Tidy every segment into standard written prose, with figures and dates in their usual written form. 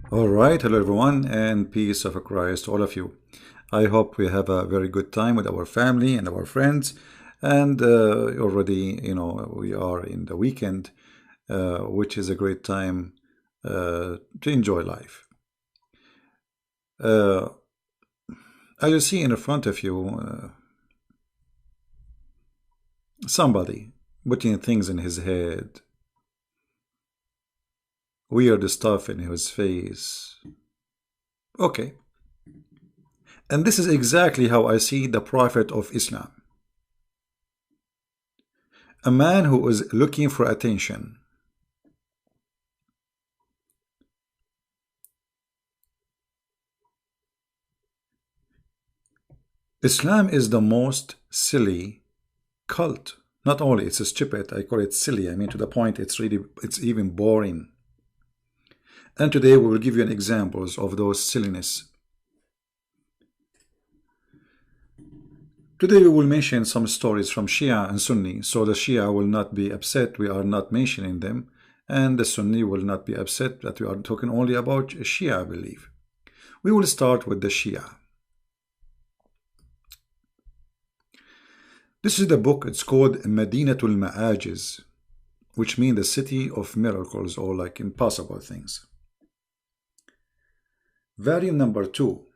All right, hello everyone, and peace of Christ to all of you. I hope we have a very good time with our family and our friends, and already, we are in the weekend, which is a great time to enjoy life. Uh, as you see in front of you, somebody putting things in his head, weird stuff in his face. Okay, and this is exactly how I see the Prophet of Islam. A man who is looking for attention. Islam is the most silly cult. Not only it's stupid, I call it silly. I mean, to the point, it's even boring. And today we will give you an examples of those silliness. Today we will mention some stories from Shia and Sunni, so the Shia will not be upset we are not mentioning them, and the Sunni will not be upset that we are talking only about Shia, I believe. We will start with the Shia. This is the book, it's called Madinatul Ma'ajiz, which means the city of miracles or like impossible things. Volume number 2,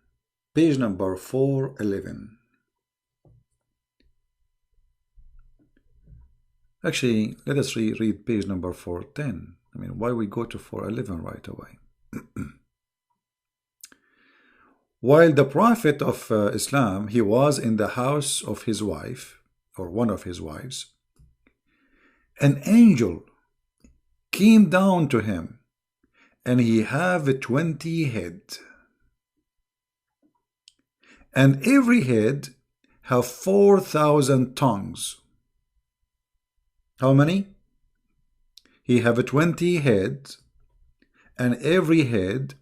page number 411. Actually, let us read page number 410. I mean, why we go to 411 right away? While the Prophet of Islam, he was in the house of his wife, or one of his wives, an angel came down to him, and he have 20 head, and every head have 4,000 tongues. How many? He have 20 heads, and every head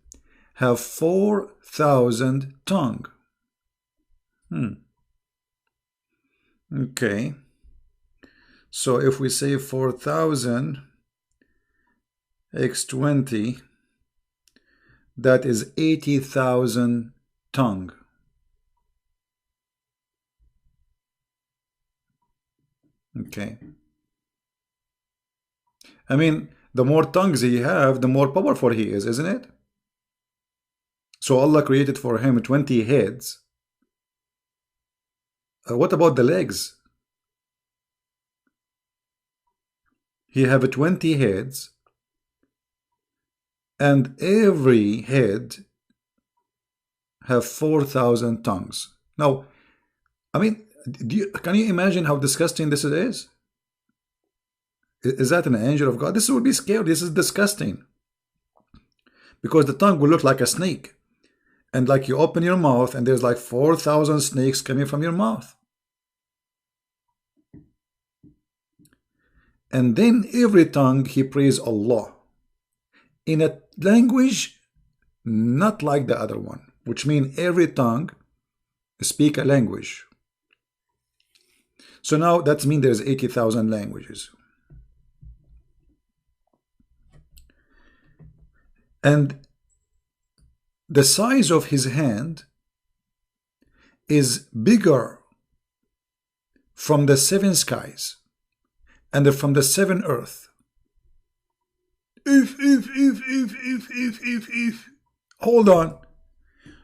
have 4,000 tongue. Okay. So if we say 4,000 x 20, that is 80,000 tongue. Okay. I mean, the more tongues he have, the more powerful he is, isn't it? So Allah created for him 20 heads. What about the legs? He have 20 heads, and every head have 4,000 tongues. Now, I mean, can you imagine how disgusting this is? Is that an angel of God? This would be scary. This is disgusting. Because the tongue will look like a snake. And like you open your mouth and there's like 4,000 snakes coming from your mouth. And then every tongue he praise Allah in a language not like the other one, which means every tongue speak a language. So now that means there's 80,000 languages. And the size of his hand is bigger from the 7 skies and from the 7 earth. If. Hold on.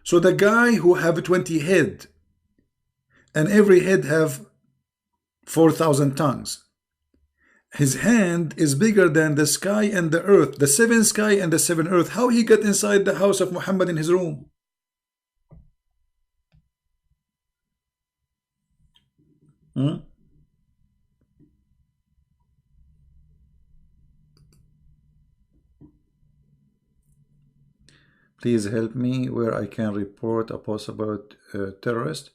So the guy who have 20 head and every head have 4,000 tongues, his hand is bigger than the sky and the earth, the 7 sky and the 7 earth. How he got inside the house of Muhammad in his room? Please help me where I can report a possible terrorist.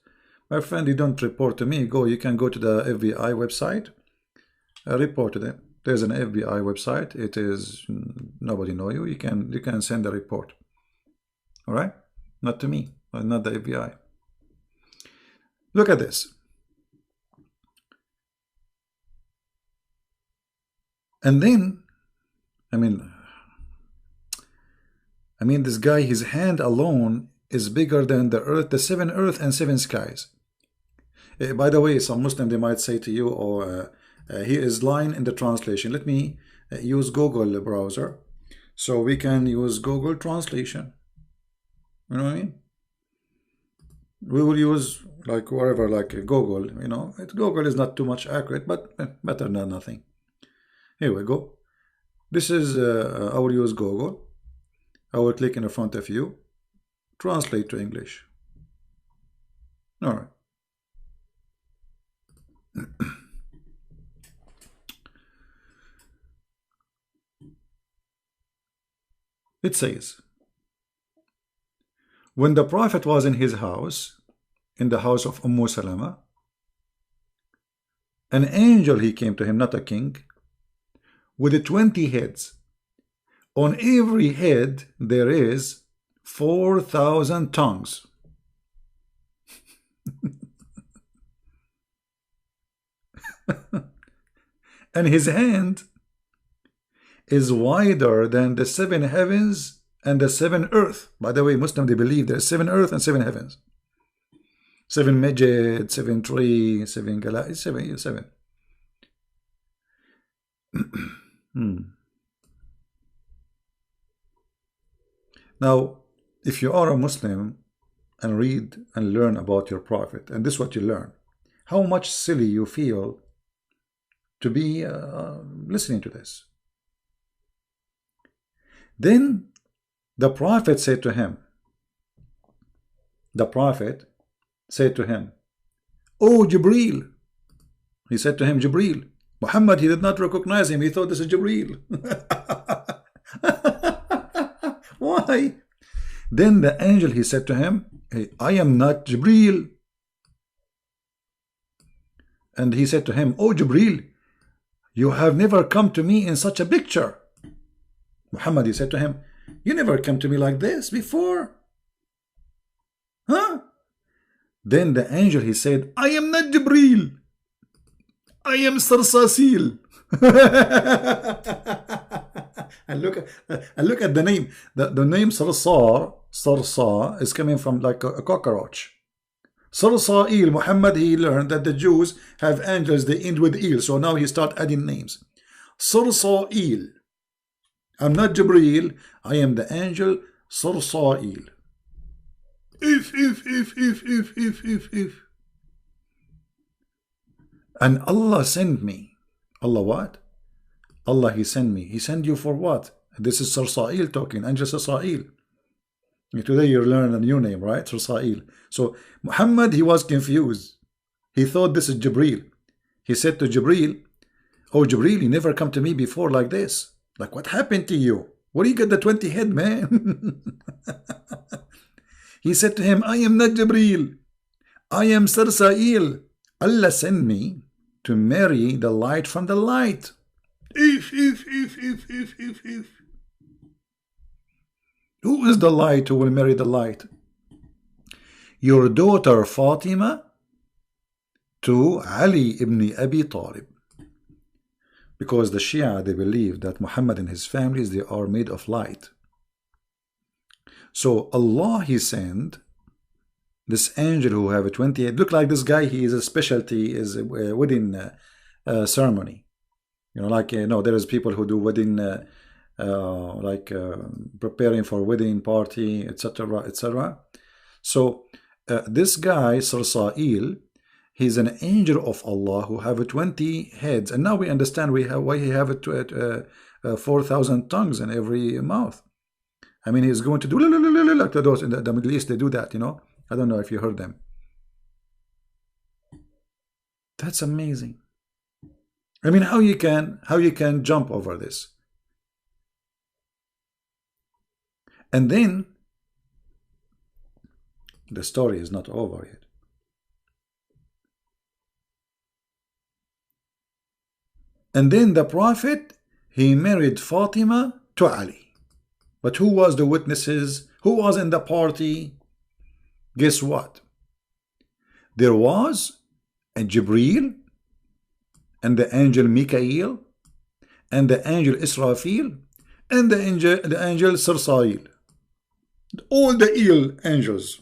My friend, you don't report to me. You can go to the FBI website. Report to them. There's an FBI website. It is nobody know you. You can send a report. All right, not to me, not the FBI. Look at this. And then, I mean, I mean, this guy, his hand alone is bigger than the earth, the seven earth and seven skies. By the way, some Muslim, they might say to you, or he is lying in the translation. Let me use Google browser, so we can use Google translation. You know what I mean? We will use like whatever, like Google. You know, Google is not too much accurate, but better than nothing. Here we go. This is I will use Google. I will click in front of you, translate to English. All right. It says, when the Prophet was in his house, in the house of Salama, an angel, he came to him, not a king, with 20 heads. On every head there is 4,000 tongues. And his hand is wider than the 7 heavens and the 7 earth. By the way, Muslim, they believe there's 7 earth and 7 heavens. 7 Majid, 7 tree, 7 galaxy, 7. Now, if you are a Muslim and read and learn about your Prophet, and this is what you learn, how much silly you feel to be listening to this. Then the Prophet said to him, "Oh Jibreel," he said to him, Jibreel. Muhammad, he did not recognize him. He thought this is Jibreel. Why? Then the angel, he said to him, "Hey, I am not Jibreel." And he said to him, "Oh Jibreel, you have never come to me in such a picture." Muhammad, he said to him, "You never come to me like this before. Huh?" Then the angel, he said, "I am not Jibreel. I am Sarsasil." And look at the name. The name Sarsar is coming from like a cockroach. Sarsail, Muhammad, he learned that the Jews have angels, they end with il, so now he start adding names. Sarsail. I'm not Jibreel, I am the angel Sarsail. If. And Allah sent me. Allah what? Allah, he sent me. He sent you for what? This is Sarsail talking, angel Sarsail. Today you learn a new name, right? Sarsail. So Muhammad, he was confused. He thought this is Jibreel. He said to Jibreel, "Oh Jibreel, you never come to me before like this. Like, what happened to you? Where do you get the 20 head, man?" He said to him, "I am not Jibreel. I am Sarsail. Allah sent me to marry the light from the light." If. Who is the light who will marry the light? Your daughter Fatima to Ali ibn Abi Talib. Because the Shia, they believe that Muhammad and his families, they are made of light. So Allah, he sent this angel who have a 28. Look like this guy, he is a specialty, is a wedding ceremony. You know, like, no, there is people who do wedding, preparing for wedding party, etc., etc. So this guy, Sarsail, he's an angel of Allah who have 20 heads. And now we understand why he have 4,000 tongues in every mouth. I mean, he's going to do like those in the Middle East, they do that, you know. I don't know if you heard them. That's amazing. I mean, how you can jump over this? And then the story is not over yet. And then the Prophet, he married Fatima to Ali. But who was the witnesses? Who was in the party? Guess what? There was a Jibreel and the angel Mikael and the angel Israfil and the angel Sarsail. All the ill angels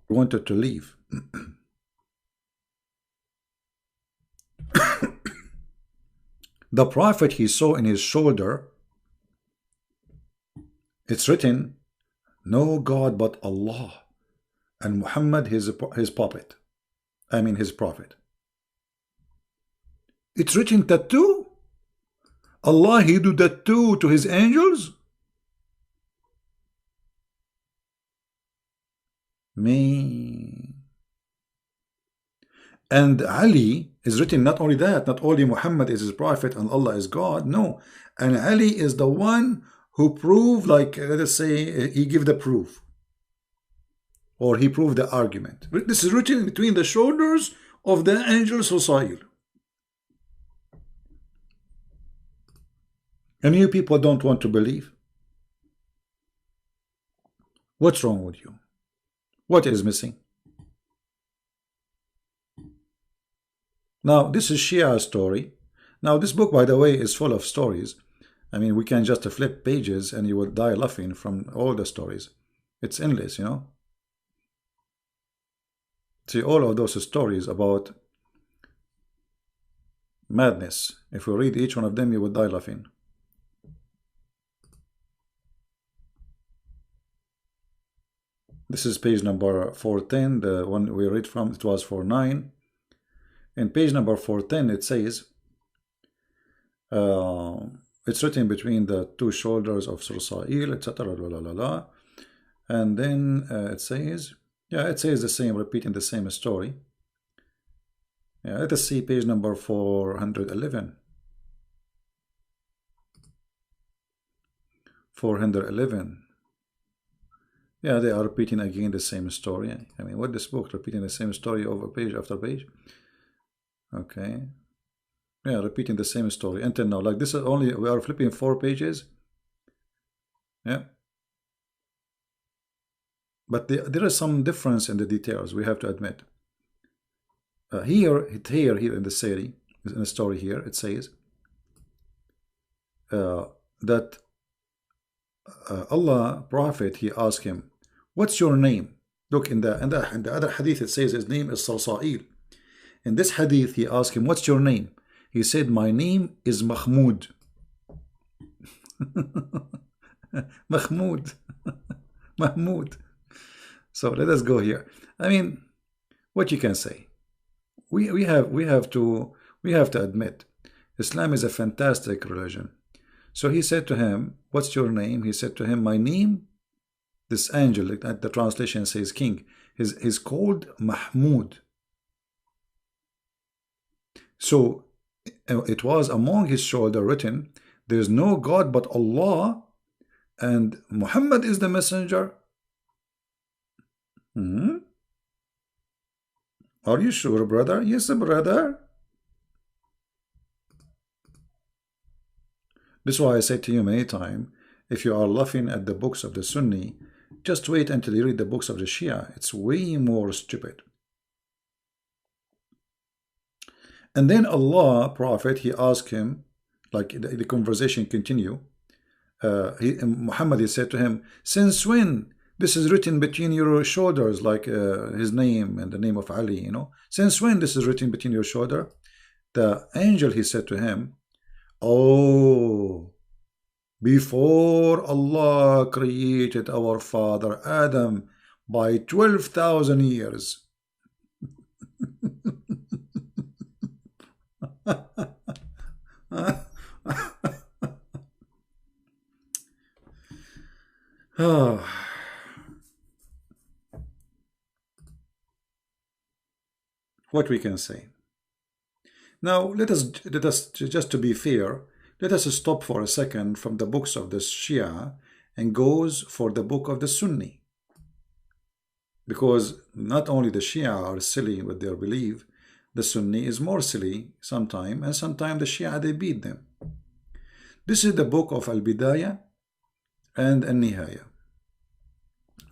wanted to leave. The prophet he saw in his shoulder, it's written, no God but Allah, and Muhammad his puppet. I mean his prophet. It's written tattoo. Allah he do tattoo to his angels. Me. And Ali is written not only that, not only Muhammad is his prophet and Allah is God, no. And Ali is the one who proved, like, let us say, he gave the proof. Or he proved the argument. This is written between the shoulders of the angel Susail. And you people don't want to believe. What's wrong with you? What is missing? Now, this is Shia story. Now, this book, by the way, is full of stories. I mean, we can just flip pages and you will die laughing from all the stories. It's endless, you know. See, all of those stories about madness. If you read each one of them, you will die laughing. This is page number 410, the one we read from. It was 49. In page number 410, it says, it's written between the two shoulders of Sursail, etc. And then it says, yeah, it says the same, repeating the same story. Yeah, let us see page number 411. 411. Yeah, they are repeating again the same story. I mean, what this book repeating the same story over page after page? Okay. Yeah, repeating the same story until now. Like this is only, we are flipping 4 pages. Yeah. But there is some difference in the details, we have to admit. Here in the series, in the story here, it says that Allah prophet, he asked him, what's your name? Look, in the other hadith it says his name is Sarsail. In this hadith he asked him, what's your name? He said, my name is Mahmud. Mahmud. Mahmud. So let us go here. I mean, what you can say? We have to admit, Islam is a fantastic religion. So he said to him, what's your name? He said to him, my name, this angel, the translation says king, is called Mahmud. So it was among his shoulder written, there is no God but Allah, and Muhammad is the messenger. Are you sure, brother? Yes, brother. This is why I said to you many times, if you are laughing at the books of the Sunni, just wait until you read the books of the Shia. It's way more stupid. And then Allah, prophet, he asked him, like the conversation continue. Muhammad, he said to him, since when this is written between your shoulders, like his name and the name of Ali, you know? Since when this is written between your shoulder? The angel, he said to him, oh, before Allah created our father Adam by 12,000 years. What we can say. Now let us just to be fair, let us stop for a second from the books of the Shia and goes for the book of the Sunni. Because not only the Shia are silly with their belief, the Sunni is more silly sometime, and sometimes the Shia, they beat them. This is the book of Al-Bidayah and Al-Nihaya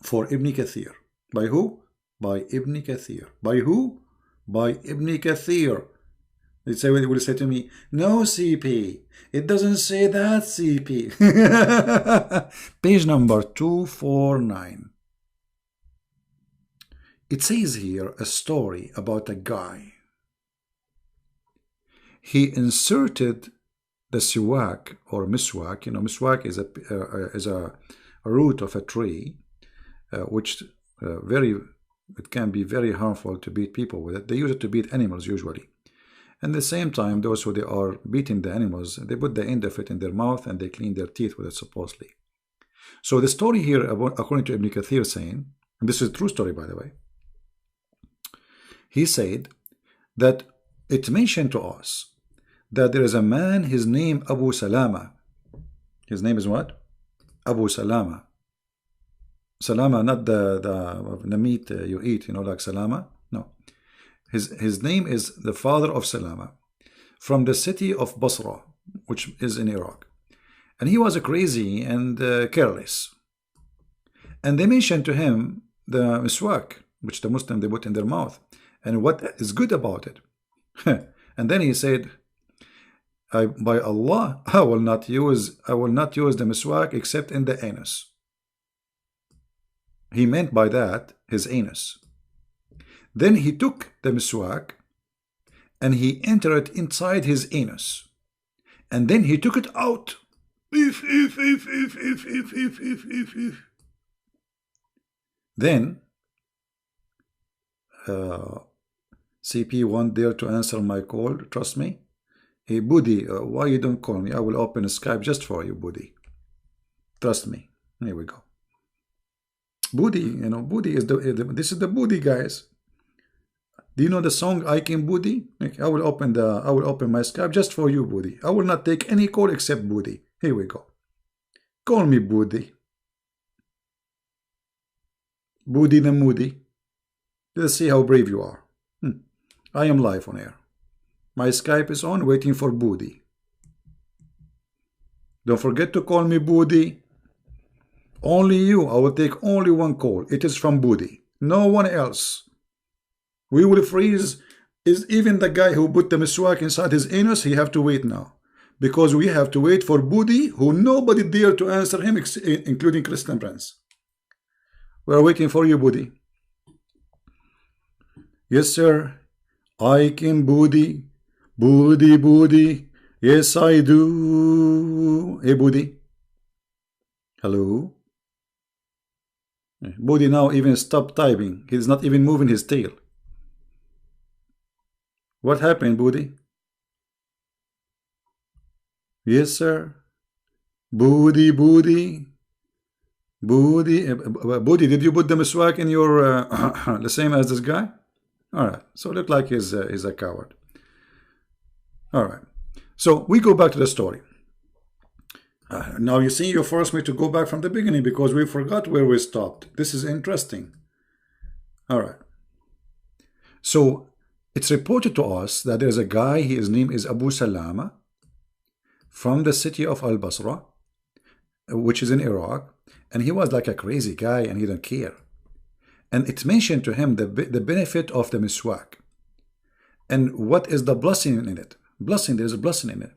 for Ibn Kathir. By who? By Ibn Kathir. By who? By Ibn Kathir. It will say to me, no CP, it doesn't say that CP. Page number 249. It says here a story about a guy. He inserted the siwak or miswak. You know, miswak is a root of a tree, which it can be very harmful to beat people with it. They use it to beat animals usually. And at the same time, those who they are beating the animals, they put the end of it in their mouth and they clean their teeth with it supposedly. So the story here, according to Ibn Kathir saying, and this is a true story by the way, he said that it mentioned to us that there is a man, his name Abu Salama. His name is what? Abu Salama. Salama, not the meat you eat, you know, like salama. No. His name is the father of Salama, from the city of Basra, which is in Iraq. And he was crazy and careless. And they mentioned to him the miswak, which the Muslim they put in their mouth, and what is good about it. And then he said, by Allah, I will not use the miswak except in the anus. He meant by that his anus. Then he took the miswak and he entered it inside his anus. And then he took it out. Then CP won't dare to answer my call, trust me. Hey Budi, why you don't call me? I will open Skype just for you, Budi. Trust me. Here we go. Budi, you know, Budi is this is the Budi, guys. Do you know the song I Can Budi? I will open my Skype just for you, Budi. I will not take any call except Budi. Here we go. Call me Budi. Budi the Moody. Let's see how brave you are. I am live on air. My Skype is on, waiting for Budi. Don't forget to call me Budi. Only you. I will take only one call. It is from Budi. No one else. We will freeze. Is even the guy who put the miswak inside his anus, he have to wait now. Because we have to wait for Budi, who nobody dare to answer him, including Christian Prince. We are waiting for you, Budi. Yes, sir. I can Budi. Budi, Budi. Yes, I do. Hey, Budi. Hello. Budi now even stopped typing. He's not even moving his tail. What happened, Budi? Yes, sir. Budi, Budi. Budi, did you put the miswak in your the same as this guy? All right. So it looked like he's a coward. All right. So we go back to the story. Now you see, you forced me to go back from the beginning because we forgot where we stopped. This is interesting. All right. So it's reported to us that there's a guy, his name is Abu Salama, from the city of Al-Basra, which is in Iraq, and he was like a crazy guy and he didn't care. And it's mentioned to him the benefit of the miswak. And what is the blessing in it? There's a blessing in it.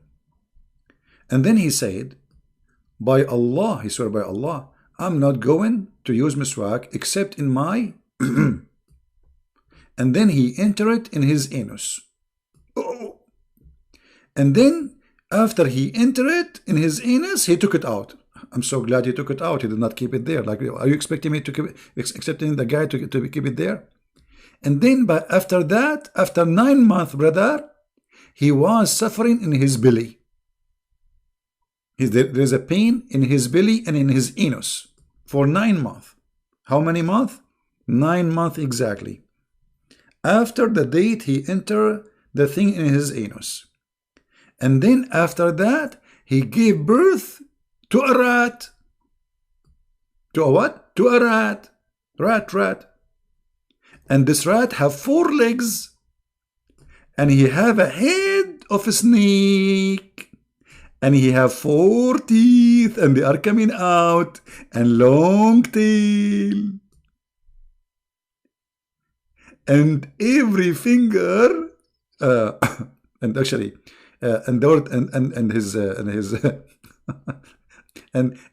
And then he said, by Allah, he swore by Allah, I'm not going to use miswak except in my and then he entered it in his anus. Oh. And then after he entered it in his anus, he took it out. I'm so glad he took it out. He did not keep it there. Like, are you expecting me to keep it, accepting the guy to keep it there? And then after that, after 9 months, brother, he was suffering in his belly. There's a pain in his belly and in his anus for 9 months. How many months? 9 months exactly. After the date he entered the thing in his anus. And then after that, he gave birth to a rat. To a what? To a rat. Rat. And this rat have 4 legs. And he have a head of a snake. And he have 4 teeth. And they are coming out. And long tail. And every finger And actually, and the word and his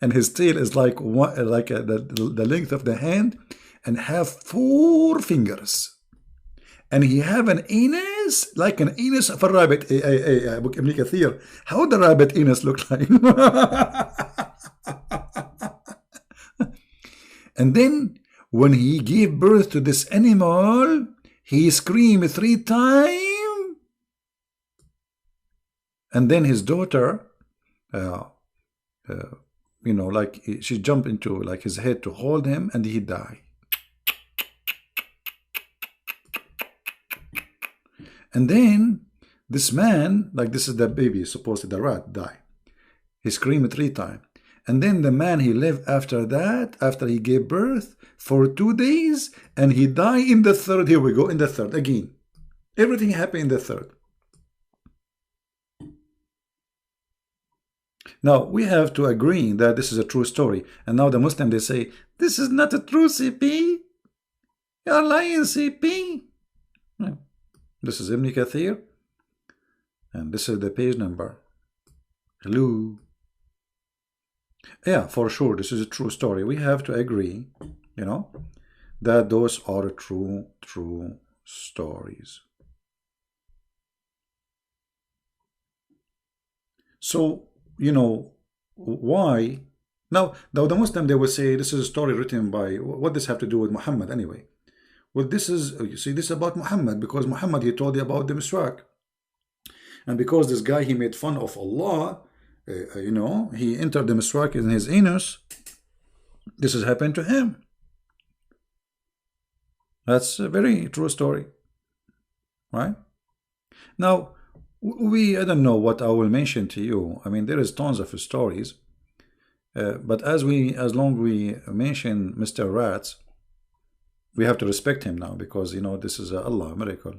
and his tail is like one, like the length of the hand, and have 4 fingers. And he have an anus like an anus of a rabbit. Book Ibn Kathir. How the rabbit anus look like? And then when he gave birth to this animal, he screamed 3 times. And then his daughter, like she jumped into like his head to hold him, and he died. And then this man, like this is the baby, supposedly the rat, died. He screamed 3 times. And then the man, he lived after that, after he gave birth, for 2 days, and he died in the third. Here we go, in the third again. Everything happened in the third. Now, we have to agree that this is a true story. And now the Muslim, they say, this is not a true CP. You're lying, CP. No. This is Ibn Kathir. And this is the page number. Hello. Yeah, for sure, this is a true story. We have to agree, that those are true stories. So, why? Now, the Muslim, they will say, this is a story written by, what does this have to do with Muhammad anyway? Well, this is, you see, this is about Muhammad, because Muhammad, he told you about the miswak. And because this guy, he made fun of Allah, he entered the miswak in his anus. This has happened to him. That's a very true story, right? Now, I don't know what I will mention to you. I mean, there is tons of stories, but as long we mention Mr. Rats, we have to respect him now, because this is Allah miracle.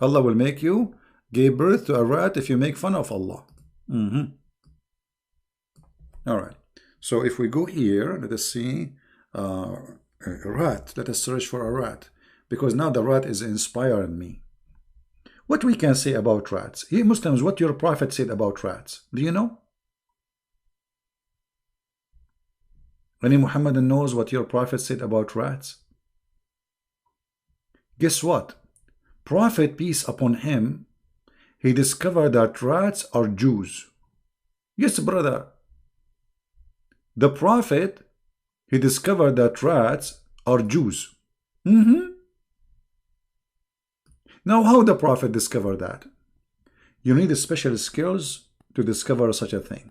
Allah will make you give birth to a rat if you make fun of Allah. All right. So if we go here, let us see a rat. Let us search for a rat, because now the rat is inspiring me. What we can say about rats? Here, Muslims, what your prophet said about rats. Do you know? Any Muhammadan knows what your prophet said about rats? Guess what? Prophet, peace upon him, he discovered that rats are Jews. Yes, brother. The prophet, he discovered that rats are Jews. Now, how the prophet discovered that? You need special skills to discover such a thing.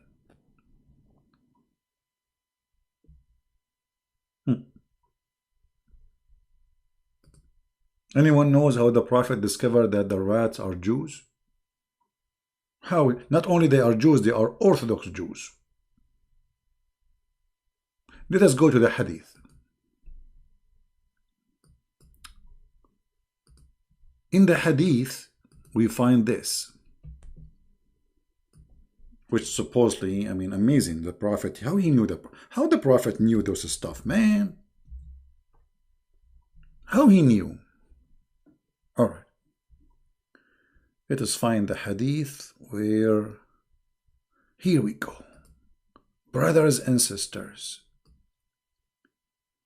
Anyone knows how the prophet discovered that the rats are Jews? How? Not only they are Jews, they are Orthodox Jews. Let us go to the hadith. In the hadith, we find this, which supposedly, I mean, amazing. The prophet, how the prophet knew those stuff, man. How he knew. All right. Let us find the hadith where, here we go. Brothers and sisters,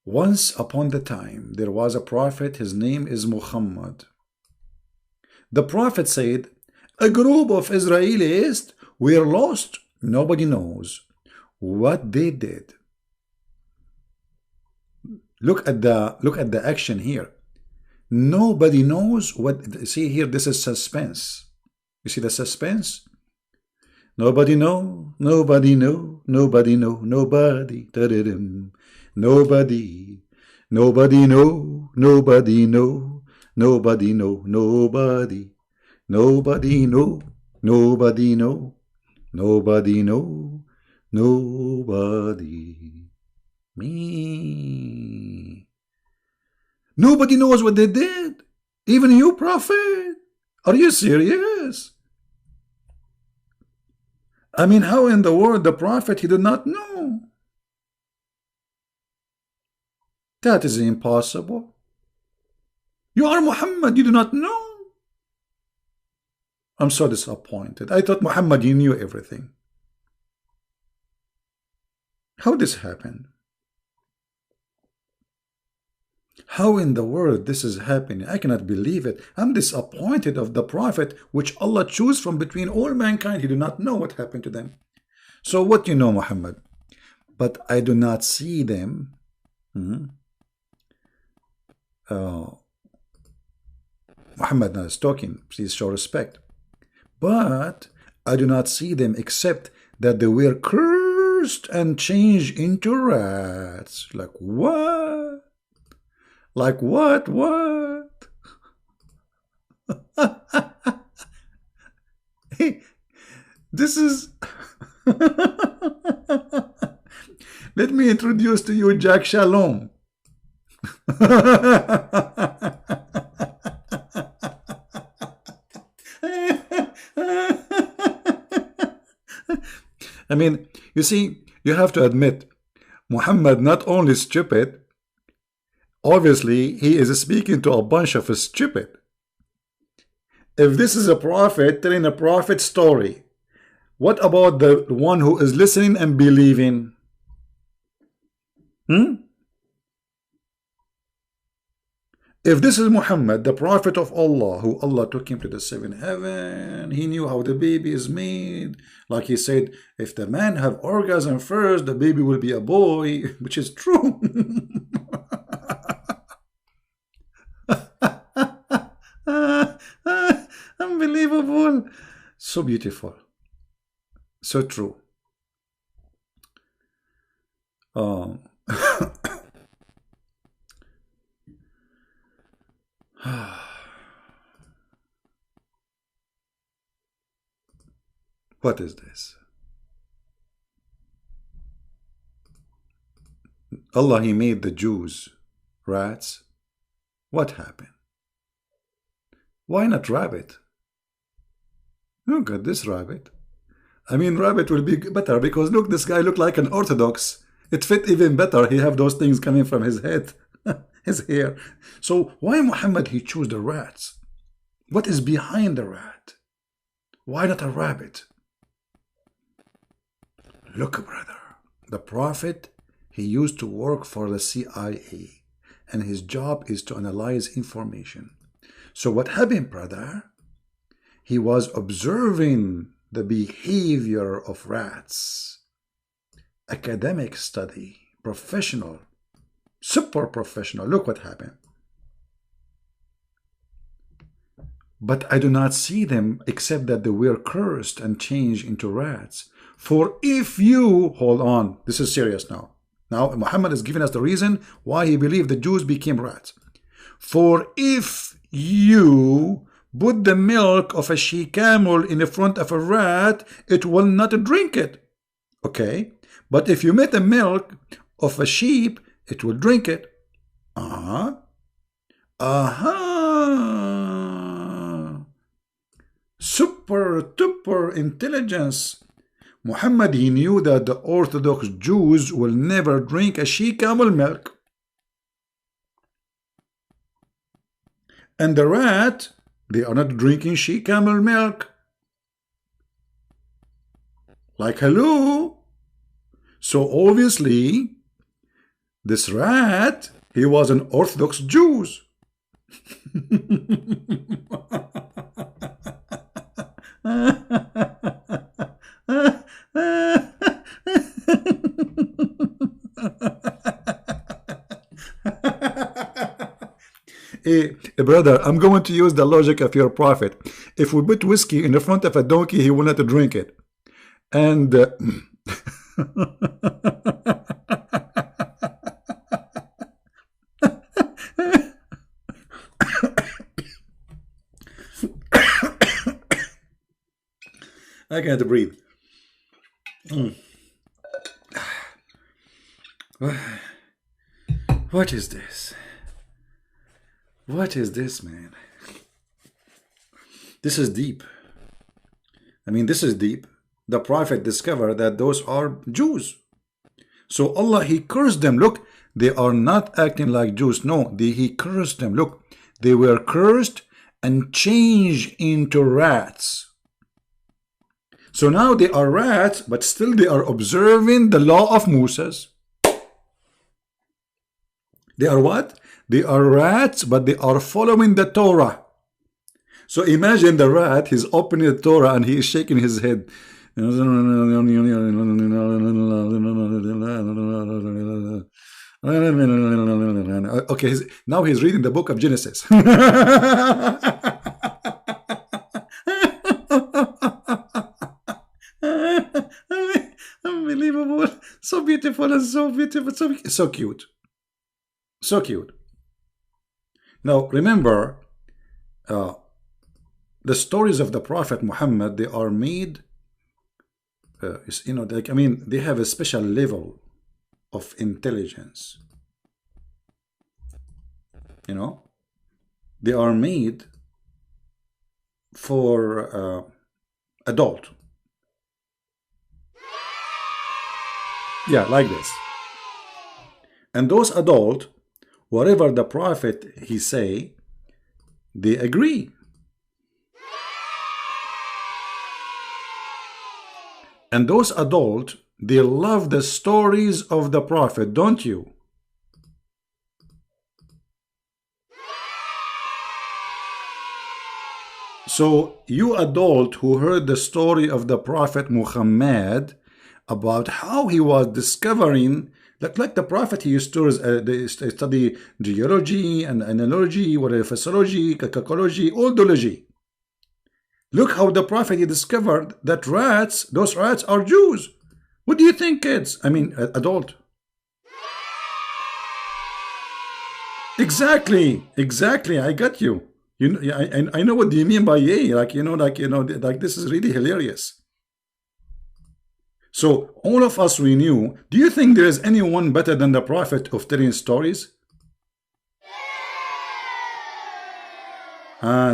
once upon the time, there was a prophet, his name is Muhammad. The prophet said, a group of Israelis were lost. Nobody knows what they did. Look at the action here. Nobody knows what. See here, this is suspense. You see the suspense? Nobody know, nobody know, nobody know, nobody. Nobody, nobody know, nobody know, nobody know, nobody, nobody know, nobody know, nobody know, nobody. Me. Nobody knows what they did. Even you, prophet. Are you serious? I mean, how in the world the prophet, he did not know? That is impossible. You are Muhammad, you do not know. I'm so disappointed. I thought Muhammad, you knew everything. How this happened? How in the world this is happening? I cannot believe it. I'm disappointed of the prophet which Allah chose from between all mankind. He do not know what happened to them. So what you know, Muhammad? But I do not see them. Muhammad is talking. Please show respect. But I do not see them except that they were cursed and changed into rats. Like what? Like what? What? Hey, this is... Let me introduce to you Jack Shalom. I mean, you see, you have to admit, Muhammad not only stupid, obviously he is speaking to a bunch of stupid. If this is a prophet telling a prophet story, what about the one who is listening and believing? If this is Muhammad, the prophet of Allah, who Allah took him to the seventh heaven, he knew how the baby is made. Like he said, if the man have orgasm first, the baby will be a boy, which is true. Unbelievable. So beautiful. So true. What is this? Allah, he made the Jews rats. What happened? Why not rabbit? Look at this rabbit. I mean, rabbit will be better because look, this guy looked like an Orthodox. It fit even better. He have those things coming from his head, his hair. So why Muhammad he chose the rats? What is behind the rat? Why not a rabbit? Look, brother, the prophet, he used to work for the CIA, and his job is to analyze information. So what happened, brother? He was observing the behavior of rats. Academic study, professional, super professional. Look what happened. But I do not see them except that they were cursed and changed into rats. For if you, hold on, this is serious now. Now Muhammad is giving us the reason why he believed the Jews became rats. For if you put the milk of a she-camel in the front of a rat, it will not drink it. Okay? But if you make the milk of a sheep, it will drink it. Super duper intelligence. Muhammad, he knew that the Orthodox Jews will never drink a she-camel milk. And the rat, they are not drinking she-camel milk. Like, hello? So obviously, this rat, he was an Orthodox Jew. Hey, brother, I'm going to use the logic of your prophet. If we put whiskey in the front of a donkey, he will not drink it. And I can't breathe. What is this? What is this, man? This is deep. I mean, this is deep. The prophet discovered that those are Jews. So Allah, he cursed them. Look, they are not acting like Jews. No, he cursed them. Look, they were cursed and changed into rats. So now they are rats, but still they are observing the law of Moses. They are what? They are rats, but they are following the Torah. So imagine the rat, he's opening the Torah and he is shaking his head. Okay, now he's reading the book of Genesis. Unbelievable. So beautiful and so beautiful. So cute. So cute. Now remember, the stories of the Prophet Muhammad, they are made, like, I mean, they have a special level of intelligence. They are made for adult. Yeah, like this. And those adult, whatever the Prophet he say, they agree. And those adult, they love the stories of the Prophet, don't you? So you adult who heard the story of the Prophet Muhammad about how he was discovering, like the Prophet, he used to study geology and analogy, whatever, physiology, cacology, oldology. Look how the Prophet he discovered that rats, those rats are Jews. What do you think, kids? I mean, adult. Exactly, I got you. I know what you mean by yay. Like this is really hilarious. So all of us we knew. Do you think there is anyone better than the Prophet of telling stories?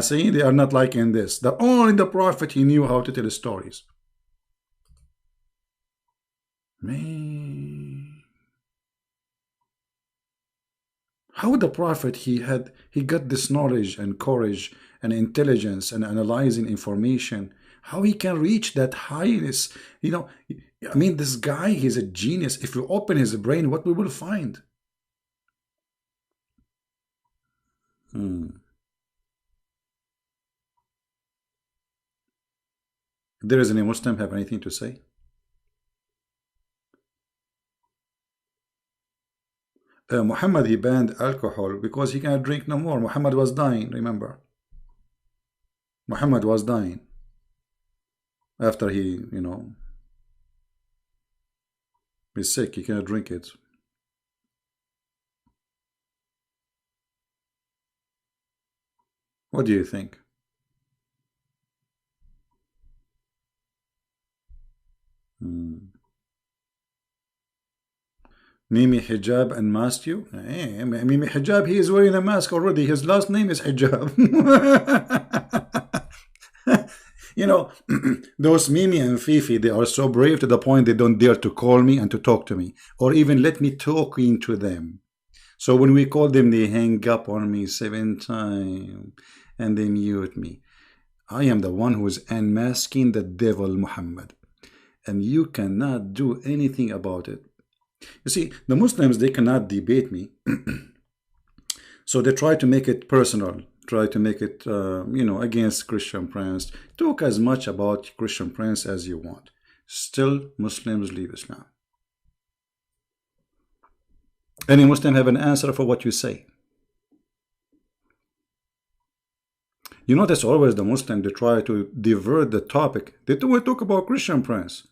See, they are not liking this. That only the Prophet he knew how to tell stories. Man, how the Prophet he got this knowledge and courage and intelligence and analyzing information. How he can reach that highness? I mean, this guy, he's a genius. If you open his brain, what we will find? There is any Muslim have anything to say? Muhammad, he banned alcohol because he cannot drink no more. Muhammad was dying, remember? Muhammad was dying after he, he's sick. He cannot drink it. What do you think? Mimi Hijab unmasked you? Mimi Hijab, he is wearing a mask already. His last name is Hijab. Those Mimi and Fifi, they are so brave to the point they don't dare to call me and to talk to me, or even let me talk into them. So when we call them, they hang up on me 7 times and they mute me. I am the one who is unmasking the devil, Muhammad, and you cannot do anything about it. You see, the Muslims, they cannot debate me. So they try to make it personal, try to make it, against Christian Prince. Talk as much about Christian Prince as you want. Still, Muslims leave Islam. Any Muslim have an answer for what you say? You notice always the Muslim, they try to divert the topic. They do talk about Christian Prince.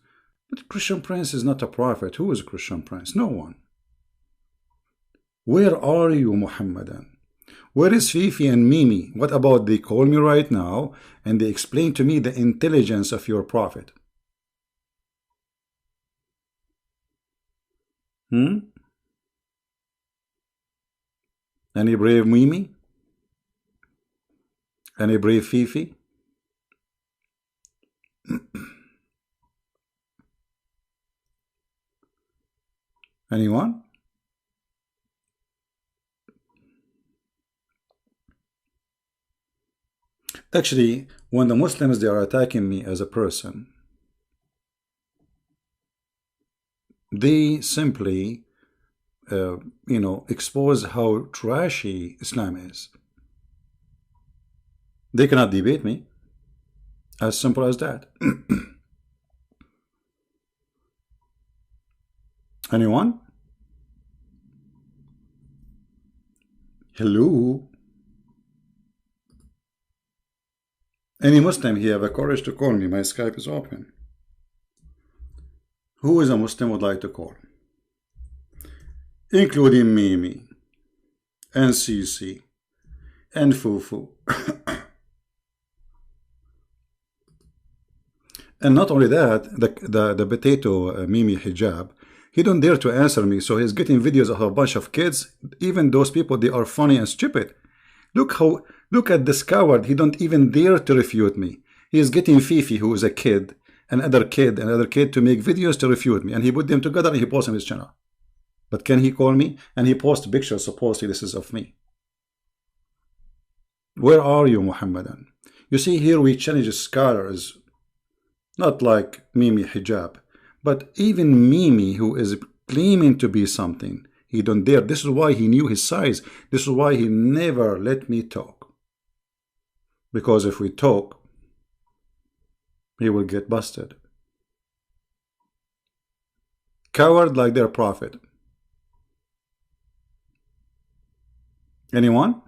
But Christian Prince is not a prophet. Who is Christian Prince? No one. Where are you, Muhammadan? Where is Fifi and Mimi? What about they call me right now and they explain to me the intelligence of your prophet? Any brave Mimi? Any brave Fifi? Anyone? Actually, when the Muslims, they are attacking me as a person, they simply, expose how trashy Islam is. They cannot debate me. As simple as that. Anyone? Hello? Any Muslim here have the courage to call me? My Skype is open. Who is a Muslim would like to call? Including Mimi, and Cici, and Fufu. And not only that, the potato Mimi hijab, he don't dare to answer me, so he's getting videos of a bunch of kids. Even those people, they are funny and stupid. Look at this coward. He don't even dare to refute me. He is getting Fifi, who is a kid, another kid, another kid, to make videos to refute me, and he put them together and he posts on his channel. But can he call me? And he posts pictures, supposedly this is of me. Where are you, Muhammadan? You see, here we challenge scholars, not like Mimi hijab, but even Mimi, who is claiming to be something, he don't dare. This is why he knew his size. This is why he never let me talk. Because if we talk, he will get busted. Coward like their prophet. Anyone?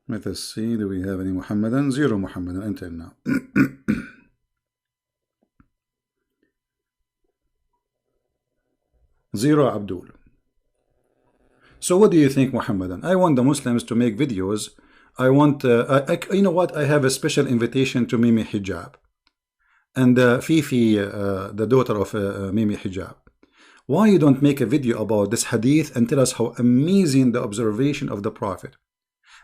Let us see, do we have any Muhammadan? Zero Muhammadan until now. Zero Abdul. So what do you think, Muhammadan? I want the Muslims to make videos. I want, you know what? I have a special invitation to Mimi Hijab. And Fifi, the daughter of Mimi Hijab. Why you don't make a video about this hadith and tell us how amazing the observation of the Prophet?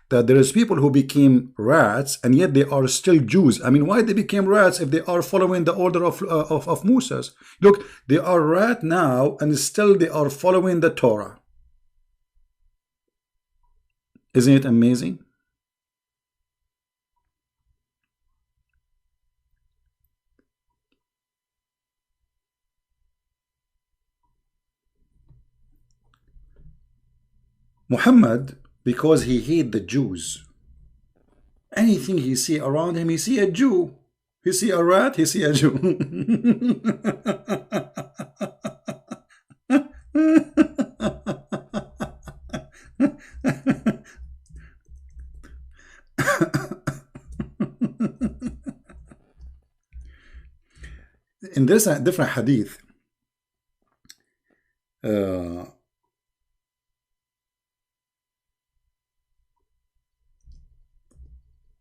That there is people who became rats and yet they are still Jews. I mean, why they became rats if they are following the order of Moses? Look, they are rat now and still they are following the Torah. Isn't it amazing? Muhammad, because he hate the Jews, anything he see around him, he see a Jew. He see a rat, he see a Jew. In this different hadith,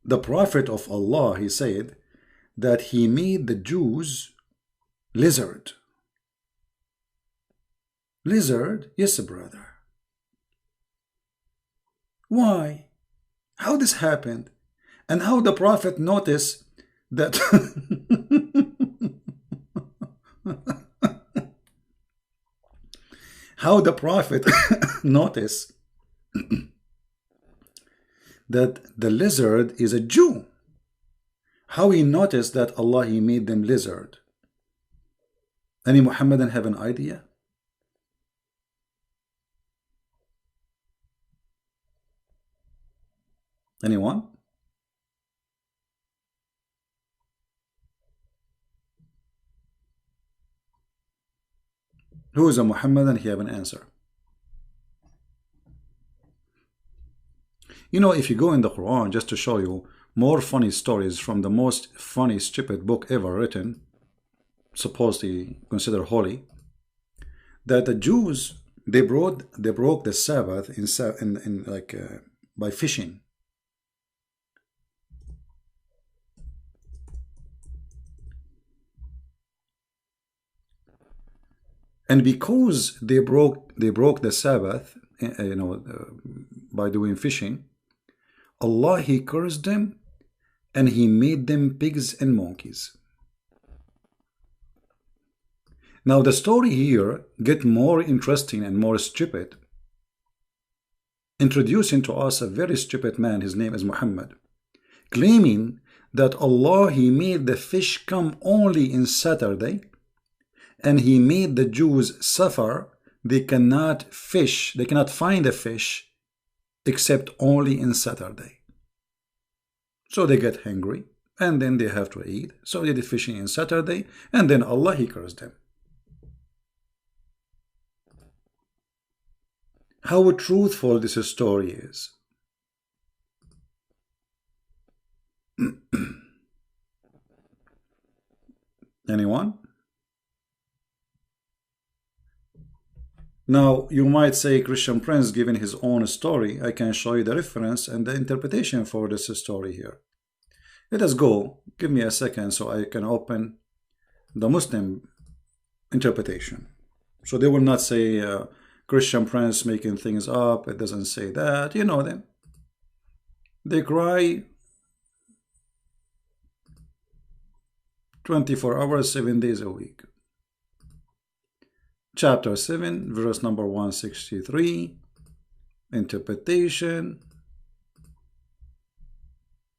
the Prophet of Allah, he said that he made the Jews lizard. Lizard? Yes, brother. Why? How this happened? And how the Prophet noticed that how the Prophet noticed that the lizard is a Jew. How he noticed that Allah, he made them lizard. Any Muhammadan have an idea? Anyone? Who is a Muhammadan? He have an answer. You know, if you go in the Quran, just to show you more funny stories from the most funny, stupid book ever written, supposedly considered holy, that the Jews, they broke the Sabbath by fishing. And because they broke the Sabbath, by doing fishing, Allah, he cursed them and he made them pigs and monkeys. Now the story here get more interesting and more stupid, introducing to us a very stupid man, his name is Muhammad, claiming that Allah, He made the fish come only in Saturday, and He made the Jews suffer. They cannot fish, they cannot find a fish except only in Saturday. So they get hungry, and then they have to eat. So they did fishing in Saturday, and then Allah, He cursed them. How truthful this story is. Anyone? Now, you might say, Christian Prince, given his own story, I can show you the reference and the interpretation for this story here. Let us go. Give me a second so I can open the Muslim interpretation. So they will not say Christian Prince making things up. It doesn't say that. You know them. They cry 24 hours, 7 days a week. Chapter 7, verse number 163. Interpretation.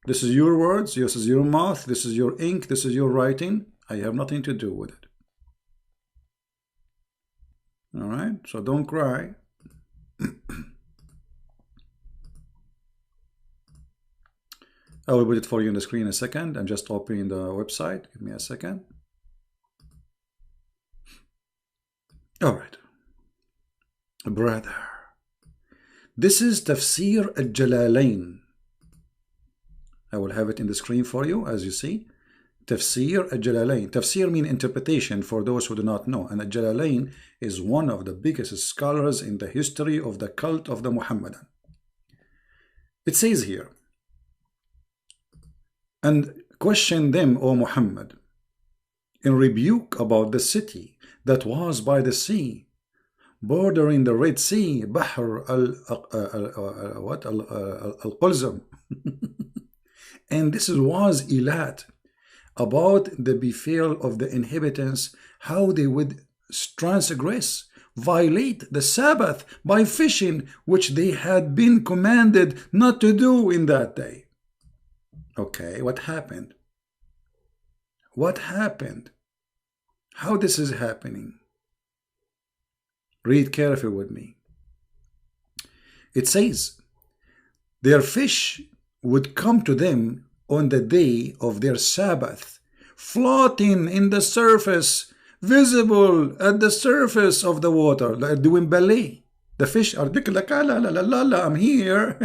This is your words, this is your mouth, this is your ink, this is your writing. I have nothing to do with it. Alright, so don't cry. I will put it for you on the screen in a second. I'm just opening the website. Give me a second. Alright. Brother. This is Tafsir al-Jalalain. I will have it in the screen for you, as you see. Tafsir al-Jalalain. Tafsir means interpretation for those who do not know. And al-Jalalain is one of the biggest scholars in the history of the cult of the Muhammadan. It says here, and question them, O Muhammad, in rebuke about the city that was by the sea, bordering the Red Sea, Bahr al-Qulzum. And this was Elat, about the befall of the inhabitants, how they would transgress, violate the Sabbath by fishing, which they had been commanded not to do in that day. Okay, what happened? What happened? How this is happening? Read carefully with me. It says, their fish would come to them on the day of their Sabbath, floating in the surface, visible at the surface of the water, like doing ballet. The fish are like, la, la, la, la, la, I'm here.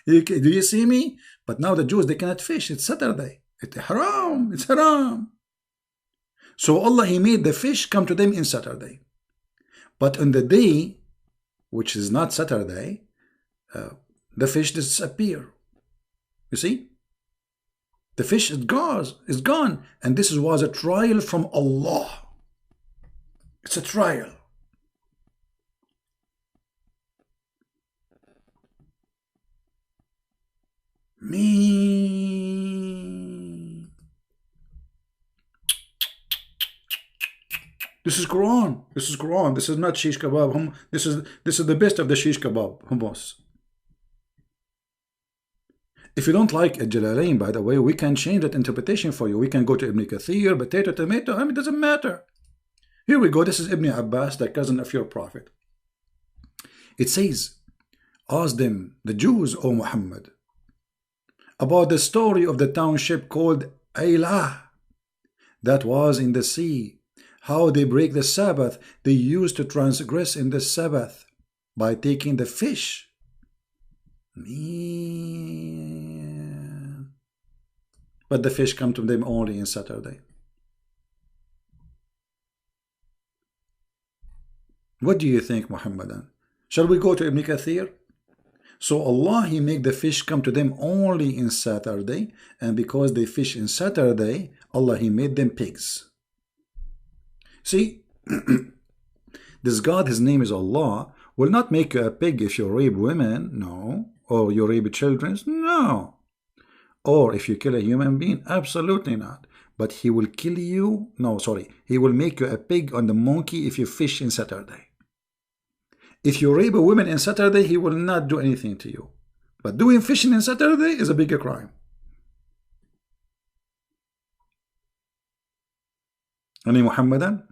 Do you see me? But now the Jews, they cannot fish. It's Saturday. It's haram. It's haram. So Allah, He made the fish come to them in Saturday. But on the day, which is not Saturday, the fish disappear. You see? The fish is gone. And this was a trial from Allah. It's a trial. Me. This is Quran. This is Quran. This is not shish kebab. This is the best of the shish kebab hummus. If you don't like al-Jalalain, by the way, we can change that interpretation for you. We can go to Ibn Kathir, potato, tomato. I mean, it doesn't matter. Here we go. This is Ibn Abbas, the cousin of your prophet. It says, ask them, the Jews, O Muhammad, about the story of the township called Aylah that was in the sea, how they break the Sabbath. They used to transgress in the Sabbath by taking the fish. Man. But the fish come to them only in Saturday. What do you think, Muhammadan? Shall we go to Ibn Kathir? So Allah, He make the fish come to them only in Saturday, and because they fish in Saturday, Allah, He made them pigs. See, this God, His name is Allah, will not make you a pig if you rape women, no, or you rape children, no, or if you kill a human being, absolutely not. But He will kill you, no, sorry, He will make you a pig on the monkey if you fish in Saturday. If you rape a woman in Saturday, He will not do anything to you. But doing fishing on Saturday is a bigger crime. Any Muhammadan?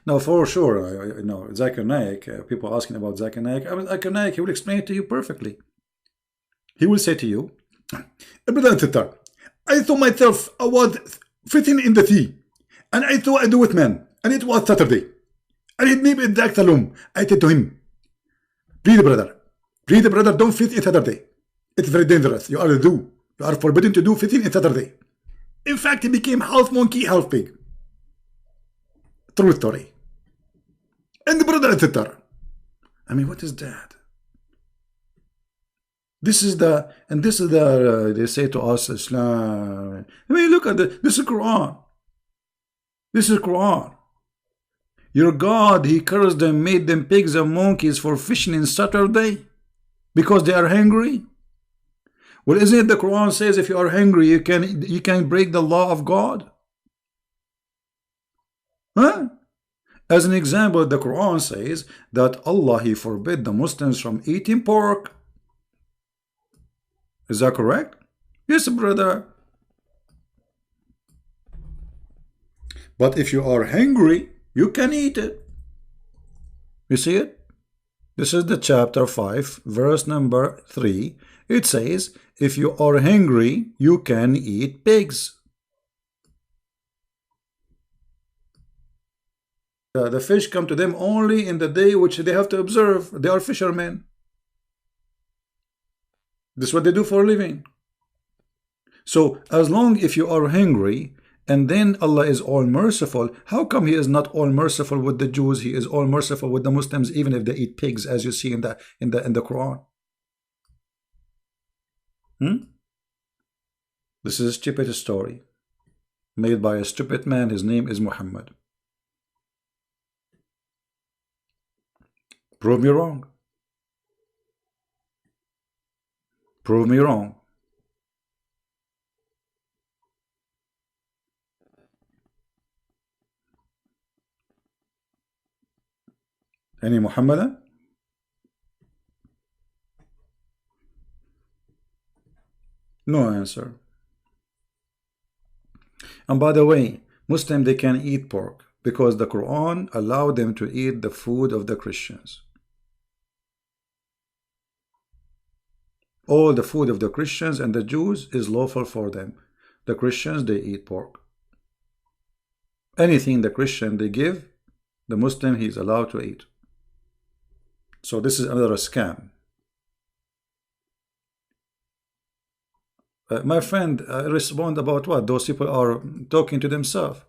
Now, for sure, you know, Zakir Naik, people asking about Zakir Naik. Zakir Naik, he will explain it to you perfectly. He will say to you, I thought myself I was fitting in the sea, and I thought I do with men, and it was Saturday. And he made me in the room. I said to him, please, brother, don't fit in Saturday. It's very dangerous. You are forbidden to do fitting in Saturday. In fact, he became half monkey, half pig. True story. And the brother, etc. I mean, what is that? This is the, they say to us, Islam. I mean, look at this is Quran. This is Quran. Your God, he cursed them, made them pigs and monkeys for fishing in Saturday because they are hungry. Well, isn't it the Quran says if you are hungry, you can break the law of God? Huh? As an example, the Quran says that Allah, he forbid the Muslims from eating pork. Is that correct? Yes, brother. But if you are hungry, you can eat it. You see it? This is the chapter 5, verse number 3. It says, if you are hungry, you can eat pigs. The fish come to them only in the day which they have to observe. They are fishermen. This is what they do for a living. So as long if you are hungry, and then Allah is all merciful, how come he is not all merciful with the Jews? He is all merciful with the Muslims, even if they eat pigs, as you see in the Quran. This is a stupid story made by a stupid man. His name is Muhammad. Prove me wrong. Prove me wrong. Any Muhammadan? No answer. And by the way, Muslims, they can eat pork because the Quran allowed them to eat the food of the Christians. All the food of the Christians and the Jews is lawful for them. The Christians, they eat pork. Anything the Christian they give, the Muslim, he is allowed to eat. So this is another scam. My friend, respond about what? Those people are talking to themselves.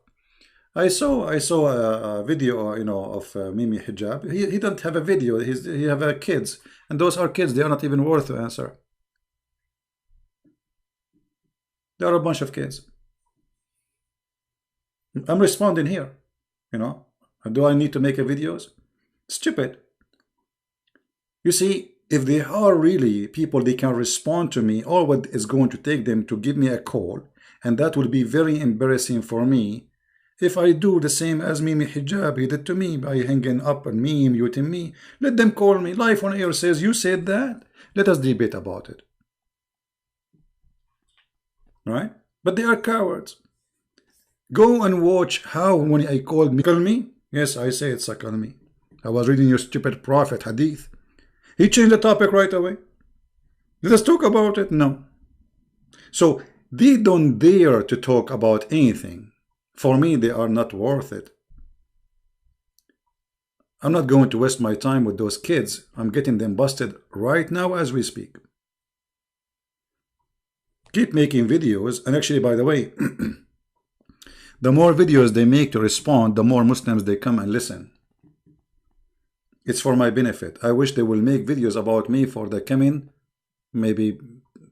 I saw a video, you know, of Mimi Hijab. He don't have a video. He have kids, and those are kids. They are not even worth to answer. There are a bunch of kids. I'm responding here. You know, do I need to make a videos? Stupid. You see, if they are really people, they can respond to me. All what is going to take them to give me a call, and that will be very embarrassing for me. If I do the same as Mimi Hijab, he did to me by hanging up on me, muting me, let them call me. Live on air says, you said that. Let us debate about it. Right? But they are cowards. Go and watch how when I called me. Yes, I say it's me. I was reading your stupid prophet hadith. He changed the topic right away. Let us talk about it. No. So they don't dare to talk about anything. For me, they are not worth it. I'm not going to waste my time with those kids. I'm getting them busted right now as we speak. Keep making videos. And actually, by the way, the more videos they make to respond, the more Muslims they come and listen. It's for my benefit. I wish they will make videos about me for the coming maybe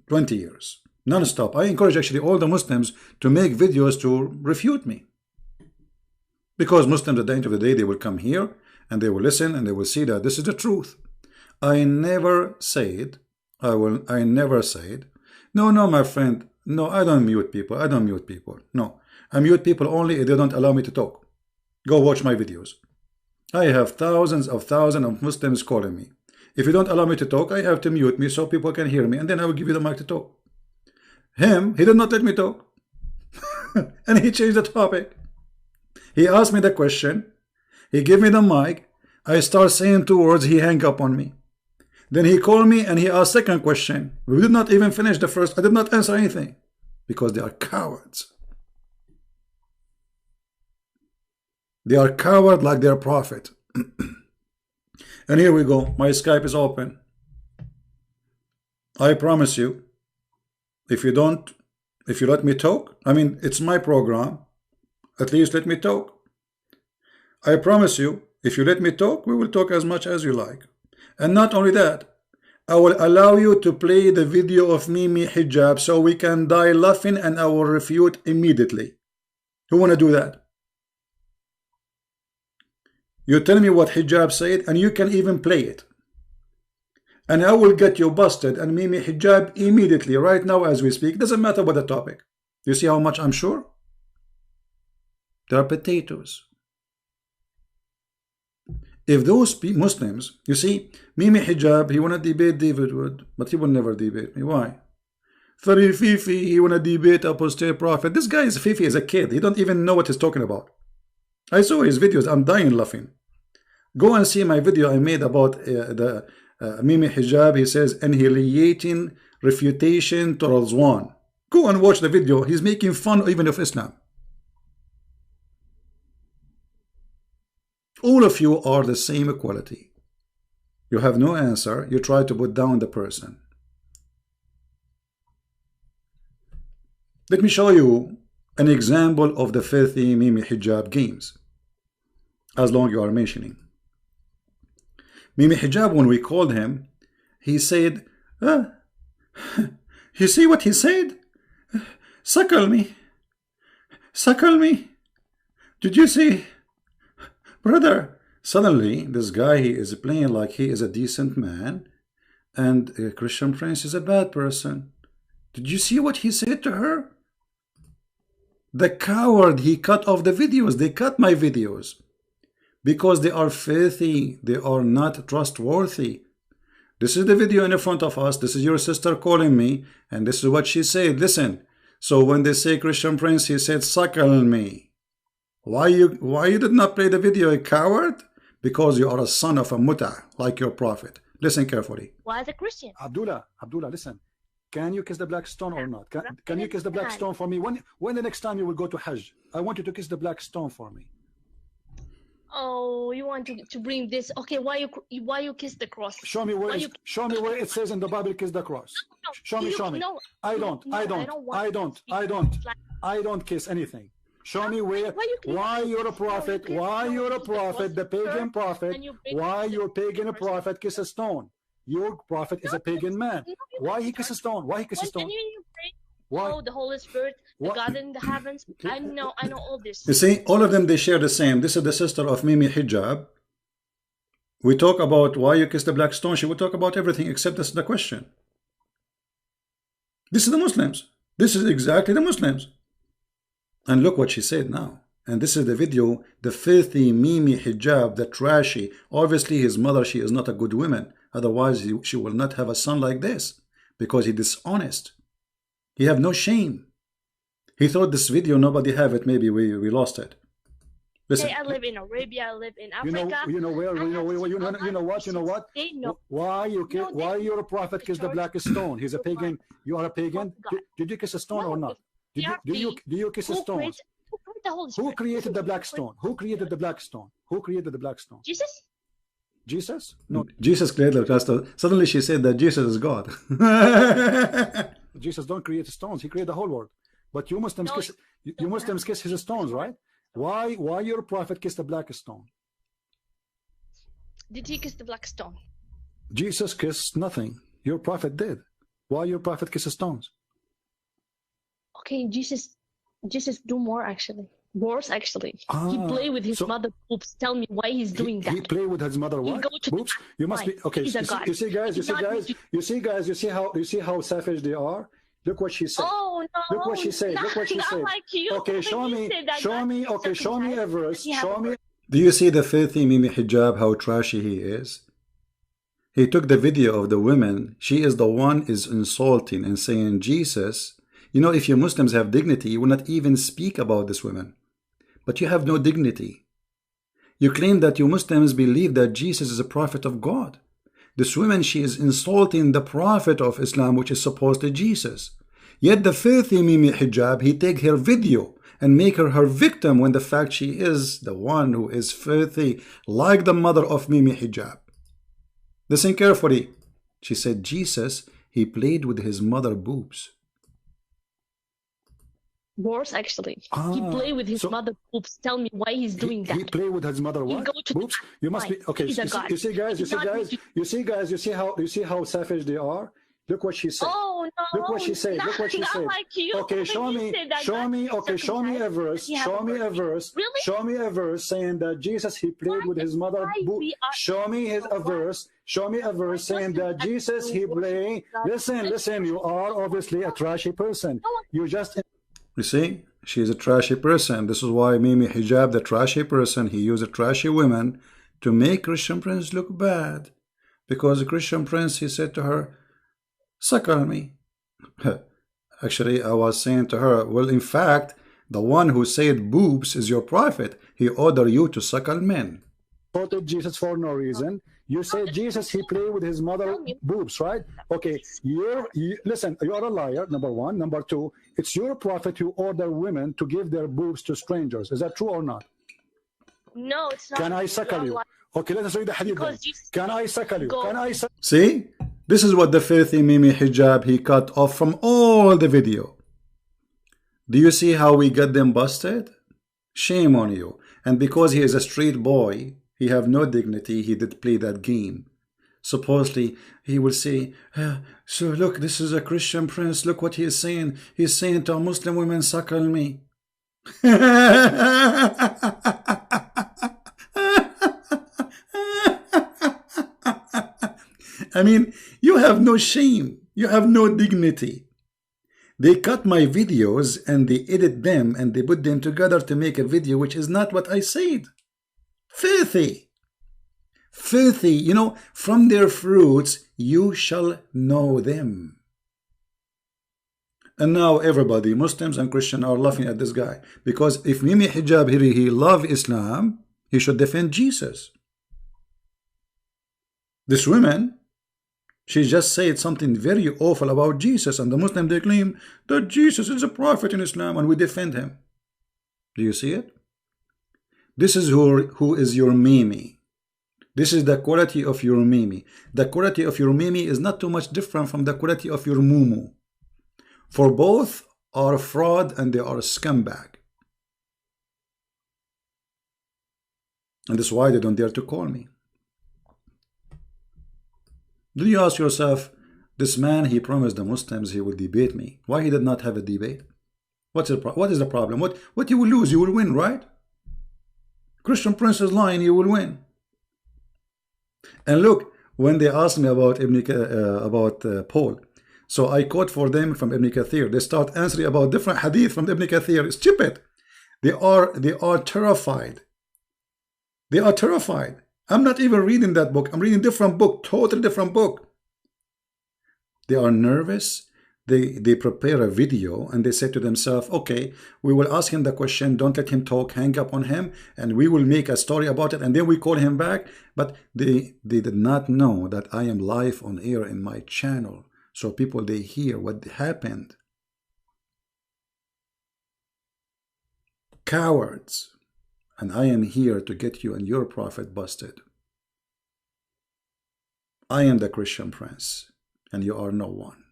20 years. Non-stop. I encourage actually all the Muslims to make videos to refute me. Because Muslims at the end of the day, they will come here and they will listen and they will see that this is the truth. I never said, I never said, no, my friend, no, I don't mute people. I don't mute people. No, I mute people only if they don't allow me to talk. Go watch my videos. I have thousands of Muslims calling me. If you don't allow me to talk, I have to mute me so people can hear me, and then I will give you the mic to talk. He did not let me talk. And he changed the topic. He asked me the question. He gave me the mic. I start saying 2 words. He hang up on me. Then he called me and he asked second question. We did not even finish the first. I did not answer anything because they are cowards. They are coward like their prophet. And here we go. My Skype is open. I promise you, if you let me talk, I mean, it's my program. At least let me talk. I promise you, if you let me talk, we will talk as much as you like. And not only that, I will allow you to play the video of Mimi Hijab so we can die laughing, and I will refute immediately. Who want to do that? You tell me what Hijab said, and you can even play it. And I will get you busted and Mimi Hijab immediately, right now as we speak. Doesn't matter what the topic. You see how much I'm sure? They are potatoes. If those Muslims, you see, Mimi Hijab, he want to debate David Wood, but he will never debate me. Why? Fari Fifi, he want to debate apostate prophet. This guy is Fifi as a kid. He don't even know what he's talking about. I saw his videos. I'm dying laughing. Go and see my video I made about the Mimi Hijab. He says annihilating refutation to Razwan. Go and watch the video. He's making fun even of Islam. All of you are the same equality. You have no answer. You try to put down the person. Let me show you an example of the filthy Mimi Hijab games, as long you are mentioning. Mimi Hijab, when we called him, he said, you see what he said? Suckle me. Suckle me. Did you see? Brother, suddenly this guy, he is playing like he is a decent man, and Christian Prince is a bad person. Did you see what he said to her? The coward, he cut off the videos. They cut my videos because they are filthy. They are not trustworthy. This is the video in front of us. This is your sister calling me, and this is what she said. Listen. So when they say Christian Prince, he said, suckle me. Why you did not play the video, a coward? Because you are a son of a muta, like your prophet. Listen carefully. Why is a Christian? Abdullah, listen. Can you kiss the black stone or not? Can you kiss the black stone for me? When the next time you will go to Hajj? I want you to kiss the black stone for me. Oh, you want to bring this? Okay, why you kiss the cross? Show me where it says in the Bible kiss the cross. Show me. No, I don't kiss anything. Show me why you're a prophet, the pagan prophet, why your pagan prophet kiss a stone. Your prophet is a pagan man. Why he kiss a stone? Why he kiss a stone? Why? Oh, the Holy Spirit, the God in the heavens. I know all this. You see, all of them, they share the same. This is the sister of Mimi Hijab. We talk about why you kiss the black stone. She will talk about everything except this is the question. This is the Muslims. This is exactly the Muslims. And look what she said now. And this is the video, the filthy Mimi Hijab, the trashy. Obviously his mother, she is not a good woman. Otherwise she will not have a son like this, because he dishonest. He have no shame. He thought this video nobody have it. Maybe we lost it. Listen. Okay, I live in Arabia. I live in Africa. You know what? Why you're a prophet kiss the black stone? He's a pagan. You are a pagan. Did you kiss a stone or not? Do you kiss a stone? Who created the black stone? Who created the black stone? Who created the black stone? Jesus? Jesus? No. Jesus created the black stone. Suddenly she said that Jesus is God. Jesus don't create stones. He created the whole world. But you Muslims kiss his stones, right? Why your prophet kissed the black stone? Did he kiss the black stone? Jesus kissed nothing. Your prophet did. Why your prophet kisses stones? Okay, Jesus do more actually. Worse actually. He play with his mother boobs. Tell me why he's doing that. He play with his mother what? Boobs? You must be okay. You see guys, you see how savage they are? Look what she said. Oh no. Look what she said. Look what she said. Like you. Okay, show me a verse. Show me. Do you see the filthy Mimi Hijab, how trashy he is? He took the video of the women. She is the one is insulting and saying, Jesus, you know, if you Muslims have dignity, you will not even speak about this woman. But you have no dignity. You claim that you Muslims believe that Jesus is a prophet of God. This woman, she is insulting the prophet of Islam, which is supposed to Jesus. Yet the filthy Mimi Hijab, he take her video and make her victim when the fact she is the one who is filthy, like the mother of Mimi Hijab. Listen carefully. She said, Jesus, he played with his mother boobs. Worse, actually. He played with his mother boobs. Tell me why he's doing that. He played with his mother what? Boobs? You must be okay. You see, guys. You see how savage they are. Look what she said. Oh no! Look what she said. Look what she said. Like you. Okay, show me. Okay, show me a verse. Show me a verse. Really? Show me a verse saying that Jesus he played with his mother. Show me a verse. Show me a verse saying that Jesus he played. Listen. You are obviously a trashy person. You just. You see, she is a trashy person. This is why Mimi Hijab, the trashy person, he used a trashy women to make Christian Prince look bad. Because the Christian Prince, he said to her, suckle me. Actually, I was saying to her, well, in fact, the one who said boobs is your prophet. He ordered you to suckle men. Quoted Jesus for no reason. You say Jesus, he played with his mother boobs, right? Okay, listen, you're a liar, number one. Number two, it's your prophet who ordered women to give their boobs to strangers. Is that true or not? No, it's not. Can I suckle you? Okay, let us read the hadith. Can I suckle you? Can I suckle? See? This is what the filthy Mimi Hijab, he cut off from all the video. Do you see how we got them busted? Shame on you. And because he is a street boy, he have no dignity, he did play that game. Supposedly, he will say, so look, this is a Christian prince, look what he is saying. He's saying to a Muslim women, suckle me. I mean, you have no shame. You have no dignity. They cut my videos and they edit them and they put them together to make a video which is not what I said. Filthy. Filthy. You know, from their fruits you shall know them. And now everybody, Muslims and Christians, are laughing at this guy. Because if Mimi Hijab here, he love Islam, he should defend Jesus. This woman, she just said something very awful about Jesus, and the Muslim, they claim that Jesus is a prophet in Islam and we defend him. Do you see it? This is who is your Mimi. This is the quality of your Mimi. The quality of your Mimi is not too much different from the quality of your Mumu. For both are fraud and they are a scumbag. And that's why they don't dare to call me. Do you ask yourself, this man, he promised the Muslims he would debate me. Why he did not have a debate? What is the problem? What you will lose? You will win, right? Christian Prince is lying, you will win. And look, when they asked me about Paul, so I quote for them from Ibn Kathir. They start answering about different hadith from Ibn Kathir. It's stupid. They are terrified. They are terrified. I'm not even reading that book. I'm reading a different book, totally different book. They are nervous. They prepare a video and they say to themselves, okay, we will ask him the question, don't let him talk, hang up on him, and we will make a story about it, and then we call him back. But they did not know that I am live on air in my channel. So people, they hear what happened. Cowards. And I am here to get you and your prophet busted. I am the Christian Prince, and you are no one.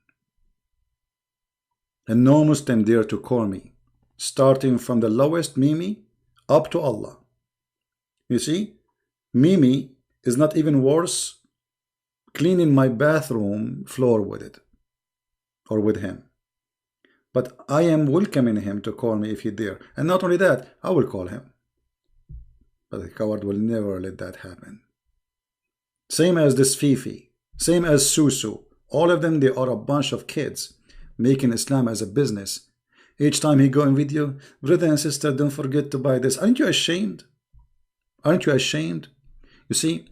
And no Muslim dare to call me, starting from the lowest Mimi up to Allah. You see, Mimi is not even worse cleaning my bathroom floor with it, or with him. But I am welcoming him to call me if he dare. And not only that, I will call him. But the coward will never let that happen. Same as this Fifi, same as Susu. All of them, they are a bunch of kids making Islam as a business. Each time he go in video, brother and sister, don't forget to buy this. Aren't you ashamed? Aren't you ashamed? You see,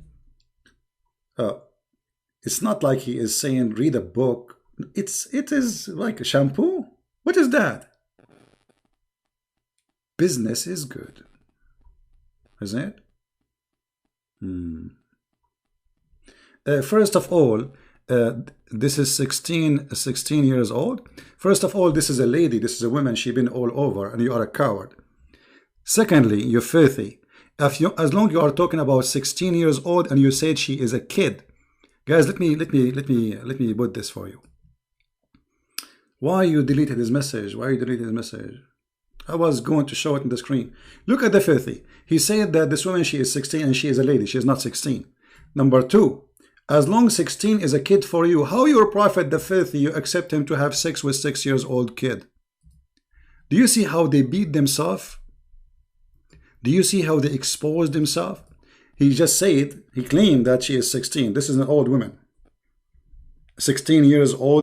It's not like he is saying read a book. It is like a shampoo. What is that? Business is good, isn't it? First of all, this is 16 years old. First of all, this is a lady, this is a woman, she's been all over, and you are a coward. Secondly, you're filthy. As long you are talking about 16 years old and you said she is a kid. Guys, let me put this for you. Why you deleted his message? Why you deleted his message? I was going to show it on the screen. Look at the filthy. He said that this woman, she is 16 and she is a lady. She is not 16. Number two, as long 16 is a kid for you, how your prophet, the filthy, you accept him to have sex with 6 years old kid? Do you see how they beat themselves? Do you see how they exposed themselves? He just said, he claimed that she is 16. This is an old woman. 16 years old.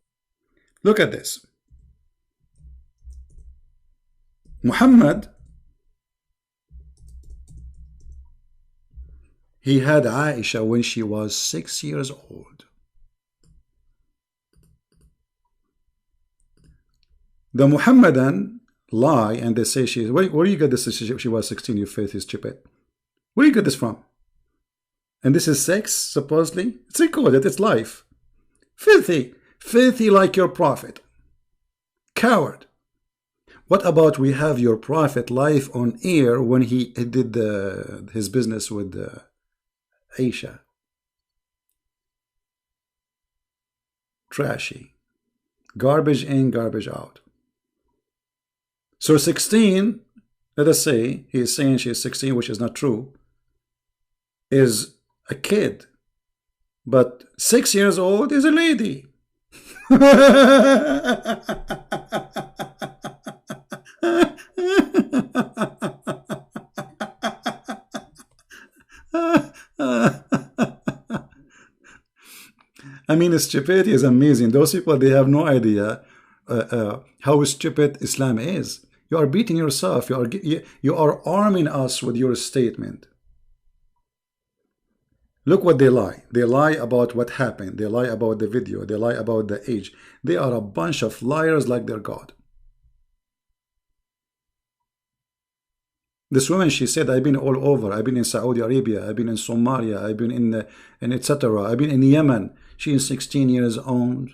Look at this. Muhammad, he had Aisha when she was 6 years old. The Muhammadan lie and they say she is. Where do you get this? She was 16. Your faith is stupid. Where do you get this from? And this is sex, supposedly? It's recorded. It's life. Filthy. Filthy like your prophet. Coward. What about we have your prophet live on air when he did his business with Aisha? Trashy. Garbage in, garbage out. So 16, let us say, he is saying she is 16, which is not true, is a kid. But 6 years old is a lady. I mean, stupidity is amazing. Those people, they have no idea how stupid Islam is. You are beating yourself. You are arming us with your statement. Look what they lie. They lie about what happened. They lie about the video. They lie about the age. They are a bunch of liars like their God. This woman, she said, I've been all over. I've been in Saudi Arabia. I've been in Somalia. I've been in etc. I've been in Yemen. She is 16 years old.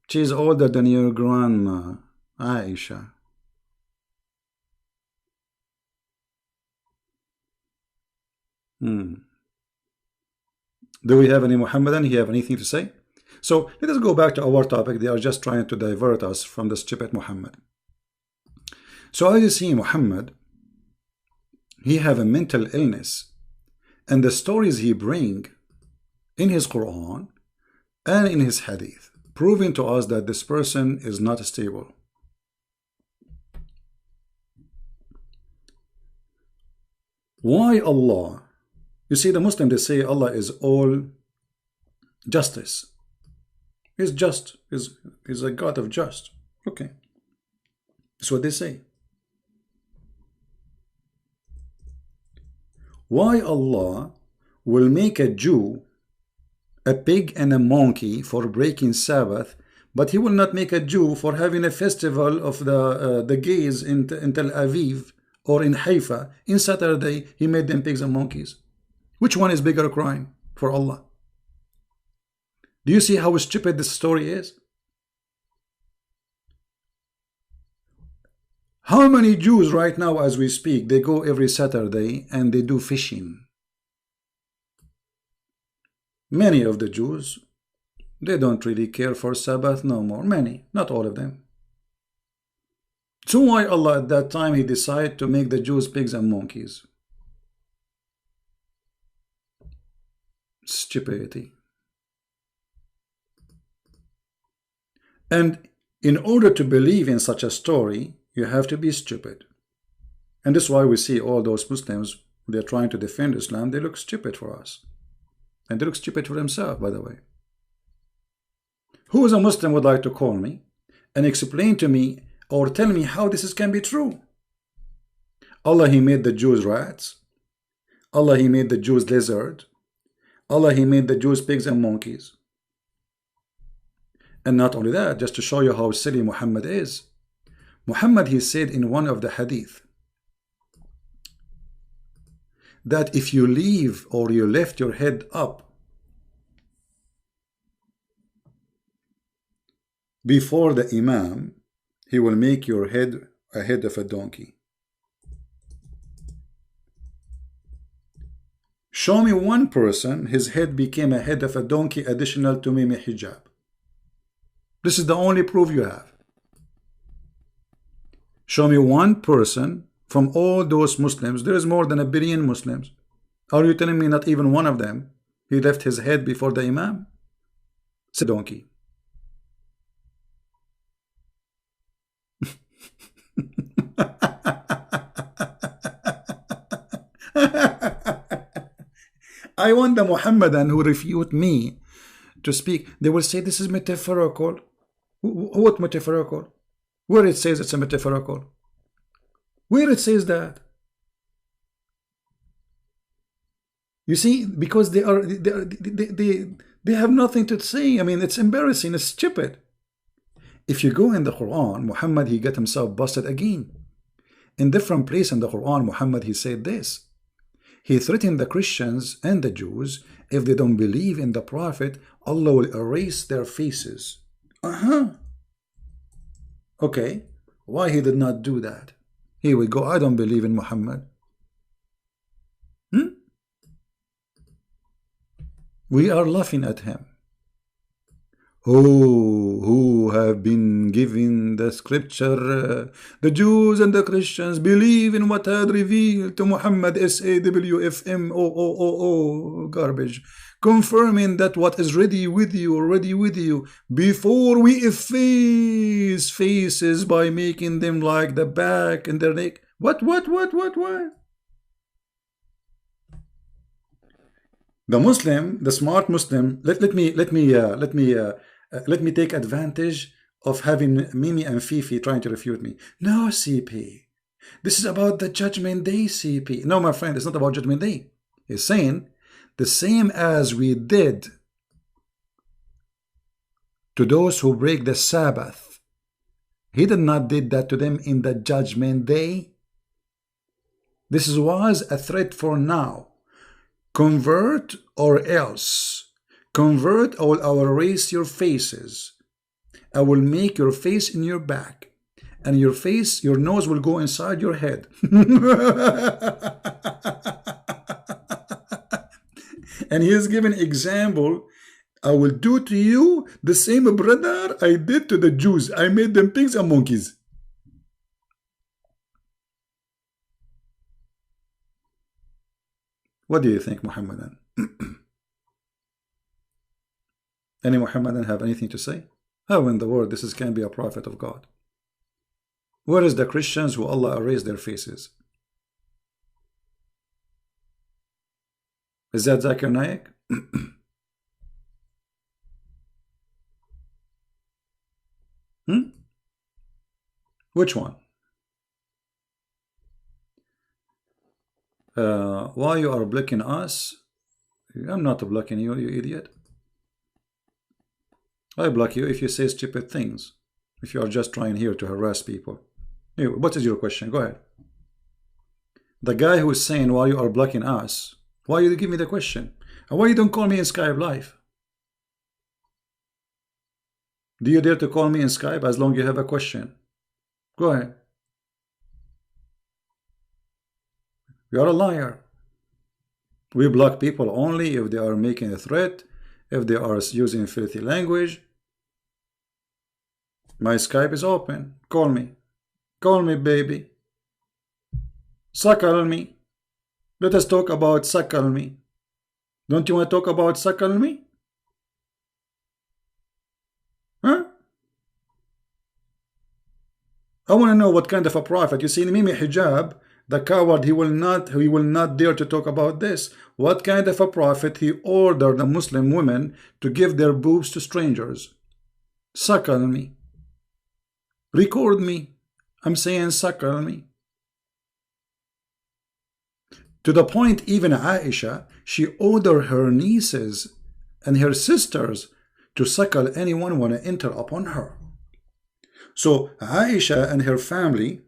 She's older than your grandma, Aisha. Do we have any Muhammadan? He have anything to say? So let us go back to our topic. They are just trying to divert us from the stupid Muhammad. So as you see, Muhammad, he have a mental illness, and the stories he bring in his Quran and in his Hadith, proving to us that this person is not stable. Why Allah? You see, the Muslim, they say Allah is all justice. He's just. He's a God of just. Okay. That's what they say. Why Allah will make a Jew a pig and a monkey for breaking Sabbath, but he will not make a Jew for having a festival of the gays in Tel Aviv or in Haifa in Saturday? He made them pigs and monkeys. Which one is bigger crime for Allah? Do you see how stupid this story is? How many Jews right now as we speak, they go every Saturday and they do fishing? Many of the Jews, they don't really care for Sabbath no more. Many, not all of them. So why Allah at that time, he decided to make the Jews pigs and monkeys? Stupidity. And in order to believe in such a story, you have to be stupid. And that's why we see all those Muslims, they're trying to defend Islam, they look stupid for us. And they look stupid for themselves, by the way. Who is a Muslim would like to call me and explain to me or tell me how this can be true? Allah, he made the Jews rats. Allah, he made the Jews lizard. Allah, He made the Jews pigs and monkeys. And not only that, just to show you how silly Muhammad is, Muhammad, he said in one of the hadith that if you leave or you left your head up before the Imam, he will make your head a head of a donkey. Show me one person, his head became a head of a donkey additional to Mimi hijab. This is the only proof you have. Show me one person from all those Muslims. There is more than 1 billion Muslims. Are you telling me not even one of them, he left his head before the Imam? It's a donkey. I want the Muhammadan who refute me to speak. They will say this is metaphorical. What metaphorical? Where it says it's a metaphorical? Where it says that? You see, because they have nothing to say. I mean, it's embarrassing. It's stupid. If you go in the Quran, Muhammad, he got himself busted again. In different place in the Quran, Muhammad, he said this. He threatened the Christians and the Jews, if they don't believe in the Prophet, Allah will erase their faces. Okay, why he did not do that? Here we go, I don't believe in Muhammad. We are laughing at him. Who have been given the scripture, the Jews and the Christians believe in what had revealed to Muhammad, SAWFMOOOO, garbage, confirming that what is ready with you, before we efface faces by making them like the back and their neck. What? The Muslim, the smart Muslim, let me take advantage of having Mimi and Fifi trying to refute me. No, CP. This is about the Judgment Day, CP. No, my friend, it's not about Judgment Day. He's saying the same as we did to those who break the Sabbath. He did not did that to them in the Judgment Day. This was a threat for now. Convert or else. Convert or I will erase your faces. I will make your face in your back. And your face, your nose will go inside your head. And he is giving example. I will do to you the same, brother, I did to the Jews. I made them pigs and monkeys. What do you think, Muhammadan? Any Muhammadan have anything to say? How in the world this can be a prophet of God? Where is the Christians who Allah erased their faces? Is that Zakir Naik? Which one? Why you are blocking us? I'm not blocking you, you idiot. I block you if you say stupid things. If you are just trying here to harass people. Anyway, what is your question? Go ahead. The guy who is saying why you are blocking us, why you give me the question? And why you don't call me in Skype live? Do you dare to call me in Skype as long as you have a question? Go ahead. You are a liar. We block people only if they are making a threat, if they are using filthy language. My Skype is open. Call me. Call me, baby. Suckle me. Let us talk about suckle me. Don't you want to talk about suckle me? Huh? I want to know what kind of a prophet. You see, in Mimi hijab, the coward, he will not dare to talk about this. What kind of a prophet he ordered the Muslim women to give their boobs to strangers? Suckle me. Record me. I'm saying suckle me. To the point even Aisha, she ordered her nieces and her sisters to suckle anyone want to enter upon her. So Aisha and her family,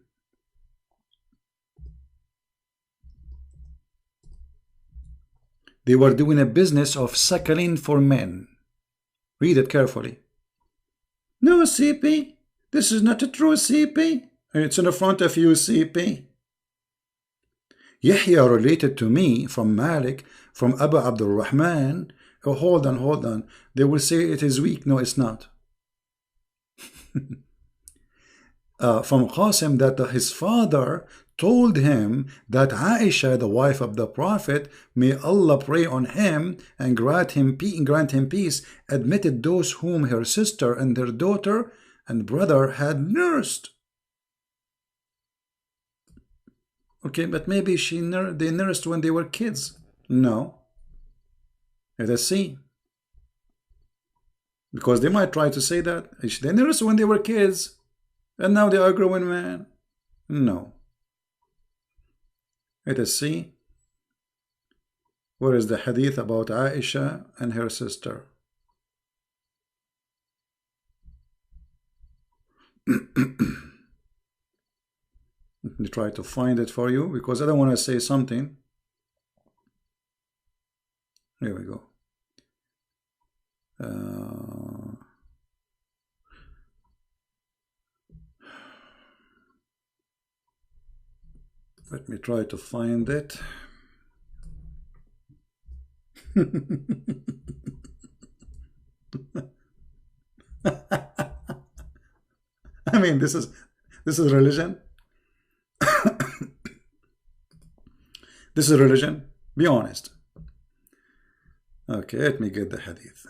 they were doing a business of suckling for men. Read it carefully. No, CP, this is not a true CP. It's in the front of you, CP. Yahya related to me from Malik, from Abu Abdul Rahman. Oh, hold on. They will say it is weak. No, it's not. From Qasim that his father told him that Aisha, the wife of the Prophet, may Allah pray on him and grant him peace, admitted those whom her sister and their daughter and brother had nursed. Okay, but maybe they nursed when they were kids. No. Let us see. Because they might try to say that they nursed when they were kids and now they are grown men. No. Let us see. Where is the hadith about Aisha and her sister? Let me try to find it for you because I don't want to say something. Here we go. Let me try to find it. I mean, this is religion. This is religion. Be honest. Okay, let me get the hadith.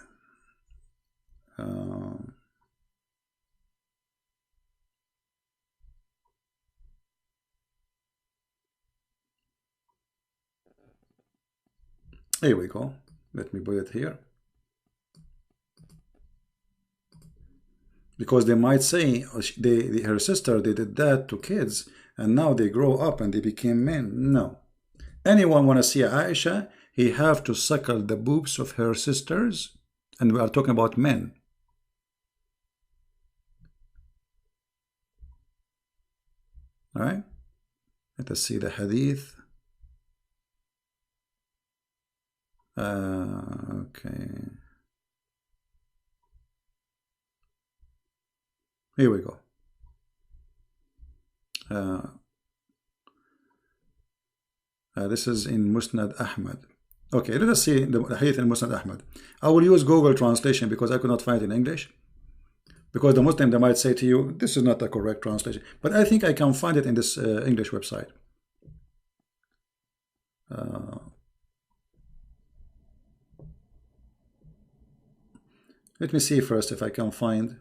Here we go. Let me put it here. Because they might say her sister, they did that to kids and now they grow up and they became men. No. Anyone want to see Aisha, he have to suckle the boobs of her sisters, and we are talking about men. All right, let us see the hadith. Okay, here we go. This is in Musnad Ahmad. Okay, let us see the hadith in Musnad Ahmad. I will use Google translation because I could not find it in English. Because the Muslim, they might say to you, this is not the correct translation. But I think I can find it in this English website. Let me see first if I can find.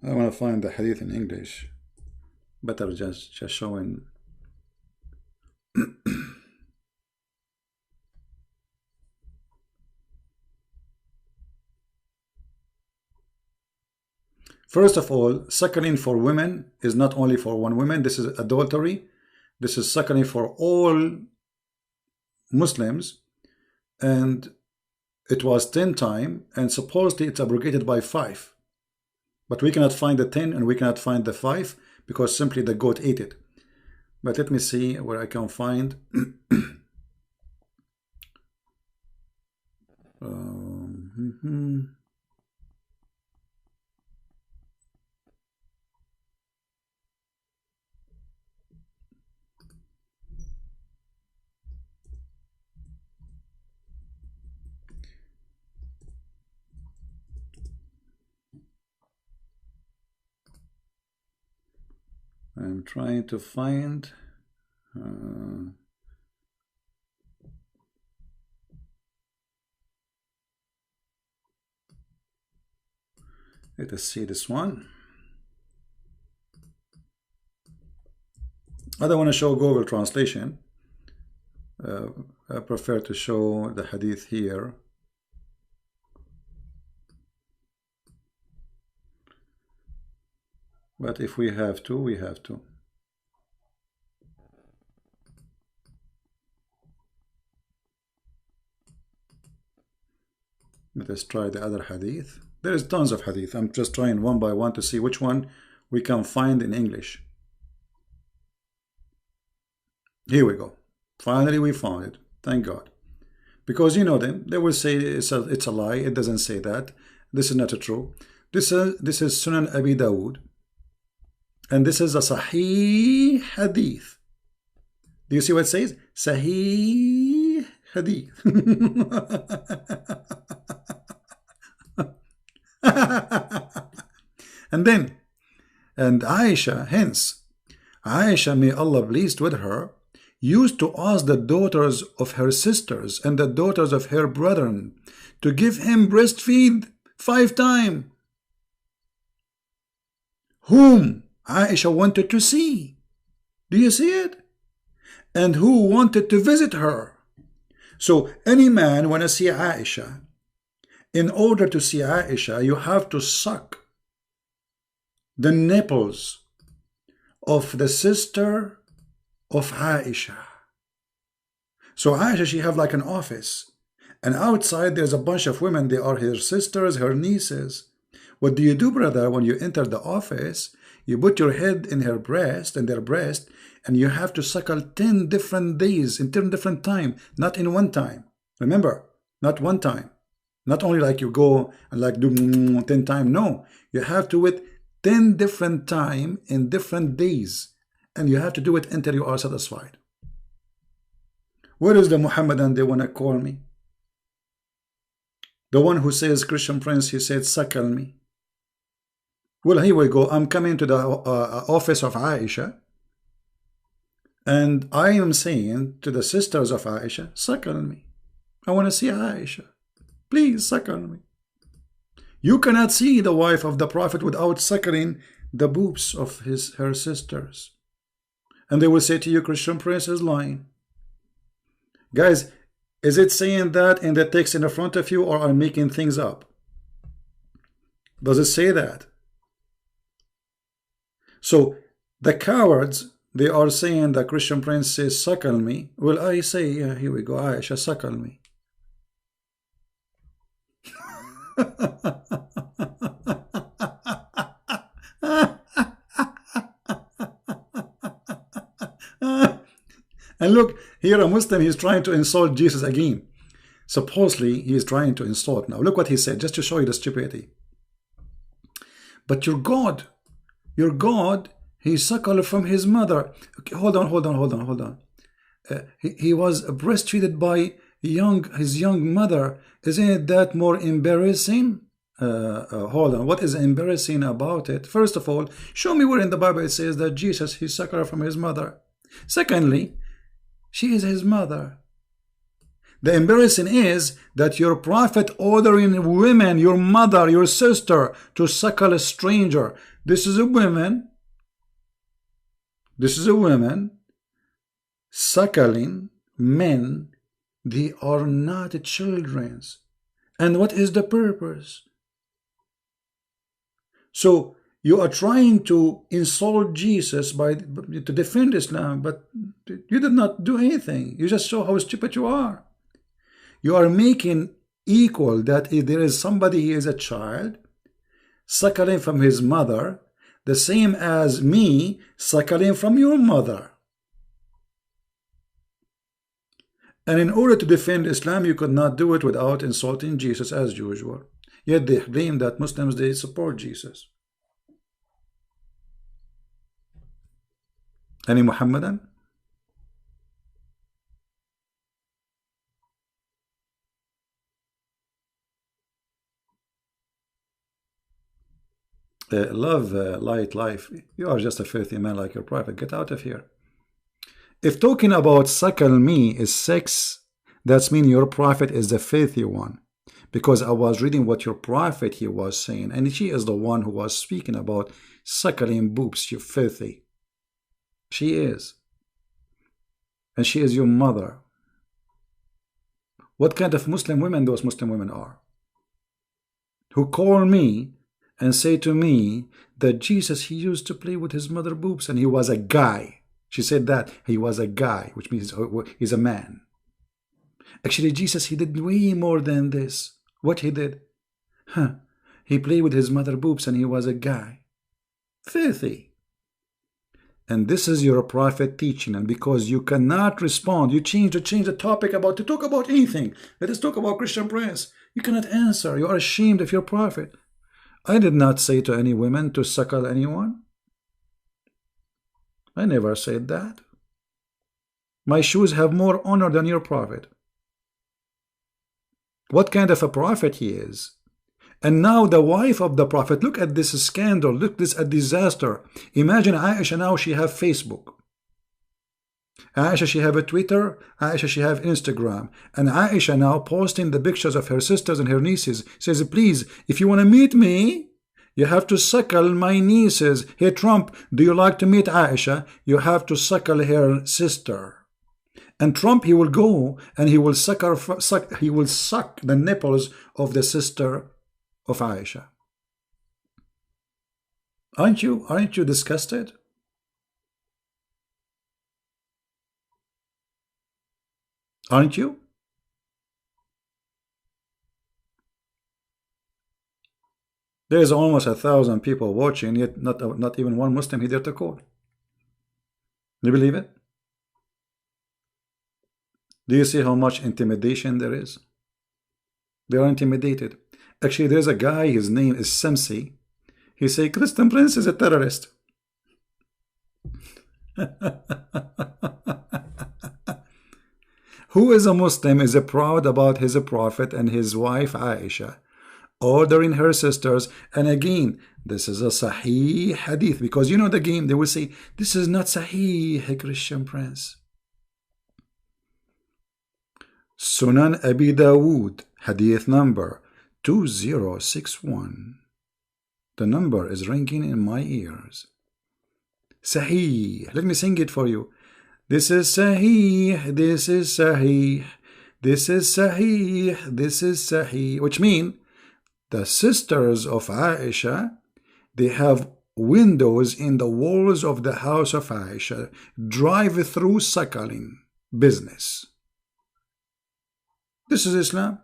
I want to find the hadith in English. Better just showing. First of all, suckling for women is not only for one woman. This is adultery. This is suckling for all Muslims. And it was 10 times, and supposedly it's abrogated by 5. But we cannot find the 10 and we cannot find the 5 because simply the goat ate it. But let me see where I can find. I'm trying to find let us see this one. I don't want to show Google translation. I prefer to show the hadith here. But if we have to, we have to. Let us try the other hadith. There is tons of hadith. I'm just trying one by one to see which one we can find in English. Here we go. Finally we found it. Thank God. Because you know them, they will say it's a lie. It doesn't say that. This is not true. This is Sunan Abi Dawud. And this is a Sahih Hadith. Do you see what it says? Sahih Hadith. and Aisha, hence, Aisha, may Allah pleased with her, used to ask the daughters of her sisters and the daughters of her brethren to give him breastfeed 5 times. Whom Aisha wanted to see. Do you see it? And who wanted to visit her. So any man want to see Aisha, in order to see Aisha, you have to suck the nipples of the sister of Aisha. So Aisha, she have like an office, and outside there's a bunch of women. They are her sisters, her nieces. What do you do, brother, when you enter the office? You put your head in her breast, in their breast, and you have to suckle 10 different days, in 10 different time, not in one time. Remember, not one time. Not only like you go and like do 10 times. No, you have to do it 10 different time in different days. And you have to do it until you are satisfied. Where is the Muhammadan they want to call me? The one who says, Christian Prince, he said, suckle me. Well, here we go. I'm coming to the office of Aisha. And I am saying to the sisters of Aisha, suckle me. I want to see Aisha. Please suckle me. You cannot see the wife of the Prophet without suckling the boobs of her sisters. And they will say to you, Christian Prince is lying. Guys, is it saying that in the text in the front of you, or are making things up? Does it say that? So the cowards, they are saying that Christian Prince says, suckle me. Well, I say, yeah, here we go, Aisha, suckle me. And look, here a Muslim, he's trying to insult Jesus again. Supposedly, he is trying to insult. Now, look what he said, just to show you the stupidity. But your God, he suckled from his mother. Okay, hold on. He was breastfeeded by his young mother. Isn't that more embarrassing? Hold on. What is embarrassing about it? First of all, show me where in the Bible it says that Jesus, he suckled from his mother. Secondly, she is his mother. The embarrassing is that your prophet ordering women, your mother, your sister, to suckle a stranger. This is a woman suckling men. They are not children. And what is the purpose? So you are trying to insult Jesus to defend Islam, but you did not do anything. You just show how stupid you are. You are making equal that if there is somebody, he is a child, suckling from his mother, the same as me suckling from your mother. And in order to defend Islam, you could not do it without insulting Jesus as usual. Yet they claim that Muslims, they support Jesus. Any Muhammadan? Love light life. You are just a filthy man like your prophet. Get out of here. If talking about suckle me is sex, that's mean your prophet is the filthy one. Because I was reading what your prophet he was saying, and she is the one who was speaking about suckling boobs, you filthy. She is. and she is your mother. What kind of Muslim women those Muslim women are, who call me and say to me that Jesus, he used to play with his mother boobs and he was a guy. She said that he was a guy, which means he's a man. Actually, Jesus, he did way more than this. What he did? He played with his mother boobs and he was a guy. Filthy. And this is your prophet teaching, and because you cannot respond, you change the topic to talk about anything. Let us talk about Christian Prince. You cannot answer. You are ashamed of your prophet. I did not say to any women to suckle anyone. I never said that. My shoes have more honor than your prophet. What kind of a prophet he is? And now the wife of the prophet, look at this scandal, look this a disaster. Imagine Aisha now, she have Facebook. Aisha, she have a Twitter. Aisha, she have Instagram. And Aisha now posting the pictures of her sisters and her nieces. Says, please, if you want to meet me, you have to suckle my nieces. Hey, Trump, do you like to meet Aisha? You have to suckle her sister. And Trump, he will go and he will suck the nipples of the sister of Aisha. Aren't you disgusted? Aren't you? There is almost 1,000 people watching, yet not even one Muslim here to call. Do you believe it? Do you see how much intimidation there is? They are intimidated. Actually, there's a guy, his name is Samsi. He say Christian Prince is a terrorist. Who is a Muslim is proud about his prophet and his wife Aisha, ordering her sisters. And again, this is a Sahih hadith, because you know the game, they will say this is not Sahih, Christian Prince. Sunan Abi Dawood, hadith number 2061. The number is ringing in my ears. Sahih. Let me sing it for you. This is Sahih, this is Sahih, this is Sahih, this is Sahih. Which means the sisters of Aisha, they have windows in the walls of the house of Aisha, drive-through suckling business. This is Islam.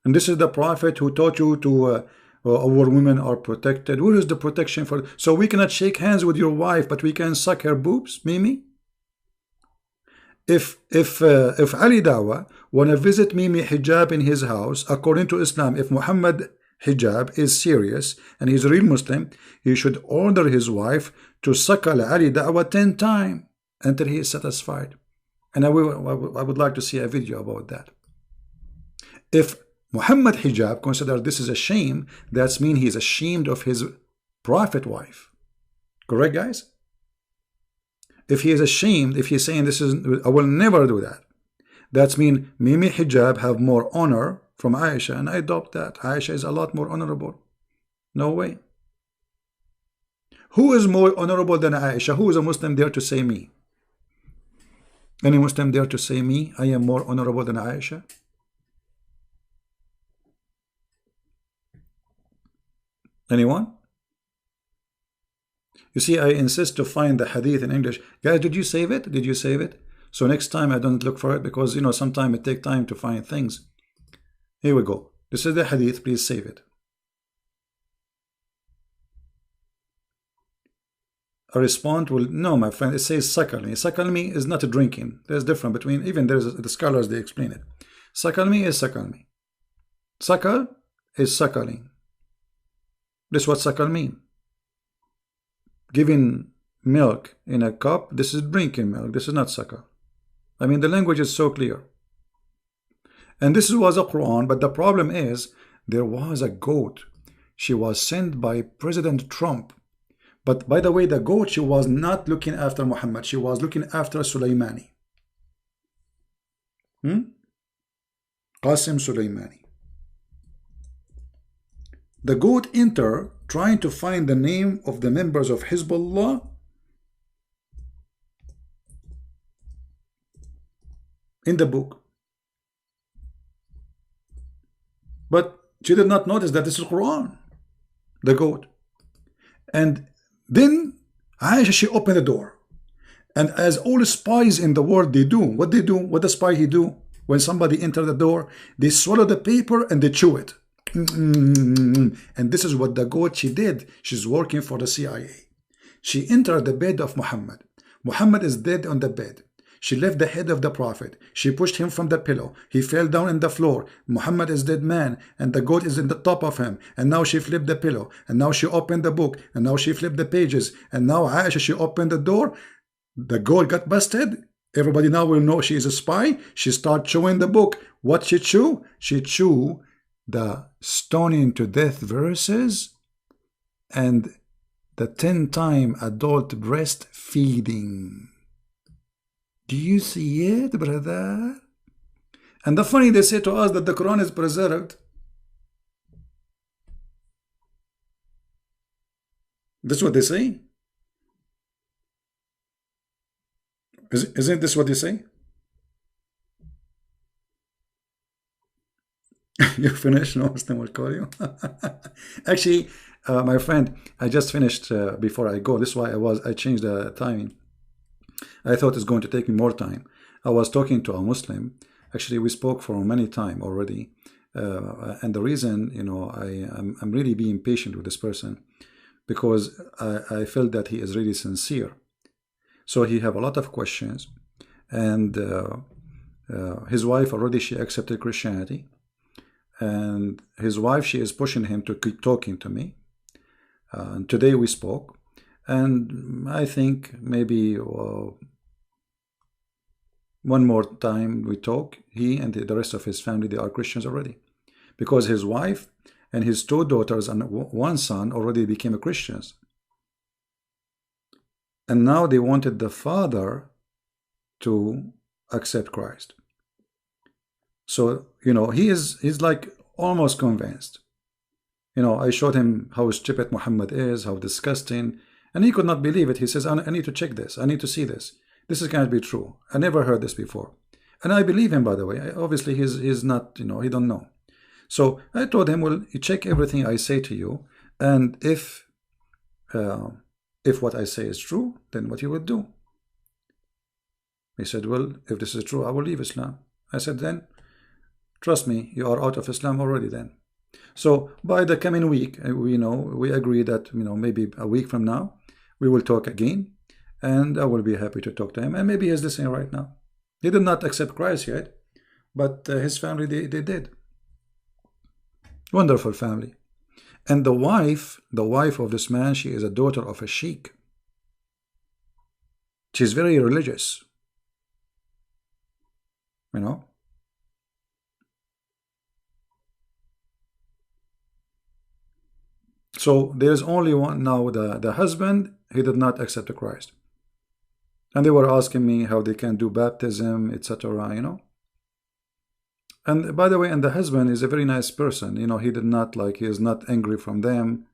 And this is the prophet who taught you to our women are protected. Where is the protection for? So we cannot shake hands with your wife, but we can suck her boobs, Mimi? If Ali Dawa want to visit Mimi Hijab in his house, according to Islam, if Muhammad Hijab is serious and he's a real Muslim, he should order his wife to suckle Ali Dawa 10 times until he is satisfied. And I would like to see a video about that. If Muhammad Hijab consider this is a shame, that means he's ashamed of his prophet wife. Correct, guys? If he is ashamed, if he's saying this is, I will never do that, that means Mimi Hijab have more honor from Aisha, and I adopt that. Aisha is a lot more honorable. No way. Who is more honorable than Aisha? Who is a Muslim there to say me? Any Muslim there to say me? I am more honorable than Aisha? Anyone? You see, I insist to find the hadith in English. Guys, did you save it? Did you save it? So next time I don't look for it, because you know sometimes it takes time to find things. Here we go. This is the hadith. Please save it. A respond will, no, my friend, it says suckle me. Suckle me is not a drinking. There's difference between, even there's the scholars, they explain it. Suckle me is suckle me. Suckle is suckling. This is what suckle mean. Giving milk in a cup, this is drinking milk. This is not suckle. I mean, the language is so clear. And this was a Quran, but the problem is, there was a goat. She was sent by President Trump. But by the way, the goat, she was not looking after Muhammad. She was looking after Sulaimani. Qasim Sulaimani. The goat enter trying to find the name of the members of Hezbollah. in the book. But she did not notice that this is Quran, the goat. And then Aisha, she opened the door. And as all spies in the world, they do. What they do, what the spy he do, when somebody enter the door, they swallow the paper and they chew it. And this is what the goat she did. She's working for the CIA. She entered the bed of Muhammad. Muhammad is dead on the bed. She left the head of the Prophet. She pushed him from the pillow. He fell down on the floor. Muhammad is dead man, and the goat is in the top of him. And now she flipped the pillow. And now she opened the book. And now she flipped the pages. And now Aisha, she opened the door. The goat got busted. Everybody now will know she is a spy. She started chewing the book. What she chew? She chew the stoning to death verses and the 10-time adult breastfeeding. Do you see it, brother? And the funny, they say to us that the Quran is preserved. That's what they say. Isn't this what they say? You finished? No, Muslim will call you. Actually, my friend, I just finished before I go. This is why I changed the timing. I thought it's going to take me more time. I was talking to a Muslim. Actually, we spoke for many time already. And the reason, you know, I'm really being patient with this person because I felt that he is really sincere. So he have a lot of questions, and his wife already, she accepted Christianity, and his wife, she is pushing him to keep talking to me. And today we spoke, and I think maybe one more time we talk. He and the rest of his family, they are Christians already, because his wife and his 2 daughters and 1 son already became Christians. And now they wanted the father to accept Christ. So, you know, he's like almost convinced. You know, I showed him how stupid Muhammad is, how disgusting, and he could not believe it. He says, I need to check this. I need to see this. This is going to be true. I never heard this before. And I believe him, by the way. Obviously, he's not, you know, he don't know. So I told him, well, you check everything I say to you, and if what I say is true, then what you would do? He said, well, if this is true, I will leave Islam. I said, then, trust me, you are out of Islam already then. So by the coming week, we agree that, you know, maybe a week from now, we will talk again, and I will be happy to talk to him. And maybe he's listening right now. He did not accept Christ yet, but his family, they did. Wonderful family. And the wife of this man, she is a daughter of a sheikh. She's very religious. You know? So there's only one now. The husband, he did not accept Christ. And they were asking me how they can do baptism, etc., you know? And by the way, and the husband is a very nice person. You know, he is not angry from them.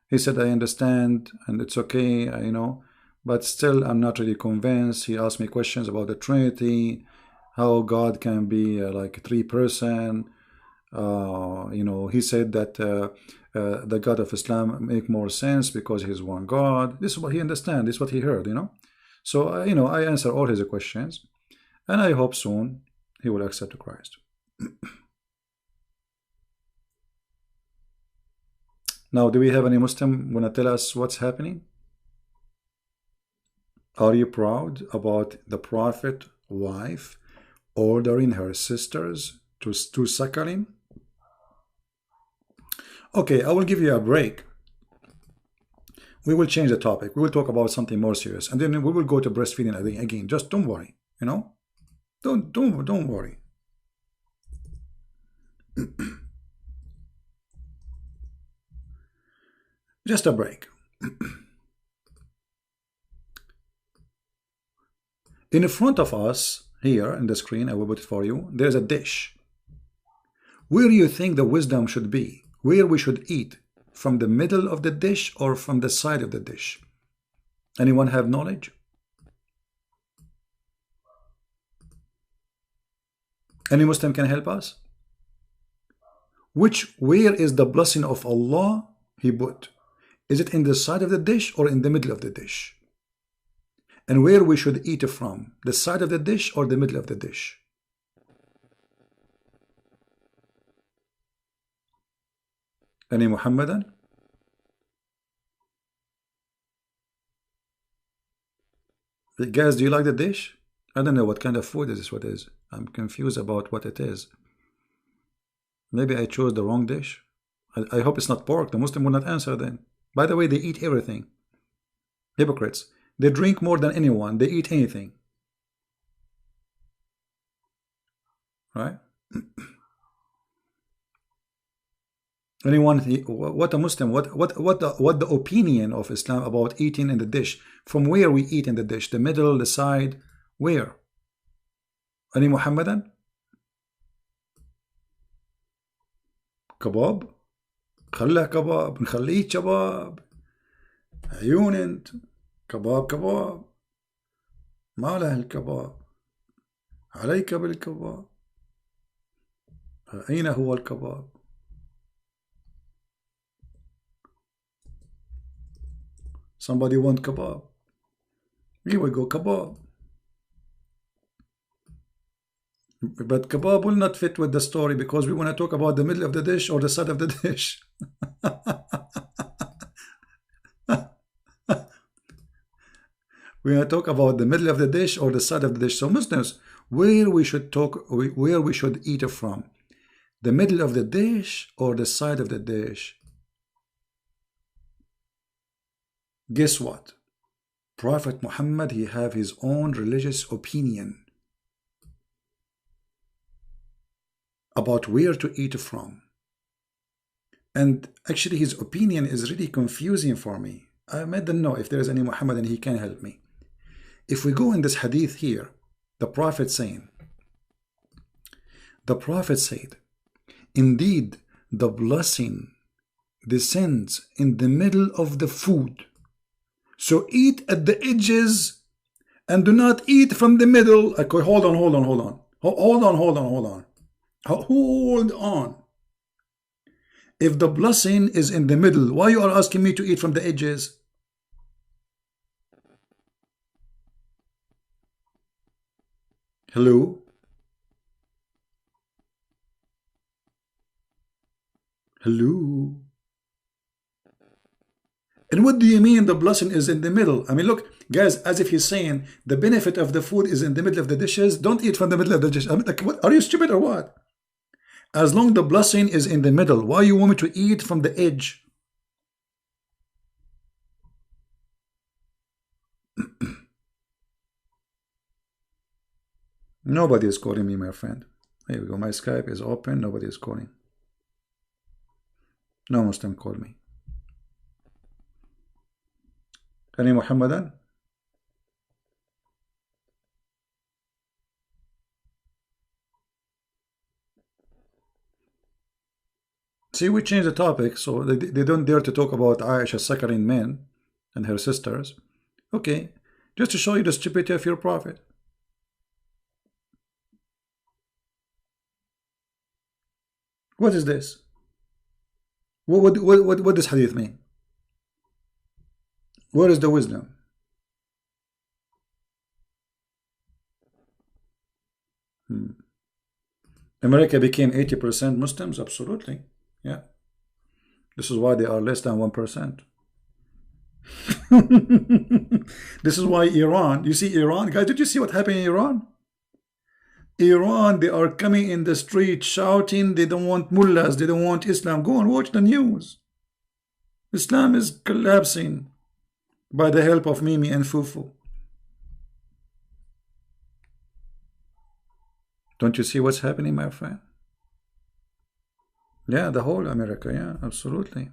He said, I understand, and it's okay, you know, but still, I'm not really convinced. He asked me questions about the Trinity, how God can be like 3-person. You know, he said that the God of Islam make more sense because he's one God. This is what he understands. This is what he heard, you know. So, you know, I answer all his questions, and I hope soon he will accept Christ. Now, do we have any Muslim want to tell us what's happening? Are you proud about the Prophet wife ordering her sisters to suckle him? Okay, I will give you a break. We will change the topic. We will talk about something more serious, and then we will go to breastfeeding again. Just don't worry, you know. Don't worry. Just a break. In front of us here in the screen, I will put it for you, there's a dish. Where do you think the wisdom should be? Where we should eat? From the middle of the dish or from the side of the dish? Anyone have knowledge? Any Muslim can help us? Where is the blessing of Allah he put? Is it in the side of the dish or in the middle of the dish? And where we should eat from? The side of the dish or the middle of the dish? Any Muhammadan? Guys, do you like the dish? I don't know what kind of food is this. What is? I'm confused about what it is. Maybe I chose the wrong dish. I hope it's not pork. The Muslim will not answer then. By the way, they eat everything. Hypocrites. They drink more than anyone. They eat anything. Right? Anyone? What a Muslim? What the opinion of Islam about eating in the dish? From where we eat in the dish? The middle, the side, where? Any Muhammadan? كباب؟ خلها كباب، نخليه كباب. عيون انت. كباب ما له الكباب. عليك بالكباب. أين هو الكباب؟ Somebody want kebab? Here we go, kebab. But kebab will not fit with the story because we want to talk about the middle of the dish or the side of the dish. We want to talk about the middle of the dish or the side of the dish. So Muslims, where we should eat it from? The middle of the dish or the side of the dish? Guess what? Prophet Muhammad, he have his own religious opinion about where to eat from. And actually his opinion is really confusing for me. I don't know if there is any Muhammadan he can help me. If we go in this hadith here, the Prophet said, indeed the blessing descends in the middle of the food. So eat at the edges and do not eat from the middle. Okay, hold on. Hold on. If the blessing is in the middle, why you are asking me to eat from the edges? Hello? Hello? And what do you mean the blessing is in the middle? I mean, look, guys, as if he's saying the benefit of the food is in the middle of the dishes. Don't eat from the middle of the dish. I mean, like, what? Are you stupid or what? As long the blessing is in the middle, why you want me to eat from the edge? Nobody is calling me, my friend. Here we go. My Skype is open. Nobody is calling. No Muslim call me. Any Muhammadan? See, we changed the topic, so they don't dare to talk about Aisha suckling men and her sisters. Okay, just to show you the stupidity of your prophet. What is this? What does hadith mean? Where is the wisdom? America became 80% Muslims? Absolutely. Yeah. This is why they are less than 1%. This is why Iran, you see Iran, guys, did you see what happened in Iran? Iran, they are coming in the street shouting they don't want mullahs, they don't want Islam. Go and watch the news. Islam is collapsing by the help of Mimi and Fufu. Don't you see what's happening, my friend? Yeah, the whole America, yeah, absolutely.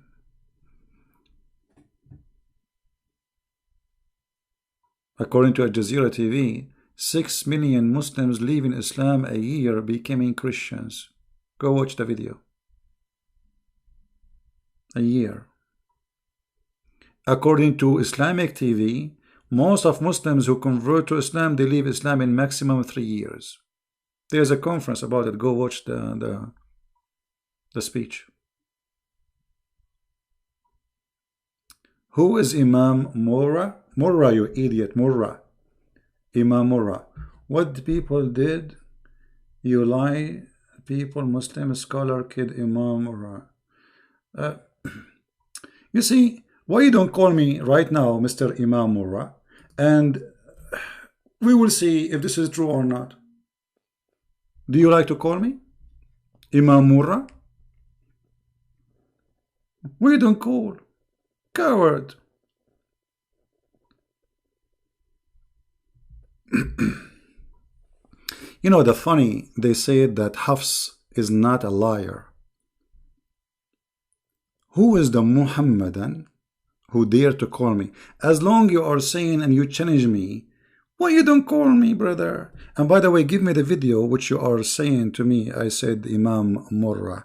According to Al Jazeera TV, 6 million Muslims leaving Islam a year becoming Christians. Go watch the video. A year. According to Islamic TV, most of Muslims who convert to Islam, they leave Islam in maximum 3 years. There's a conference about it. Go watch the speech. Who is Imam Murrah? Murrah, you idiot, Murrah. Imam Murrah. What people did? You lie, people, Muslim scholar, kid, Imam Murrah. You see, why you don't call me right now, Mr. Imam Murrah, and we will see if this is true or not. Do you like to call me Imam Murrah? We don't call. Coward. You know, the funny, they said that Hafs is not a liar. Who is the Muhammadan who dare to call me? As long you are saying and you challenge me, why you don't call me, brother? And by the way, give me the video which you are saying to me. I said Imam Murrah.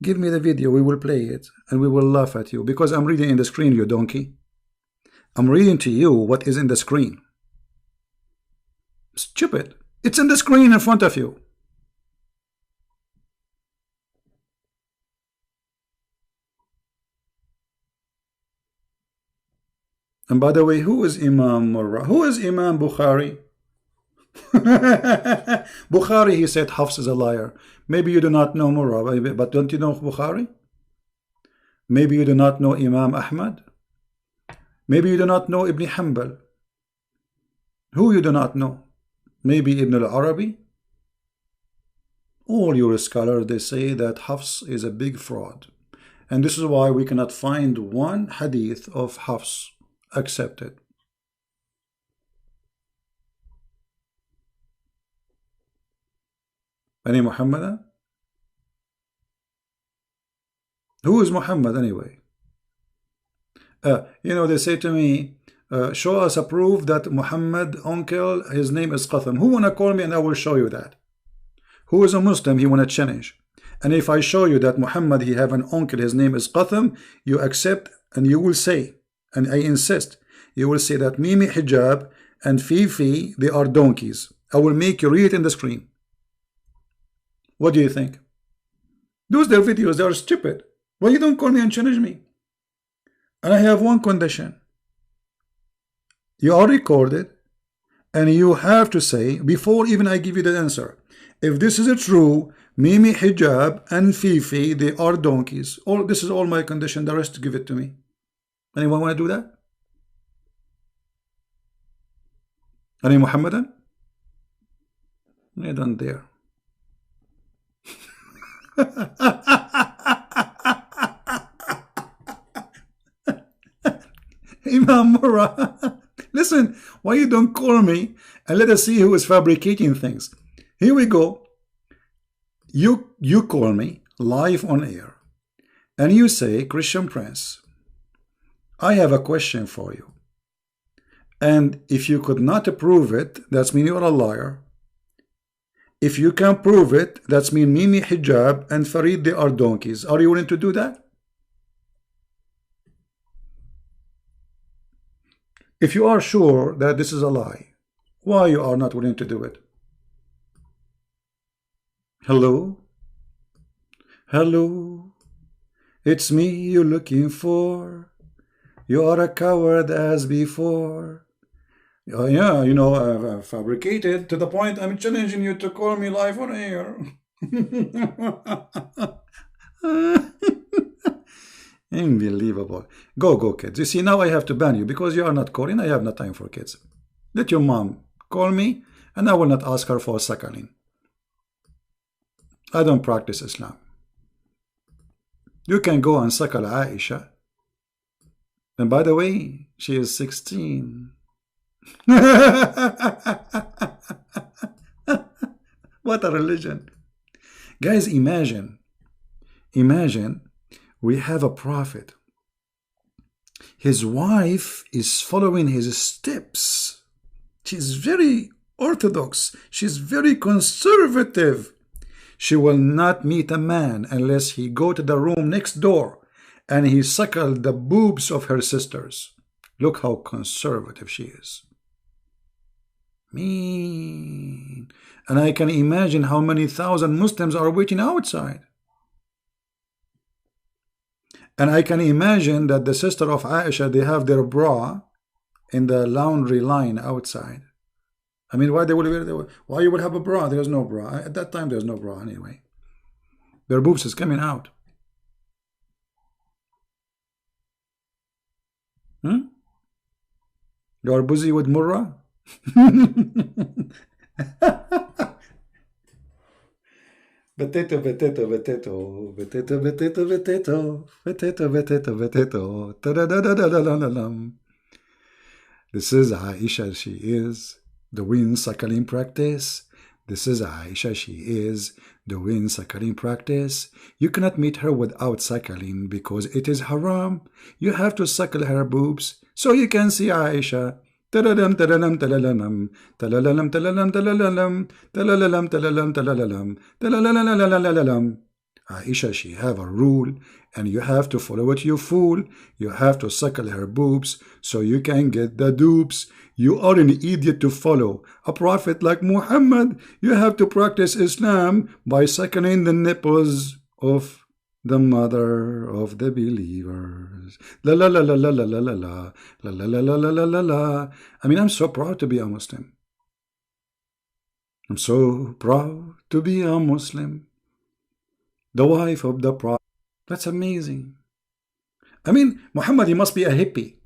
Give me the video, we will play it, and we will laugh at you, because I'm reading in the screen, you donkey. I'm reading to you what is in the screen. Stupid. It's in the screen in front of you. And by the way, who is Imam Murrah? Who is Imam Bukhari? Bukhari, he said Hafs is a liar. Maybe you do not know Murrah, but don't you know Bukhari? Maybe you do not know Imam Ahmad. Maybe you do not know Ibn Hanbal. Who you do not know? Maybe Ibn al-Arabi. All your scholars, they say that Hafs is a big fraud. And this is why we cannot find one hadith of Hafs accepted. Any Muhammadan? Who is Muhammad anyway? You know, they say to me, show us a proof that Muhammad, uncle, his name is Qatham. Who wanna call me and I will show you that? Who is a Muslim, he wanna challenge. And if I show you that Muhammad, he have an uncle, his name is Qatham, you accept and you will say, and I insist, you will say that Mimi Hijab and Fifi, they are donkeys. I will make you read it in the screen. What do you think? Those their videos, they are stupid. Why you don't call me and challenge me? And I have one condition. You are recorded, and you have to say, before even I give you the answer, if this is true, Mimi Hijab and Fifi, they are donkeys. This is all my condition, the rest give it to me. Anyone want to do that? Any Muhammadan? I don't dare. Imam Murrah, listen, why you don't call me and let us see who is fabricating things? Here we go. You call me live on air and you say, Christian Prince, I have a question for you. And if you could not prove it, that's mean you're a liar. If you can prove it, that's mean Mimi Hijab and Farid, they are donkeys. Are you willing to do that? If you are sure that this is a lie, why you are not willing to do it? Hello? Hello? It's me you're looking for. You are a coward as before. Yeah, you know, I've fabricated to the point I'm challenging you to call me live on air. Unbelievable. Go, kids. You see, now I have to ban you because you are not calling. I have no time for kids. Let your mom call me and I will not ask her for sakalin. I don't practice Islam. You can go and sakal Aisha. And by the way, she is 16. What a religion. Guys, imagine we have a prophet. His wife is following his steps. She's very orthodox. She's very conservative. She will not meet a man unless he go to the room next door and he suckle the boobs of her sisters. Look how conservative she is. mean. And I can imagine how many thousand Muslims are waiting outside. And I can imagine that the sister of Aisha, they have their bra in the laundry line outside. I mean, why you would have a bra? There's no bra. At that time, there's no bra anyway. Their boobs is coming out. You are busy with Murrah? Potato, potato, potato, potato, potato, potato, potato, potato, potato, ta-da-da-da-da-da-da-da. This is Aisha, she is doing suckling practice. This is Aisha, she is doing suckling practice. You cannot meet her without suckling because it is haram. You have to suckle her boobs so you can see Aisha. Talalam talalam talalam talalam talalam talalam talalam talalam talalam talalam. Aisha, she have a rule and you have to follow it, you fool. You have to suckle her boobs so you can get the dupes. You are an idiot to follow a prophet like Muhammad. You have to practice Islam by suckling the nipples of the mother of the believers. La la la la la la la la la la la la la la la la. I mean, I'm so proud to be a Muslim. I'm so proud to be a Muslim. The wife of the Prophet. That's amazing. I mean, Muhammad, he must be a hippie.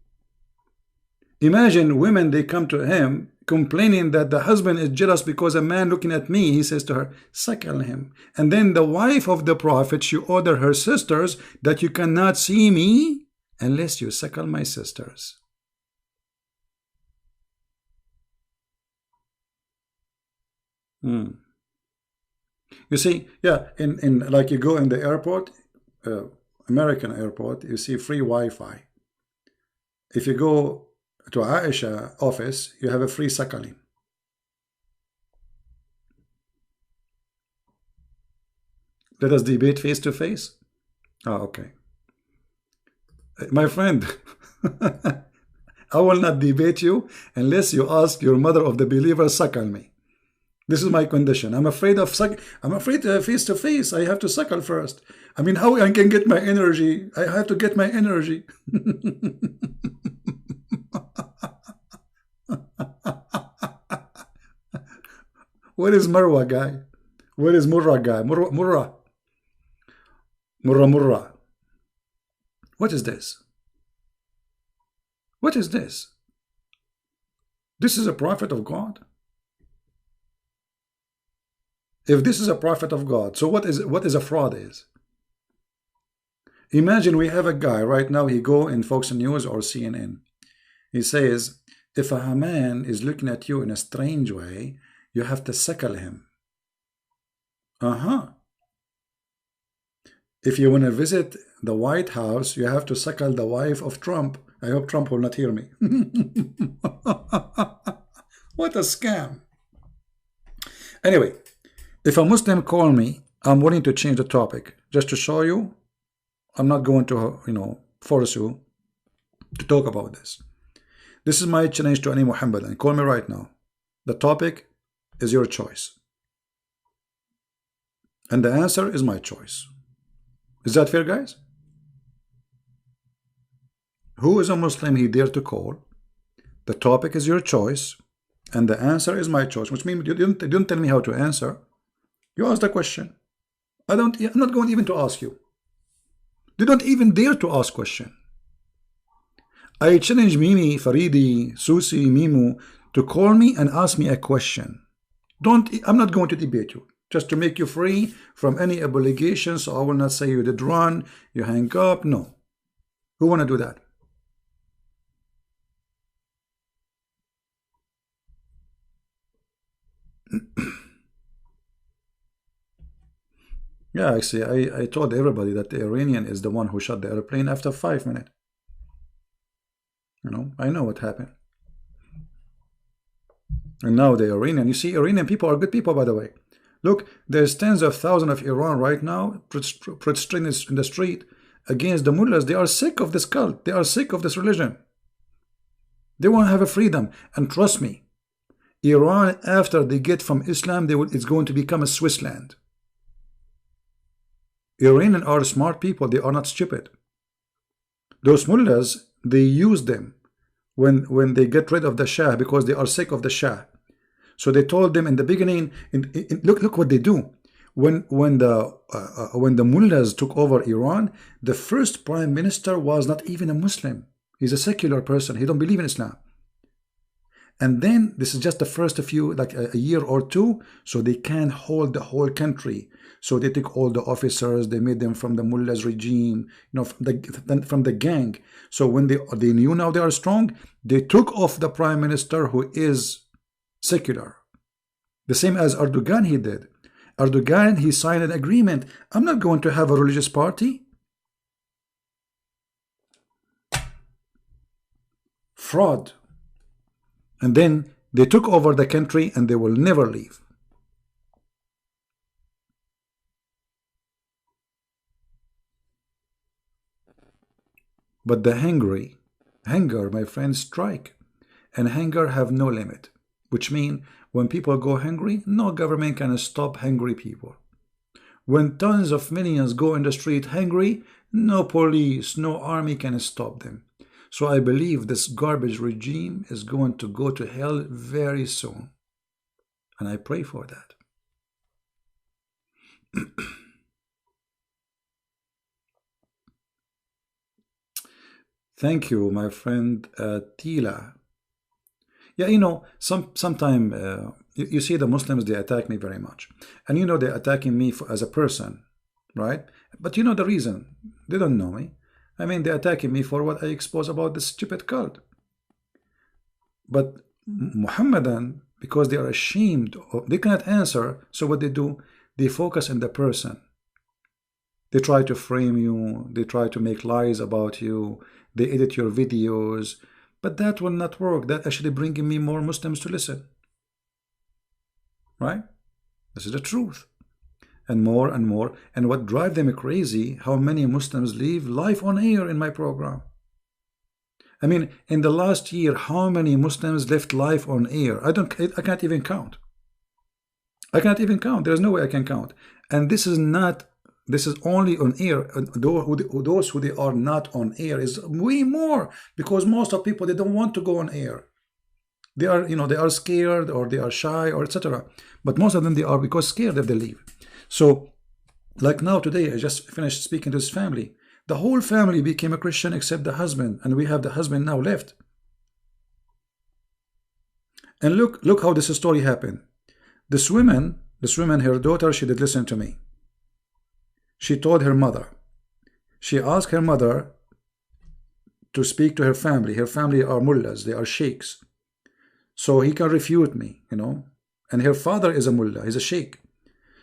Imagine women, they come to him complaining that the husband is jealous because a man looking at me, he says to her, suckle him. And then the wife of the Prophet, she ordered her sisters that you cannot see me unless you suckle my sisters. You see, yeah, in like you go in the airport, American airport, you see free Wi-Fi. If you go to Aisha office, you have a free suckling. Let us debate face to face. Oh, okay. My friend, I will not debate you unless you ask your mother of the believer, suckle me. This is my condition. I'm afraid face to face. I have to suckle first. I mean, how I can get my energy? I have to get my energy. Where is Marwa guy? Where is Murrah guy? Murrah. What is this? What is this? This is a prophet of God. If this is a prophet of God, so what is a fraud is? Imagine we have a guy right now, he go in Fox News or CNN. He says, if a man is looking at you in a strange way, you have to suckle him. If you want to visit the White House, you have to suckle the wife of Trump. I hope Trump will not hear me. What a scam. Anyway, if a Muslim call me, I'm willing to change the topic just to show you. I'm not going to, force you to talk about this. This is my challenge to any Muhammadan. Call me right now. The topic is your choice. And the answer is my choice. Is that fair, guys? Who is a Muslim he dare to call? The topic is your choice. And the answer is my choice. Which means you didn't tell me how to answer. You ask the question. I'm not going even to ask you. You don't even dare to ask question. I challenge Mimi, Faridi, Susi, Mimu to call me and ask me a question. I'm not going to debate you. Just to make you free from any obligation. So I will not say you did run, you hang up. No. Who want to do that? Yeah, actually, I told everybody that the Iranian is the one who shot the airplane after 5 minutes. I know what happened. And now the Iranian, you see, Iranian people are good people, by the way. Look, there's tens of thousands of Iran right now protesting in the street against the mullahs. They are sick of this cult. They are sick of this religion. They want to have a freedom. And trust me, Iran, after they get from Islam, it's going to become a Switzerland. Iranians are smart people. They are not stupid. Those mullahs, they use them when they get rid of the Shah because they are sick of the Shah. So they told them in the beginning, look what they do. When the mullahs took over Iran, the first prime minister was not even a Muslim. He's a secular person. He don't believe in Islam. And then this is just the first few, like a year or two, so they can't hold the whole country. So they took all the officers, they made them from the mullahs regime, from the gang. So when they knew now they are strong, they took off the prime minister who is secular. The same as Erdogan he did. Erdogan, he signed an agreement. I'm not going to have a religious party. Fraud. And then they took over the country and they will never leave. But the hunger, my friends, strike. And hunger have no limit. Which means when people go hungry, no government can stop hungry people. When tons of millions go in the street hungry, no police, no army can stop them. So I believe this garbage regime is going to go to hell very soon. And I pray for that. Thank you, my friend Tila. Yeah, you know, sometime you see the Muslims, they attack me very much. And you know, they're attacking me as a person, right? But you know the reason. They don't know me. I mean, they're attacking me for what I expose about this stupid cult. But Muhammadan, because they are ashamed, they cannot answer, so what they do, they focus on the person. They try to frame you, they try to make lies about you, they edit your videos, but that will not work. That actually bringing me more Muslims to listen. Right? This is the truth. And more and more. And what drives them crazy, how many Muslims leave live on air in my program. I mean, in the last year, how many Muslims left live on air? I can't even count. I can't even count. There's no way I can count. And this is only on air. Those who they are not on air is way more, because most of people, they don't want to go on air. They are, you know, they are scared or they are shy or etc. But most of them, they are because scared if they leave. So, like now today, I just finished speaking to his family. The whole family became a Christian except the husband, and we have the husband now left. And look how this story happened. This woman, her daughter, she did listen to me. She told her mother. She asked her mother to speak to her family. Her family are mullahs, they are sheikhs. So he can refute me, you know. And her father is a mullah, he's a sheikh.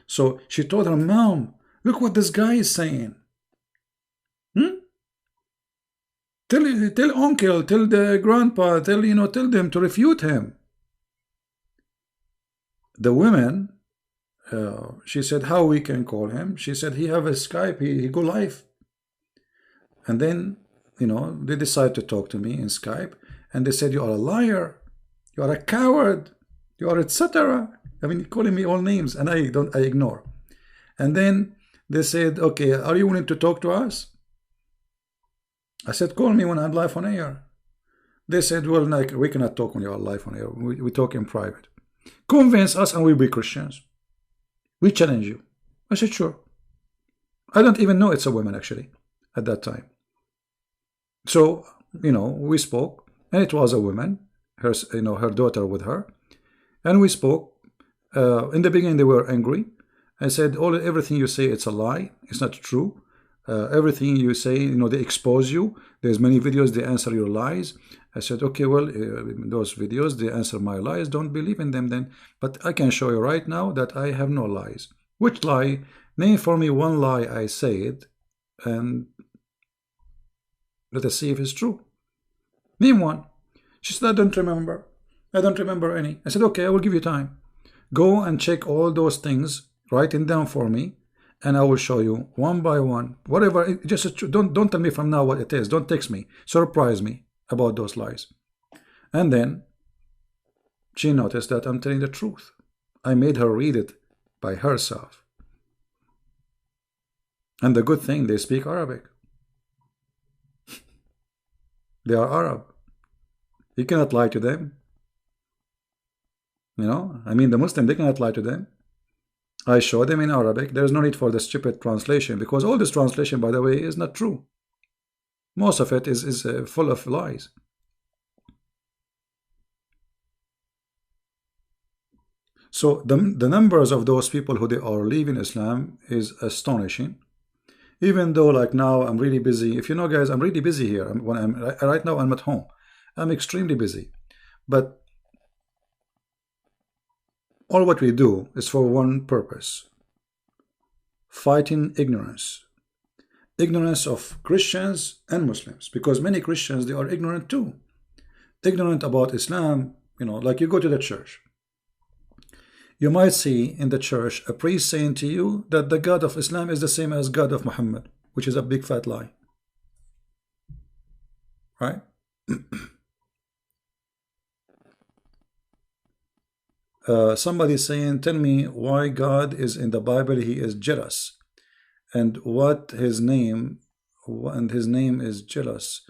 So she told her, Mom, look what this guy is saying. Tell uncle, tell the grandpa, tell them to refute him. The woman, she said, how we can call him? She said, he have a Skype, he go live. And then, you know, they decide to talk to me in Skype, and they said, you are a liar, you are a coward, you are etc. I mean, calling me all names, and I ignore. And then they said, okay, are you willing to talk to us? I said, call me when I'm live on air. They said, well, like, we cannot talk when you are live on air. We talk in private. Convince us and we'll be Christians. We challenge you. I said, sure. I don't even know it's a woman, actually, at that time. So, you know, we spoke, and it was a woman, her daughter with her. And we spoke. In the beginning, they were angry. I said, everything you say, it's a lie. It's not true. Everything you say, you know, they expose you. There's many videos, they answer your lies. I said, okay, well, those videos, they answer my lies. Don't believe in them then. But I can show you right now that I have no lies. Which lie? Name for me one lie I said, and let us see if it's true. Name one. She said, I don't remember. I don't remember any. I said, okay, I will give you time. Go and check all those things, write them down for me, and I will show you one by one. Whatever, just don't tell me from now what it is. Don't text me. Surprise me about those lies. And then She noticed that I'm telling the truth. I made her read it by herself. And the good thing, they speak Arabic. They are Arab. You cannot lie to them. You know, I mean, the Muslim, they cannot lie to them. I show them in Arabic. There's no need for the stupid translation, because all this translation, by the way, is not true. Most of it is full of lies. So the numbers of those people who they are leaving Islam is astonishing. Even though, like, now I'm really busy. If you know, guys, I'm really busy here. Right now I'm at home. I'm extremely busy. But all what we do is for one purpose: fighting ignorance. Ignorance of Christians and Muslims, because many Christians, they are ignorant too. Ignorant about Islam. You know, like, you go to the church, you might see in the church a priest saying to you that the God of Islam is the same as God of Muhammad, which is a big fat lie. Right? Somebody saying, tell me why God is in the Bible, he is jealous, and what his name, and his name is jealous.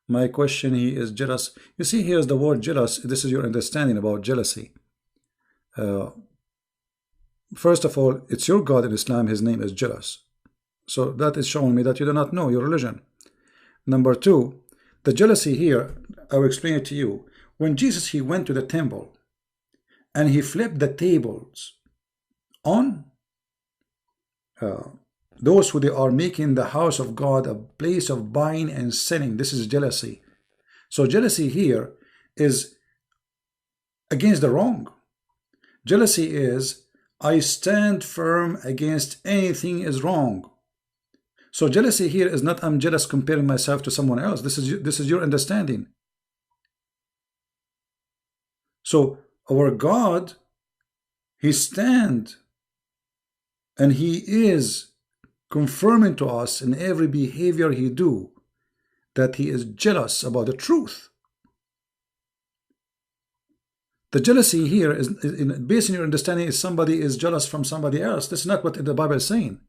My question, he is jealous. You see, here's the word jealous. This is your understanding about jealousy. First of all, it's your God in Islam, his name is jealous. So that is showing me that you do not know your religion. Number two, the jealousy here, I will explain it to you. When Jesus, he went to the temple and he flipped the tables on those who they are making the house of God a place of buying and selling. This is jealousy. So jealousy here is against the wrong. Jealousy is, I stand firm against anything is wrong. So jealousy here is not I'm jealous comparing myself to someone else. This is your understanding. So our God, he stands and he is confirming to us in every behavior he do that he is jealous about the truth. The jealousy here is based on your understanding is somebody is jealous from somebody else. This is not what the Bible is saying.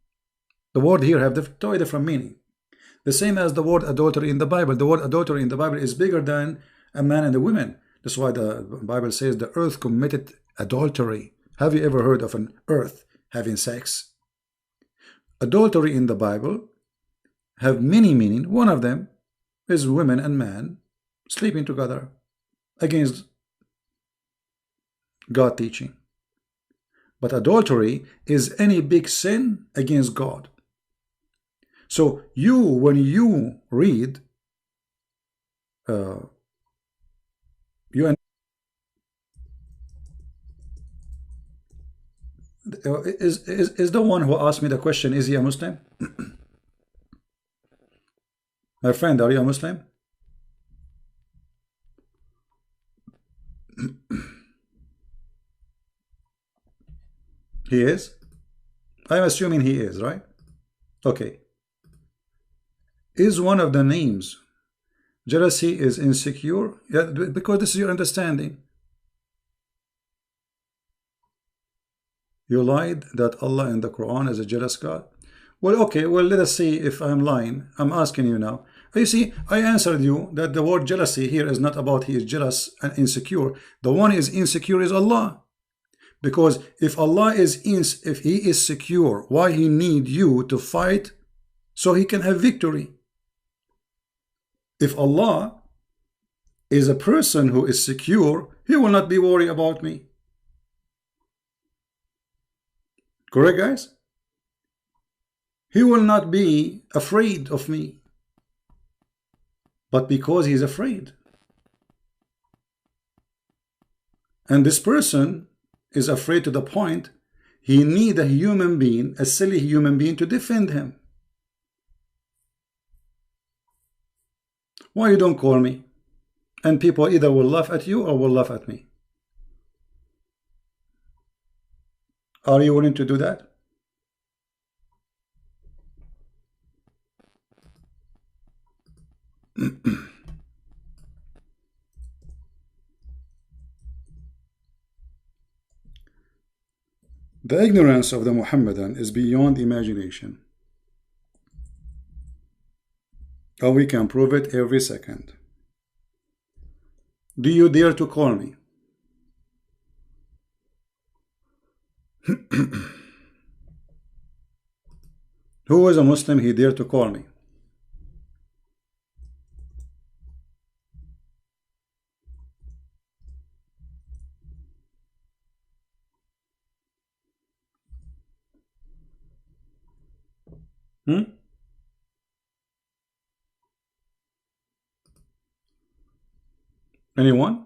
The word here have totally different meaning. The same as the word adultery in the Bible. The word adultery in the Bible is bigger than a man and a woman. That's why the Bible says the earth committed adultery. Have you ever heard of an earth having sex? Adultery in the Bible have many meaning. One of them is women and man sleeping together against God teaching. But adultery is any big sin against God. So you, when you read, is the one who asked me the question, is he a Muslim? My friend, are you a Muslim? He is? I'm assuming he is, right? Okay. Is one of the names jealousy is insecure? Yeah, because this is your understanding. You lied that Allah in the Quran is a jealous God. Well, okay, well, let us see if I'm lying. I'm asking you now. You see, I answered you that the word jealousy here is not about he is jealous and insecure. The one is insecure is Allah. Because if Allah is if he is secure, why he need you to fight so he can have victory? If Allah is a person who is secure, he will not be worried about me. Correct, guys? He will not be afraid of me. But because he's afraid. And this person is afraid to the point he need a human being, a silly human being, to defend him. Why you don't call me? And people either will laugh at you or will laugh at me. Are you willing to do that? The ignorance of the Muhammadan is beyond imagination. And we can prove it every second. Do you dare to call me? Who is a Muslim he dare to call me? Anyone?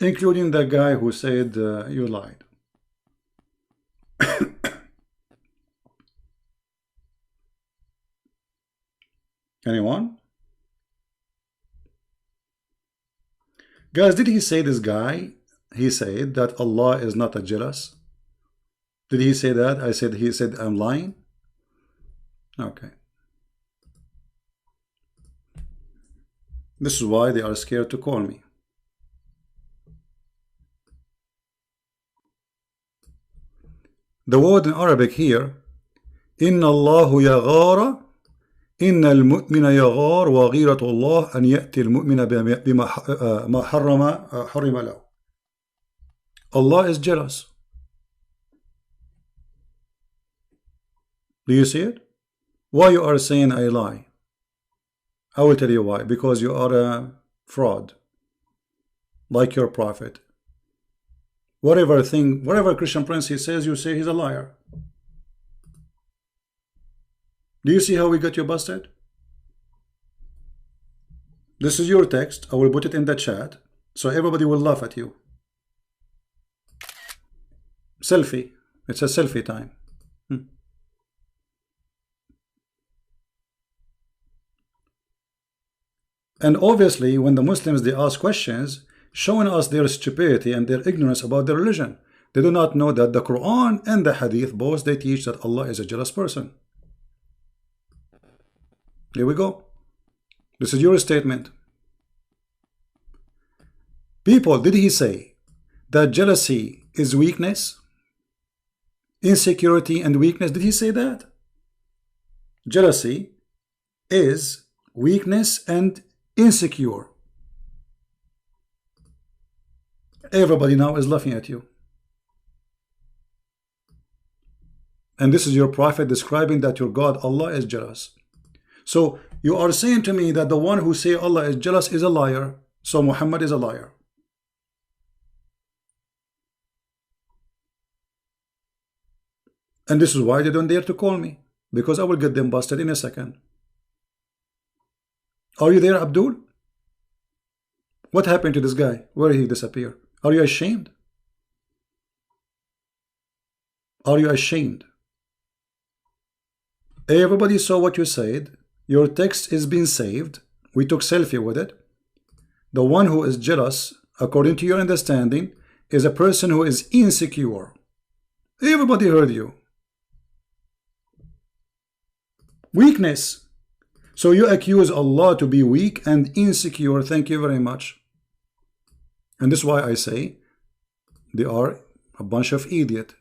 Including the guy who said you lied. Anyone? Guys, did he say, this guy, he said that Allah is not a jealous? Did he say that? He said I'm lying? Okay. This is why they are scared to call me. The word in Arabic here, Inna Allahu yaghara, Inna al-mu'mina yaghar wa ghiratu Allah an ya'ti al-mu'mina bima ma harrama lahu. Allah is jealous. Do you see it? Why you are saying I lie? I will tell you why. Because you are a fraud, like your prophet. Whatever Christian Prince he says, you say he's a liar. Do you see how we got you busted? This is your text. I will put it in the chat so everybody will laugh at you. Selfie. It's a selfie time. And obviously, when the Muslims, they ask questions, showing us their stupidity and their ignorance about their religion. They do not know that the Quran and the Hadith, both they teach that Allah is a jealous person. Here we go. This is your statement. People, did he say that jealousy is weakness? Insecurity and weakness, did he say that? Jealousy is weakness and insecure. Everybody now is laughing at you. And this is your prophet describing that your God Allah is jealous. So you are saying to me that the one who say Allah is jealous is a liar. So Muhammad is a liar. And this is why they don't dare to call me, because I will get them busted in a second. Are you there, Abdul? What happened to this guy? Where did he disappear? Are you ashamed? Are you ashamed? Everybody saw what you said. Your text is being saved. We took selfie with it. The one who is jealous, according to your understanding, is a person who is insecure. Everybody heard you. Weakness. So you accuse Allah to be weak and insecure. Thank you very much. And this is why I say they are a bunch of idiots.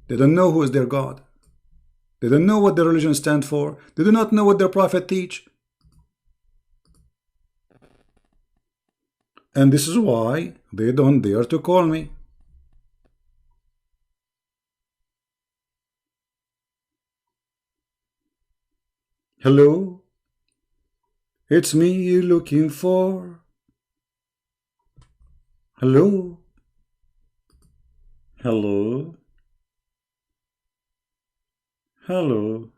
They don't know who is their God. They don't know what their religion stands for. They do not know what their prophet teach. And this is why they don't dare to call me. Hello? It's me you're looking for. Hello? Hello? Hello?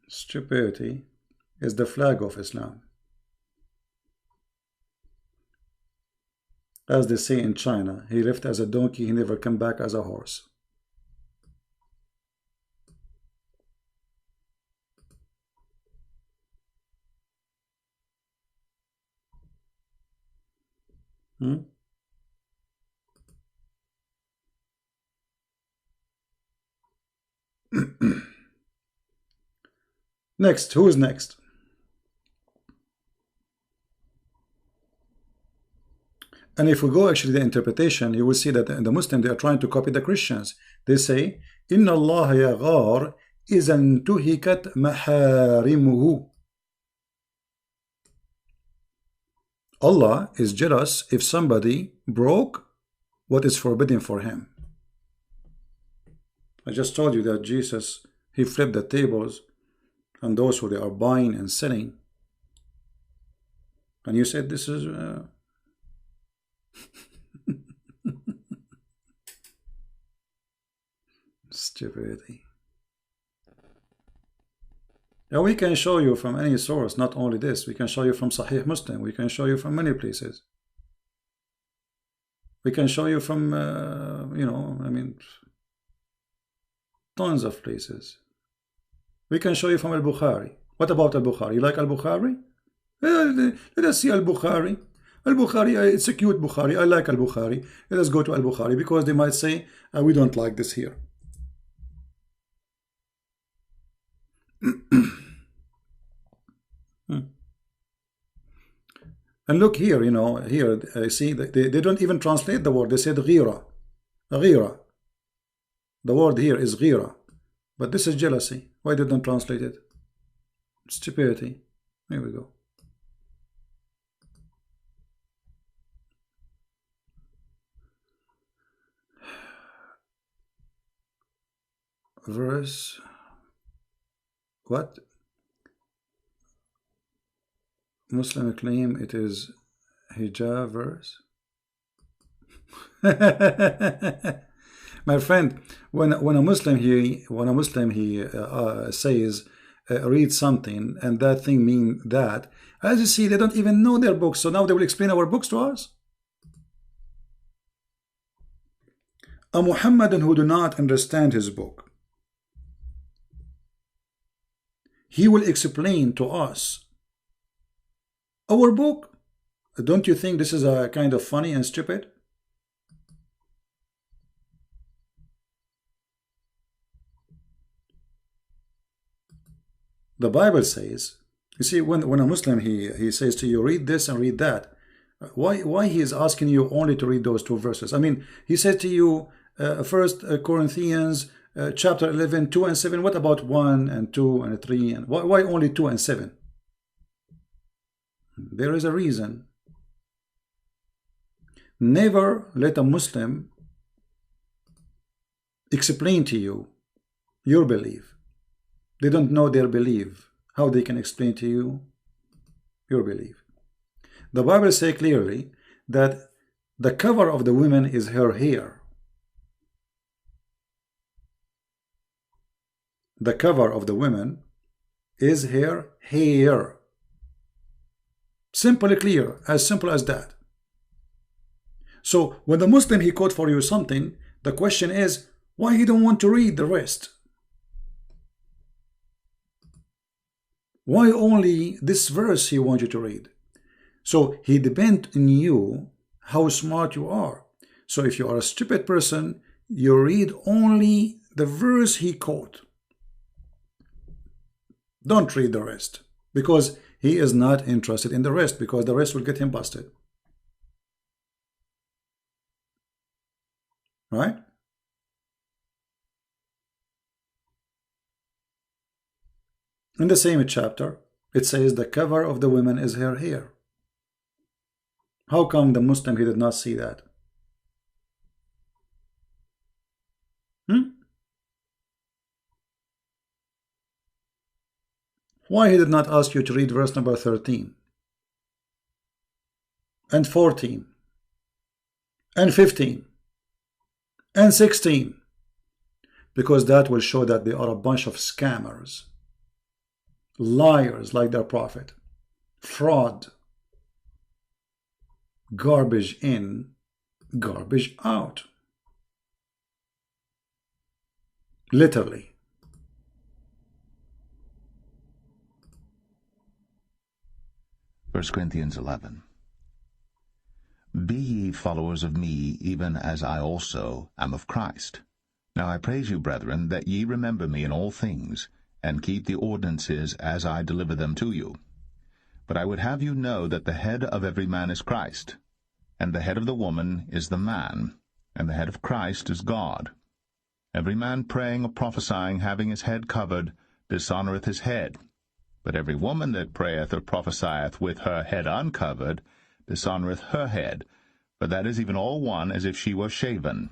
Stupidity is the flag of Islam. As they say in China, he left as a donkey, he never come back as a horse. Next, who is next? And if we go actually the interpretation, you will see that in the Muslim, they are trying to copy the Christians. They say, إِنَّ اللَّهَ يَغَارُ إِذَا انْتُهِكَتْ مَحَارِمُهُ. Allah is jealous if somebody broke what is forbidden for him. I just told you that Jesus, he flipped the tables and those who they are buying and selling. And you said this is stupidity. Now we can show you from any source, not only this, we can show you from Sahih Muslim, we can show you from many places. We can show you from, you know, I mean, tons of places. We can show you from Al-Bukhari. What about Al-Bukhari? You like Al-Bukhari? Let us see Al-Bukhari. Al-Bukhari, it's a cute Bukhari. I like Al-Bukhari. Let us go to Al-Bukhari because they might say, we don't like this here. And look here, you know, here, see, they don't even translate the word. They said ghira. Ghira. The word here is ghira. But this is jealousy. Why did they translate it? Stupidity. Here we go. Verse. What? Muslim claim it is hijab verse. My friend, when a Muslim says read something and that thing mean that, as you see, they don't even know their books. So now they will explain our books to us. A Muhammadan who do not understand his book, he will explain to us our book. Don't you think this is a kind of funny and stupid? The Bible says, you see, when a Muslim he says to you, read this and read that. Why he is asking you only to read those two verses? I mean, he said to you, 1 Corinthians chapter 11, 2 and 7. What about 1 and 2 and 3? And why only 2 and 7? There is a reason. Never let a Muslim explain to you your belief. They don't know their belief. How they can explain to you your belief? The Bible says clearly that the cover of the woman is her hair. The cover of the woman is her hair. Simple, clear, as simple as that. So when the Muslim he quote for you something, the question is why he don't want to read the rest? Why only this verse he wants you to read? So he depends on you how smart you are. So if you are a stupid person, you read only the verse he quote. Don't read the rest, because he is not interested in the rest, because the rest will get him busted. Right? In the same chapter, it says the cover of the woman is her hair. How come the Muslim he did not see that? Why he did not ask you to read verse number 13 and 14 and 15 and 16? Because that will show that they are a bunch of scammers, liars like their prophet, fraud, garbage in, garbage out. Literally. 1 Corinthians 11. Be ye followers of me, even as I also am of Christ. Now I praise you, brethren, that ye remember me in all things, and keep the ordinances as I deliver them to you. But I would have you know that the head of every man is Christ, and the head of the woman is the man, and the head of Christ is God. Every man praying or prophesying, having his head covered, dishonoureth his head. But every woman that prayeth or prophesieth with her head uncovered, dishonoureth her head. For that is even all one, as if she were shaven.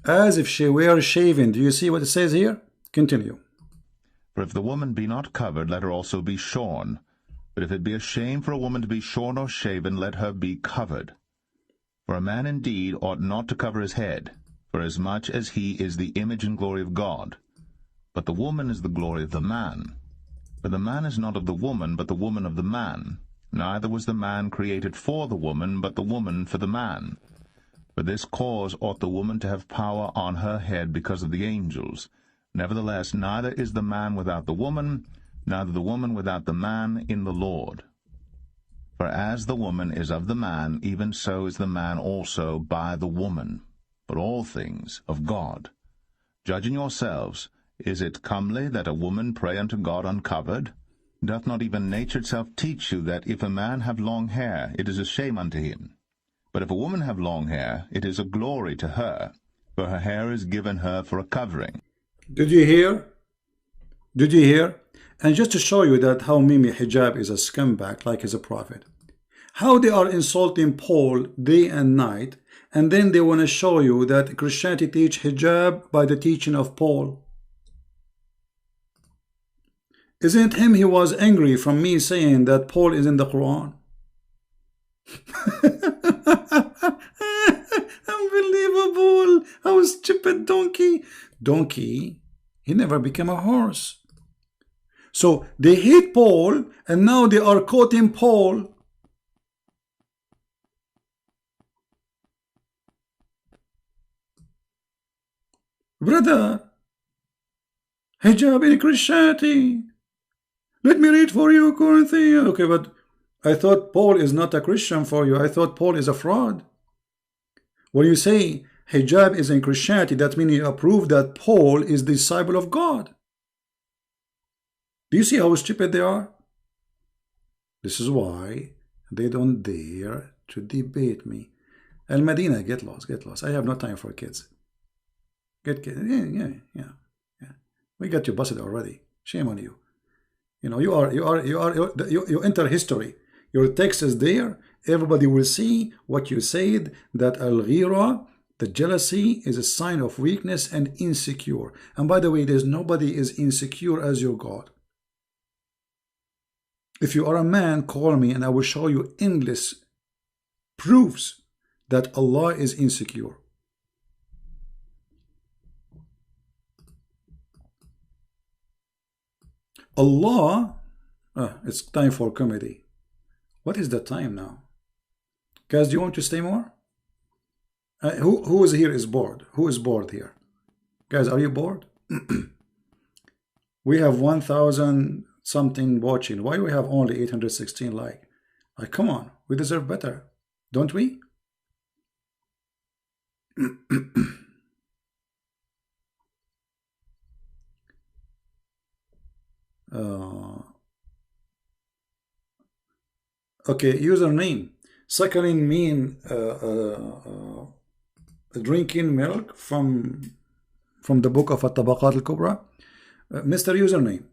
As if she were shaven. Do you see what it says here? Continue. For if the woman be not covered, let her also be shorn. But if it be a shame for a woman to be shorn or shaven, let her be covered. For a man indeed ought not to cover his head, forasmuch as he is the image and glory of God. But the woman is the glory of the man. For the man is not of the woman, but the woman of the man. Neither was the man created for the woman, but the woman for the man. For this cause ought the woman to have power on her head because of the angels. Nevertheless, neither is the man without the woman, neither the woman without the man in the Lord. For as the woman is of the man, even so is the man also by the woman. But all things of God. Judging yourselves, is it comely that a woman pray unto God uncovered? Doth not even nature itself teach you that if a man have long hair, it is a shame unto him? But if a woman have long hair, it is a glory to her, for her hair is given her for a covering. Did you hear? Did you hear? And just to show you that how Mimi Hijab is a scumbag, like he's a prophet. How they are insulting Paul day and night, and then they want to show you that Christianity teach hijab by the teaching of Paul. Isn't him he was angry from me saying that Paul is in the Quran? Unbelievable. How stupid donkey. Donkey, he never became a horse. So they hate Paul, and now they are quoting Paul. Brother, hijab in Christianity. Let me read for you, Corinthians. Okay, but I thought Paul is not a Christian for you. I thought Paul is a fraud. When you say hijab is in Christianity, that means you approve that Paul is the disciple of God. Do you see how stupid they are? This is why they don't dare to debate me. Al Medina, get lost, get lost. I have no time for kids. Yeah. We got you busted already. Shame on you. You know, you enter history. Your text is there. Everybody will see what you said, that al-ghira, the jealousy, is a sign of weakness and insecure. And by the way, there's nobody is insecure as your God. If you are a man, call me and I will show you endless proofs that Allah is insecure. Allah, it's time for comedy. What is the time now? Guys, do you want to stay more? Who is here is bored? Who is bored here? Guys, are you bored? We have 1,000 something watching. Why do we have only 816 like? Come on, we deserve better, don't we? Okay, username. Suckling mean drinking milk from the book of At-Tabaqat al-Kubra. Mr. Username,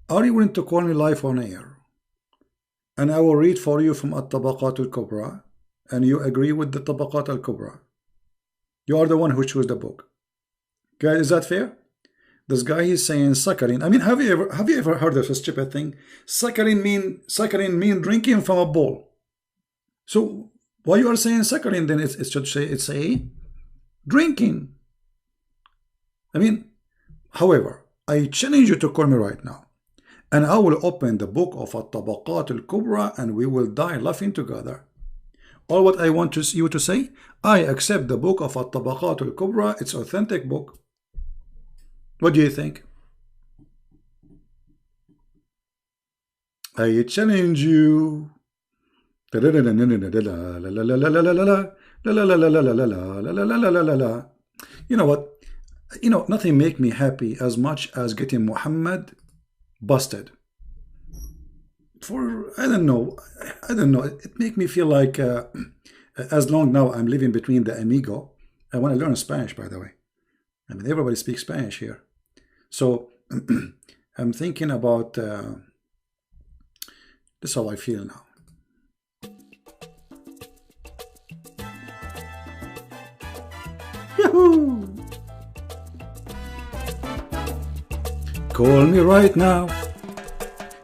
are you willing to call me live on air? And I will read for you from At-Tabaqat al-Kubra, and you agree with the Tabaqat al-Kubra. You are the one who chose the book. Guys, is that fair? This guy is saying saccharin. I mean, have you ever heard of a stupid thing? Saccharin mean drinking from a bowl. So why you are saying saccharin? Then it should say it's a drinking. I mean, however, I challenge you to call me right now, and I will open the book of At-Tabaqat al-Kubra, and we will die laughing together. All what I want you to say, I accept the book of At-Tabaqat al-Kubra. It's authentic book. What do you think? I challenge you. You know what? You know, nothing make me happy as much as getting Muhammad busted. For I don't know. It make me feel like as long now I'm living between the amigo. I want to learn Spanish, by the way. I mean, everybody speaks Spanish here. So I'm thinking about this is how I feel now. Yahoo! Call me right now.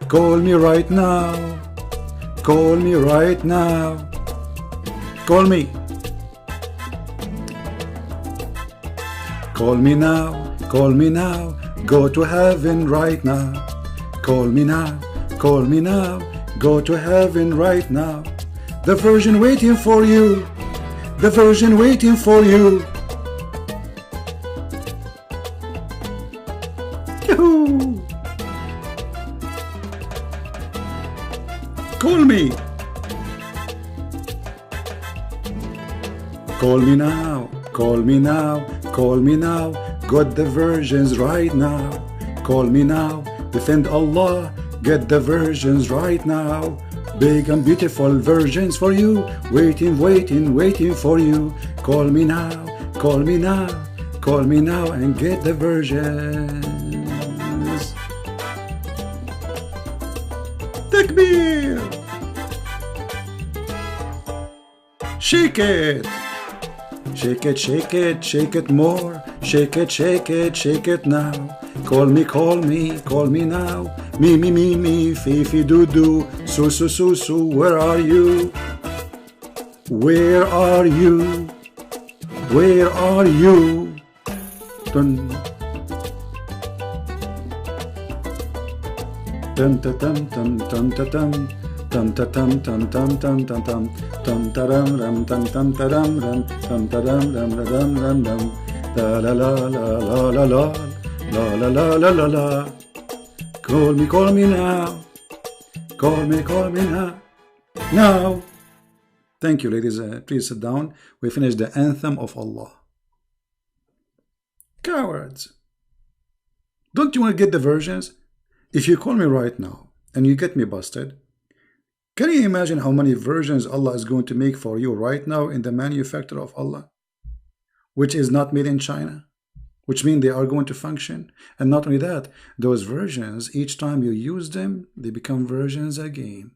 Call me right now. Call me right now. Call me. Call me now. Call me now. Go to heaven right now. Call me now. Call me now. Go to heaven right now. The Virgin waiting for you. The Virgin waiting for you. Yahoo! Call me. Call me now. Call me now. Call me now. Got the virgins right now. Call me now. Defend Allah. Get the virgins right now. Big and beautiful virgins for you. Waiting, waiting, waiting for you. Call me now. Call me now. Call me now and get the virgins. Takbir! Shake it! Shake it, shake it, shake it more. Shake it, shake it, shake it now. Call me, call me, call me now. Me, me, me, me, Fifi, doo, doo. Su, su, su, su, where are you? Where are you? Where are you? Dun. Dun, dun, dun, dun, dun, dun, dun. Tum ta tum tum tum tum tum tum tum ta rum rum tum tum ta rum rum tum ta rum rum rum rum rum la la la la la la la la la la la la la. Call me now. Call me now. Now. Thank you, ladies. Please sit down. We finished the anthem of Allah. Cowards. Don't you want to get the versions? If you call me right now and you get me busted, can you imagine how many versions Allah is going to make for you right now in the manufacturer of Allah, which is not made in China, which means they are going to function? And not only that, those versions, each time you use them, they become versions again.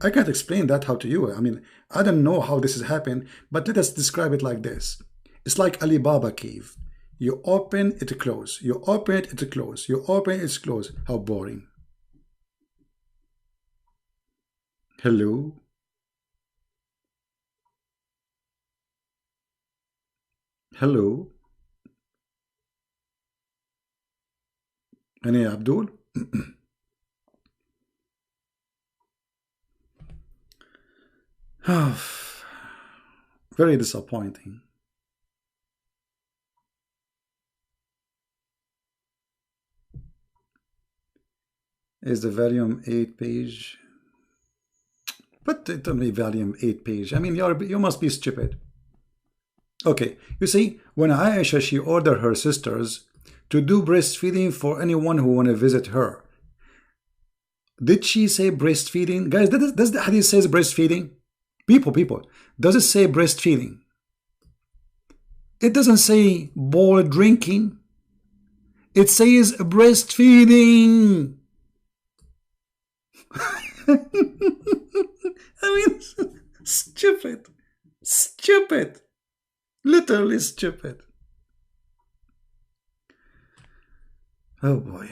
I can't explain that how to you. I mean, I don't know how this has happened, but let us describe it like this. It's like Alibaba cave. You open it, close. You open it, it close. You open it, it's close. How boring. Hello? Hello? Any Abdul? Very disappointing. Is the volume 8 page? But it only volume 8 page. I mean, you must be stupid. Okay, you see, when Aisha, she ordered her sisters to do breastfeeding for anyone who want to visit her. Did she say breastfeeding? Guys, does the hadith says breastfeeding? People, does it say breastfeeding? It doesn't say bowl drinking. It says breastfeeding. I mean, stupid, literally stupid. Oh boy.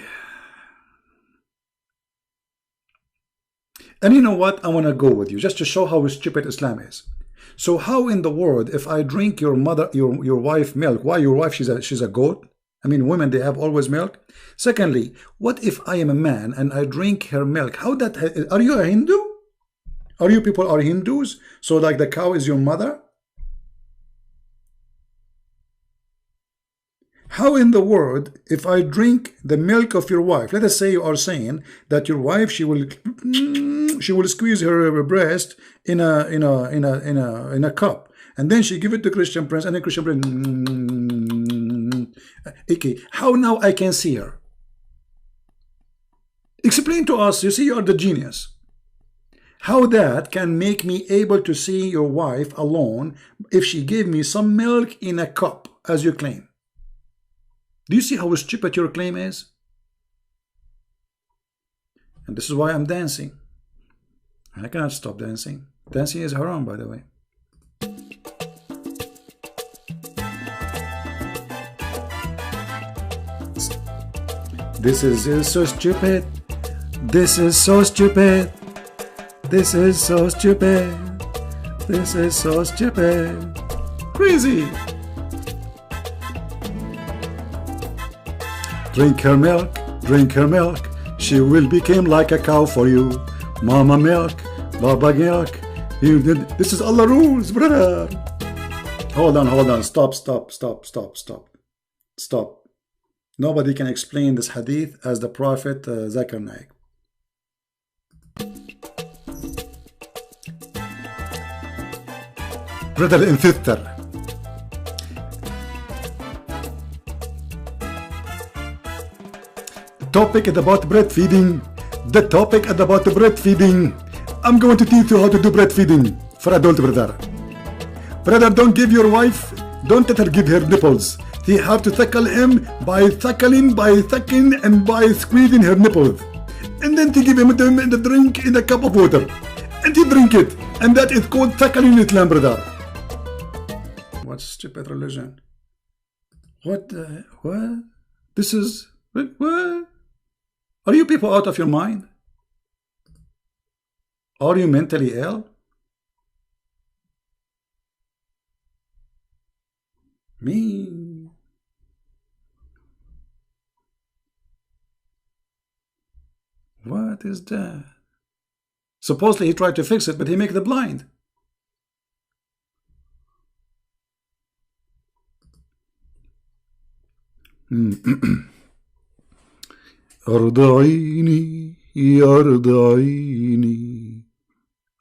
And you know what? I want to go with you just to show how stupid Islam is. So how in the world, if I drink your wife milk, why your wife, she's a goat? I mean, women, they have always milk. Secondly, what if I am a man and I drink her milk? How that, are you a Hindu? Are you people are Hindus? So like the cow is your mother? How in the world, if I drink the milk of your wife, let us say you are saying that your wife, she will squeeze her breast in a cup, and then she give it to Christian Prince, and then Christian Prince. Okay, how now I can see her? Explain to us. You see, you are the genius. How that can make me able to see your wife alone if she gave me some milk in a cup, as you claim? Do you see how stupid your claim is? And this is why I'm dancing. I cannot stop dancing. Dancing is haram, by the way. This is so stupid. This is so stupid. This is so stupid. This is so stupid. Crazy. Drink her milk. Drink her milk. She will become like a cow for you. Mama milk. Baba milk. This is Allah rules, brother. Hold on. Stop. Nobody can explain this hadith as the Prophet Zakir Naik. Brother and sister, the topic is about breastfeeding. The topic is about breastfeeding. I'm going to teach you how to do breastfeeding for adult, brother. Brother, don't give your wife, don't let her give her nipples. You have to suckle him by suckling, and by squeezing her nipples. And then to give him the drink in a cup of water. And he drink it. And that is called suckling in Islam, brother. What stupid religion? What? This is... What? Are you people out of your mind? Are you mentally ill? Me... What is that? Supposedly he tried to fix it, but he make the blind. أرضعيني أرضعيني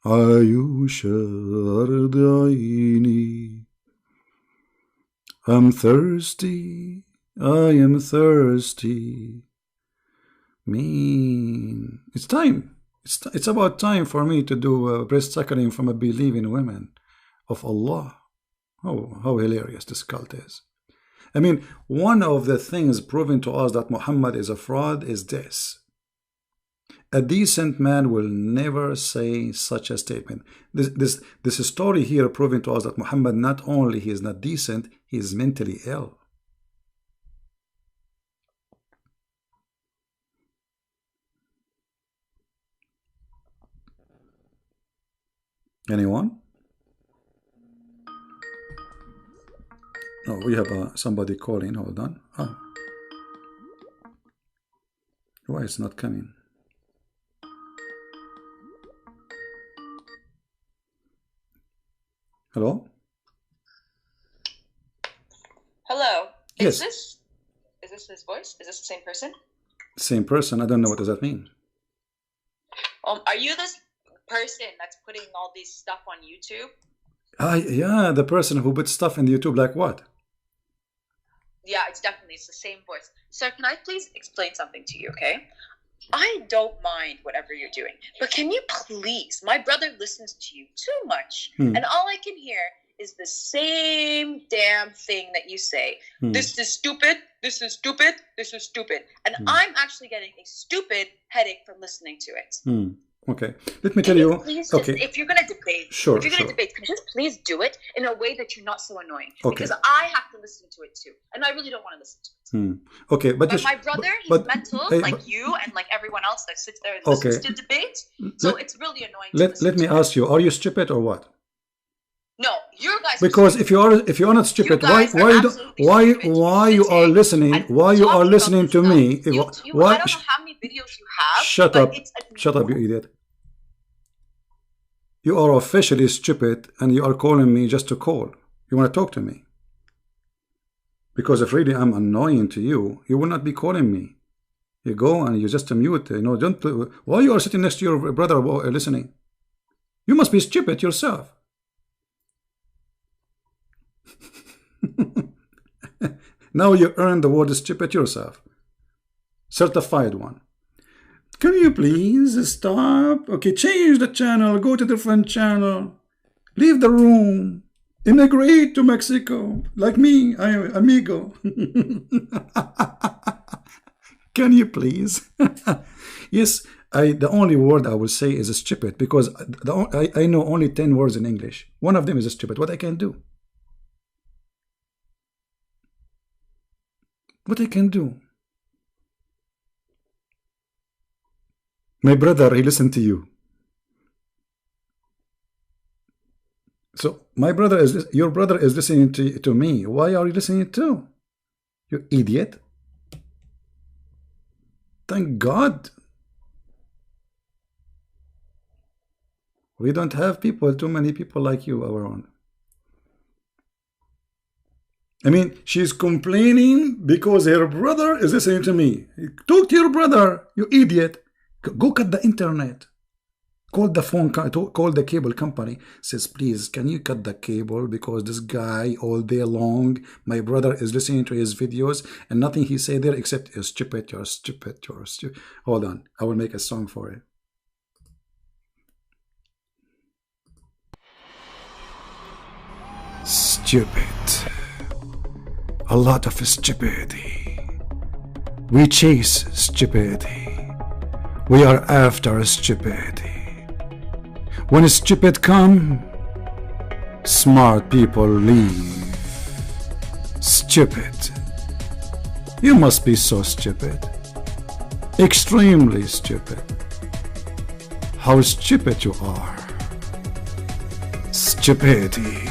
عايشة أرضعيني. I'm thirsty, I am thirsty. Mean. It's time. It's about time for me to do breast suckling from a believing women of Allah. Oh, how hilarious this cult is. I mean, one of the things proving to us that Muhammad is a fraud is this. A decent man will never say such a statement. This story here proving to us that Muhammad not only he is not decent, he is mentally ill. Anyone? Oh, we have somebody calling. Hold on. Oh. Why it's not coming? Hello? Hello. Yes. Is this his voice? Is this the same person? Same person. I don't know what does that mean. Are you this person that's putting all these stuff on YouTube? Yeah, the person who puts stuff in YouTube, like what? Yeah, it's the same voice. Sir, can I please explain something to you, okay? I don't mind whatever you're doing, but can you please, my brother listens to you too much, and all I can hear is the same damn thing that you say. This is stupid, this is stupid, this is stupid. And I'm actually getting a stupid headache from listening to it. Okay, let me tell you. Okay, if you're gonna debate, sure, if you're gonna debate, could you just please do it in a way that you're not so annoying? Okay. Because I have to listen to it too, and I really don't want to listen to it. Okay, but my brother, he's mental, like you and like everyone else that sits there and listens to debate. So it's really annoying. Let me ask you: are you stupid or what? No, you guys. Because if you are not stupid, why you are listening? Why you are listening to me? I don't know how many videos you have. Shut up! Shut up, you idiot! You are officially stupid, and you are calling me just to call. You want to talk to me? Because if really I'm annoying to you, you will not be calling me. You go and you just mute. Don't. Why you are sitting next to your brother listening? You must be stupid yourself. Now you earn the word stupid yourself. Certified one. Can you please stop? Okay, change the channel. Go to different channel. Leave the room. Immigrate to Mexico. Like me, I am amigo. Can you please? Yes, the only word I will say is stupid, because I know only 10 words in English. One of them is stupid. What I can do? What I can do? My brother, he listened to you. So your brother is listening to me. Why are you listening to? You idiot. Thank God. We don't have too many people like you around. I mean, she's complaining because her brother is listening to me. Talk to your brother, you idiot. Go cut the internet. Call the phone, call the cable company. Says, please, can you cut the cable? Because this guy all day long, my brother is listening to his videos, and nothing he say there except, you're stupid, you're stupid, you're stupid. Hold on, I will make a song for it. Stupid. A lot of stupidity. We chase stupidity. We are after stupidity. When stupid come, smart people leave. Stupid. You must be so stupid. Extremely stupid. How stupid you are. Stupidity.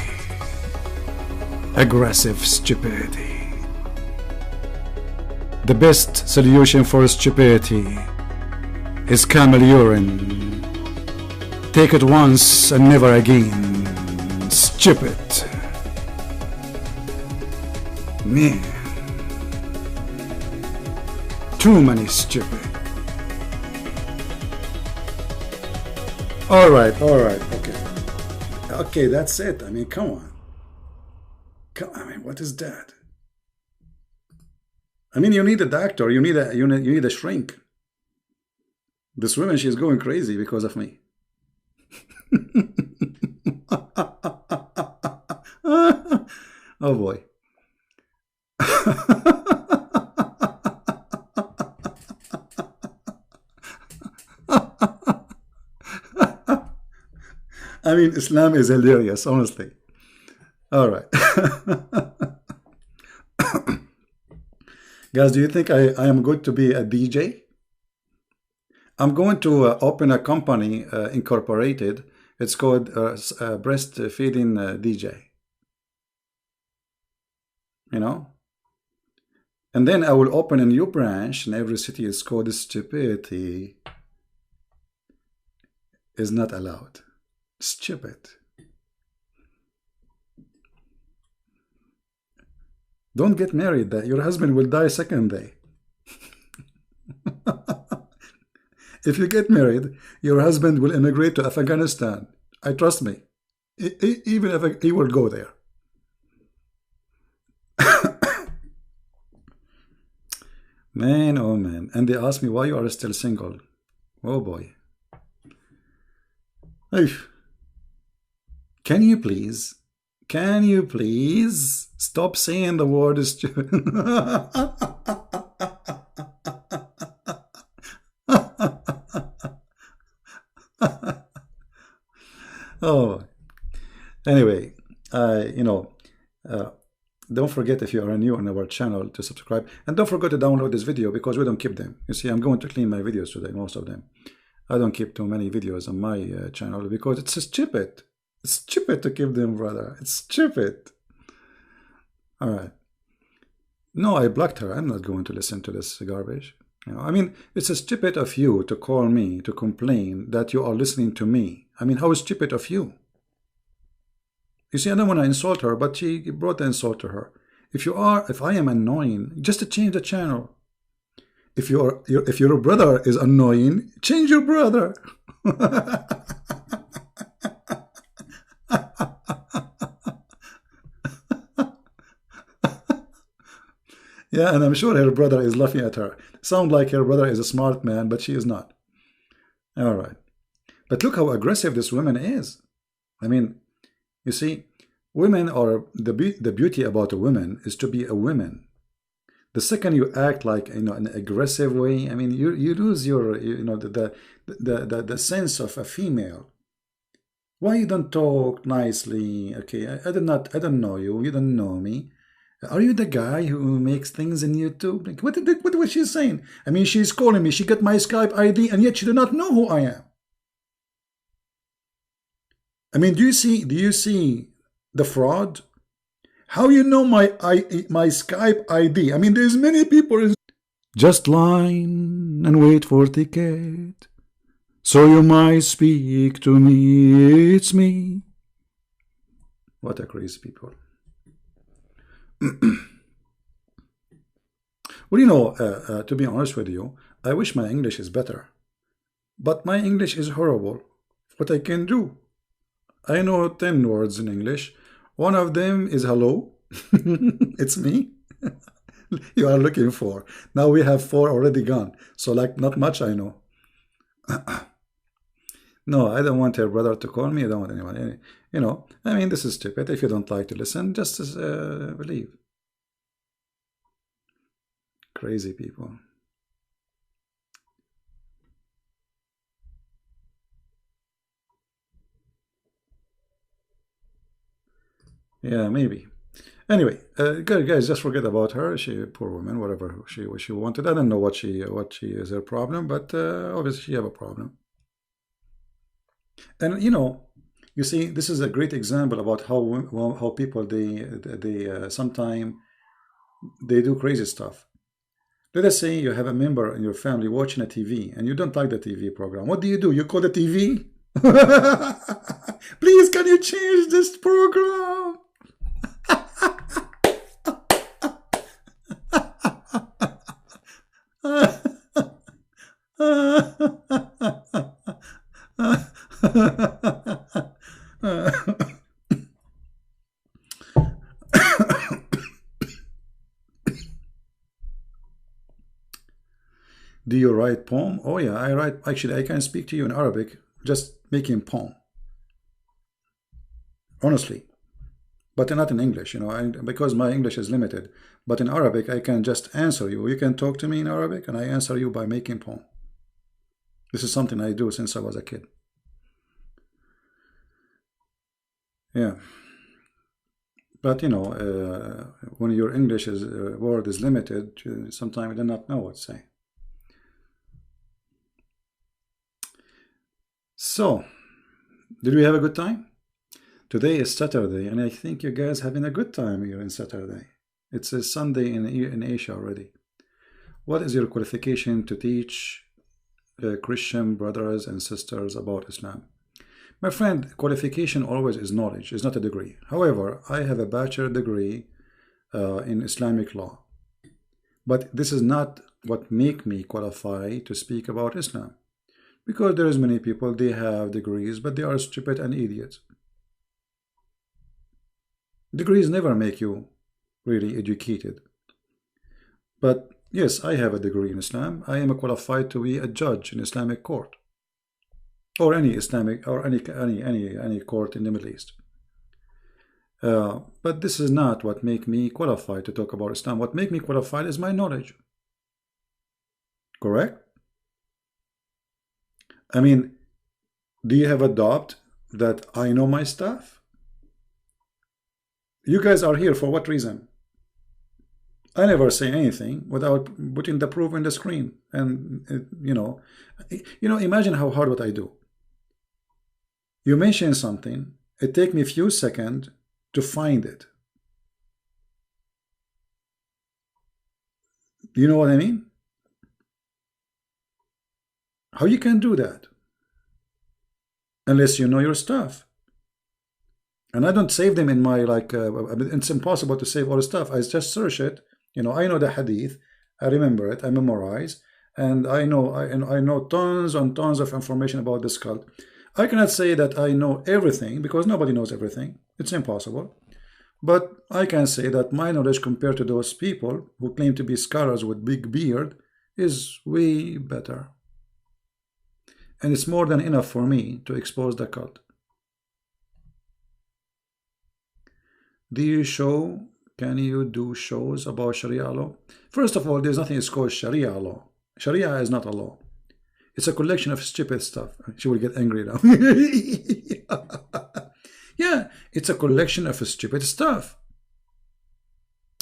Aggressive stupidity. The best solution for stupidity is camel urine. Take it once and never again. Stupid. Man. Too many stupid. Alright, okay. Okay, that's it. I mean, come on. I mean, what is that? I mean, you need a doctor. You need a shrink. This woman, she's going crazy because of me. Oh boy. I mean, Islam is hilarious, honestly. All right. Guys, do you think I am good to be a DJ? I'm going to open a company, incorporated. It's called Breastfeeding DJ. You know? And then I will open a new branch in every city. It's called Stupidity is not allowed. Stupid. Don't get married. That your husband will die second day. If you get married, your husband will immigrate to Afghanistan. Trust me. Even if he will go there. Man, oh man. And they ask me why you are still single. Oh boy. Can you please stop saying the word stupid? Oh, anyway, don't forget, if you are new on our channel, to subscribe, and don't forget to download this video, because we don't keep them. You see, I'm going to clean my videos today, most of them. I don't keep too many videos on my channel because it's stupid. It's stupid to keep them, brother. It's stupid. All right. No, I blocked her. I'm not going to listen to this garbage. I mean, it's stupid of you to call me to complain that you are listening to me. I mean, how stupid of you? You see, I don't want to insult her, but she brought the insult to her. If I am annoying, just change the channel. If your brother is annoying, change your brother. Yeah, and I'm sure her brother is laughing at her. Sound like her brother is a smart man, but she is not. All right. But look how aggressive this woman is. I mean, you see, women are the beauty about a woman is to be a woman. The second you act like, in an aggressive way, I mean, you lose your, the sense of a female. Why you don't talk nicely? Okay, I don't know you. You don't know me. Are you the guy who makes things in YouTube? Like, what was she saying? I mean, she's calling me. She got my Skype ID, and yet she do not know who I am. I mean, do you see the fraud? How you know my Skype ID? I mean, there's many people. Just line and wait for ticket, so you might speak to me. It's me. What a crazy people. Well, to be honest with you, I wish my English is better, but my English is horrible. What I can do? I know 10 words in English. One of them is hello. It's me. You are looking for. Now we have 4 already gone. So like not much I know. No, I don't want her brother to call me. I don't want anyone. I mean, this is stupid. If you don't like to listen, just leave. Crazy people. Yeah, maybe. Anyway, guys, just forget about her. She, poor woman, whatever she wanted. I don't know what she is her problem, but obviously she have a problem. And you see, this is a great example about how people they sometimes they do crazy stuff. Let us say you have a member in your family watching a TV and you don't like the TV program. What do? You call the TV? Please, can you change this program? Do you write poem? Oh yeah, I write. Actually, I can speak to you in Arabic, just making poem. Honestly, but not in English, because my English is limited. But in Arabic, I can just answer you. You can talk to me in Arabic, and I answer you by making poem. This is something I do since I was a kid. Yeah. But when your English word is limited, sometimes you do not know what to say. So, did we have a good time? Today is Saturday, and I think you guys having a good time here in Saturday. It's a Sunday in Asia already. What is your qualification to teach Christian brothers and sisters about Islam? My friend, qualification always is knowledge, is not a degree. However, I have a bachelor degree in Islamic law. But this is not what make me qualify to speak about Islam. Because there is many people, they have degrees, but they are stupid and idiots. Degrees never make you really educated. But yes, I have a degree in Islam. I am qualified to be a judge in Islamic court, or any Islamic, or any court in the Middle East. But this is not what make me qualified to talk about Islam. What make me qualified is my knowledge. Correct? I mean, do you have a doubt that I know my stuff? You guys are here for what reason? I never say anything without putting the proof in the screen. And, imagine how hard what I do. You mention something, it takes me a few seconds to find it. You know what I mean? How you can do that? Unless you know your stuff. And I don't save them in my, it's impossible to save all the stuff. I just search it. I know the hadith. I remember it. I memorize. And I know tons and tons of information about this cult. I cannot say that I know everything because nobody knows everything. It's impossible. But I can say that my knowledge compared to those people who claim to be scholars with big beard is way better. and it's more than enough for me to expose the cult. Can you do shows about Sharia law? First of all, there's nothing that's called Sharia law. Sharia is not a law. It's a collection of stupid stuff. She will get angry now. Yeah, it's a collection of stupid stuff.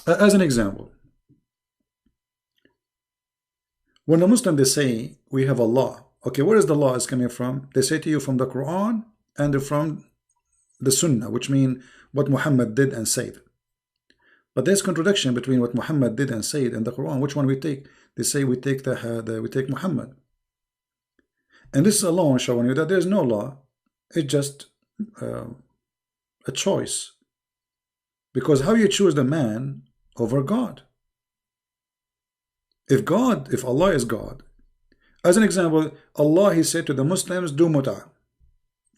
As an example, when the Muslim, they say we have a law. Okay, where is the law is coming from? They say to you from the Quran and from the Sunnah, which mean what Muhammad did and said. But there's contradiction between what Muhammad did and said and the Quran. Which one we take? They say we take we take Muhammad. And this is alone showing you that there's no law. It's just a choice. Because how you choose the man over God? If Allah is God, as an example, Allah, He said to the Muslims, do muta.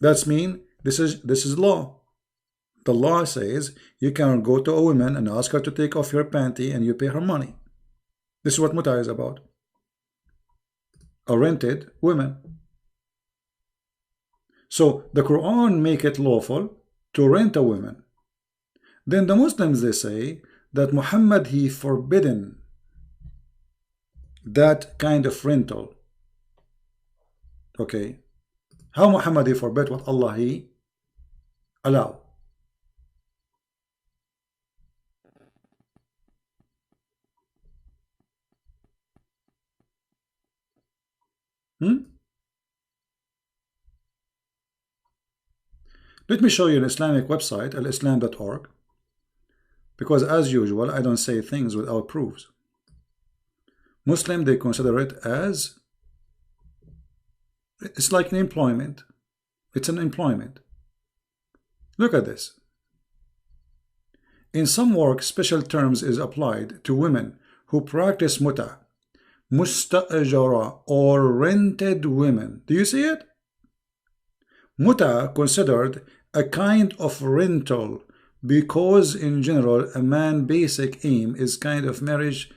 That's mean this is law. The law says you can go to a woman and ask her to take off your panty and you pay her money. This is what muta is about. A rented woman. So the Quran make it lawful to rent a woman. Then the Muslims, they say that Muhammad, he forbidden that kind of rental. Okay, how Muhammad he forbid what Allah he allow? Let me show you an Islamic website, alislam.org, because as usual I don't say things without proofs. Muslim, they consider it as it's like an employment. It's an employment. Look at this. In some work, special terms is applied to women who practice muta, musta'ajara, or rented women. Do you see it? Muta considered a kind of rental because in general a man's basic aim is kind of marriage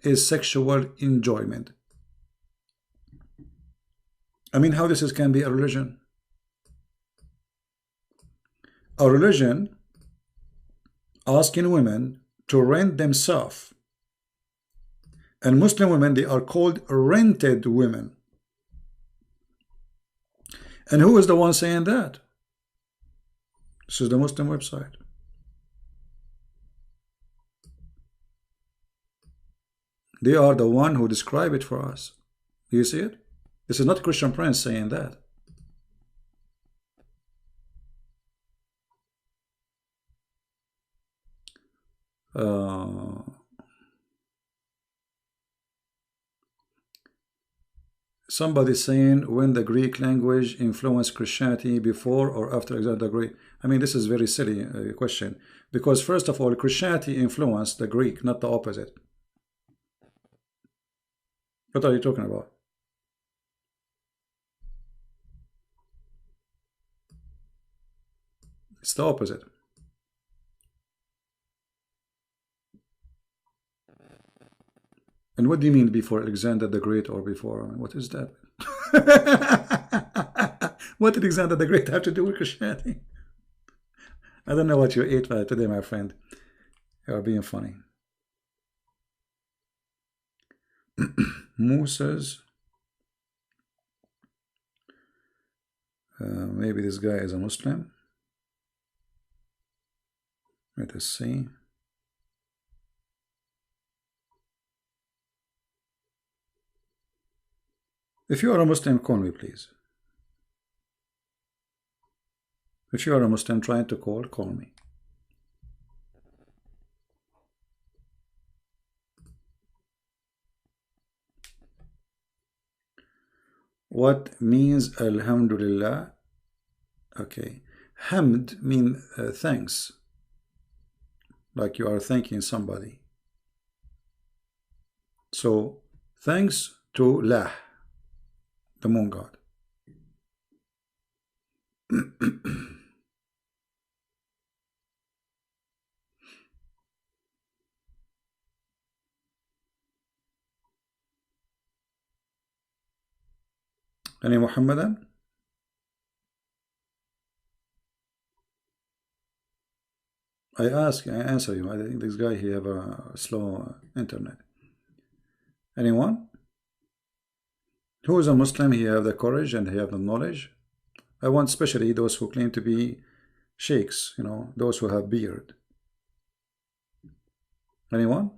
is sexual enjoyment. I mean, how this can be a religion? A religion asking women to rent themselves, and Muslim women, they are called rented women. And who is the one saying that? This is the Muslim website. They are the one who describe it for us. Do you see it? This is not Christian Prince saying that. Somebody saying when the Greek language influenced Christianity before or after Alexander the Great. I mean, this is very silly question, because first of all, Christianity influenced the Greek, not the opposite. What are you talking about? It's the opposite. And what do you mean before Alexander the Great or before? I mean, what is that? What did Alexander the Great have to do with Christianity? I don't know what you ate today, my friend. You are being funny. Moses. Maybe this guy is a Muslim. Let us see. If you are a Muslim, call me, please. If you are a Muslim trying to call me. What means Alhamdulillah? Okay. Hamd means thanks. Like you are thanking somebody. So, thanks to Lah, the moon god. Any Muhammadan? I answer you. I think this guy, he have a slow internet. Anyone? Who is a Muslim? He have the courage and he have the knowledge. I want especially those who claim to be sheikhs, you know, those who have beard. Anyone?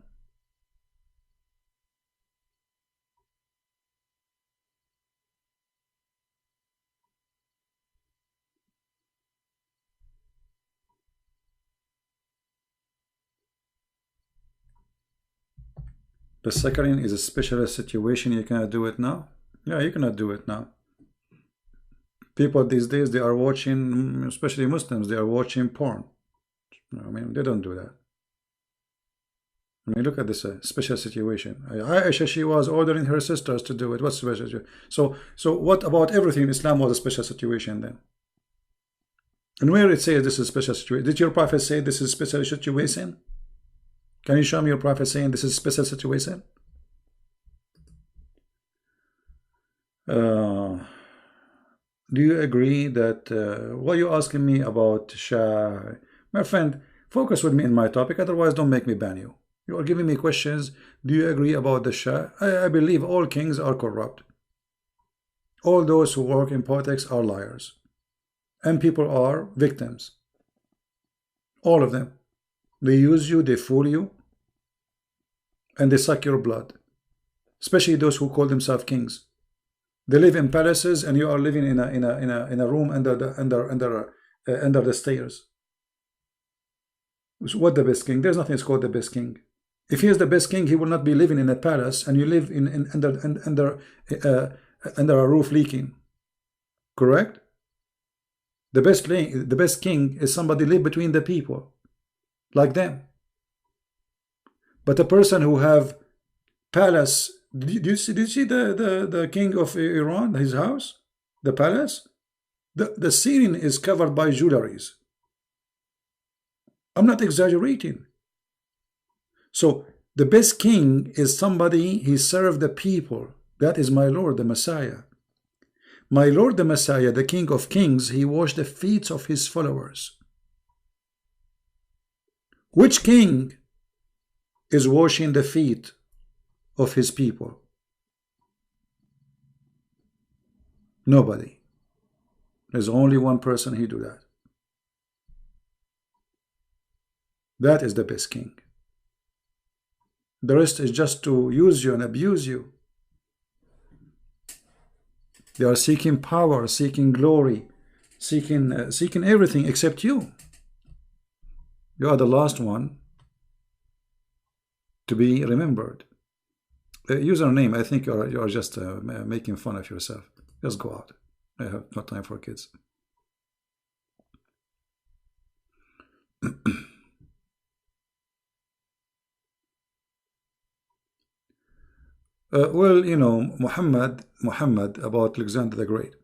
The saccharin is a special situation. You cannot do it now. Yeah, you cannot do it now. People these days, they are watching, especially Muslims, they are watching porn. I mean, they don't do that. I mean, look at this special situation. Aisha, she was ordering her sisters to do it. What's special? So what about everything in Islam was a special situation then? And where it says this is a special situation? Did your Prophet say this is a special situation? Can you show me your Prophet saying this is a special situation? Do you agree that what are you asking me about Shah? My friend, focus with me in my topic, otherwise don't make me ban you. You are giving me questions. Do you agree about the Shah? I believe all kings are corrupt. All those who work in politics are liars. And people are victims. All of them. They use you, they fool you, and they suck your blood. Especially those who call themselves kings. They live in palaces, and you are living in a room under the stairs. So what the best king? There's nothing that's called the best king. If he is the best king, he will not be living in a palace, and you live under a roof leaking. Correct? The best king is somebody live between the people, like them. But a person who have palace, did you see the king of Iran, his house, the palace? The ceiling is covered by jewelries. I'm not exaggerating. So the best king is somebody, he served the people. That is my Lord, the Messiah. My Lord, the Messiah, the King of Kings, he washed the feet of his followers. Which king is washing the feet of his people? Nobody. There's only one person who do that. That is the best king. The rest is just to use you and abuse you. They are seeking power, seeking glory, seeking everything except you. You are the last one to be remembered. Username, I think you are just making fun of yourself. Just go out. I have no time for kids. Well, you know, Muhammad, about Alexander the Great.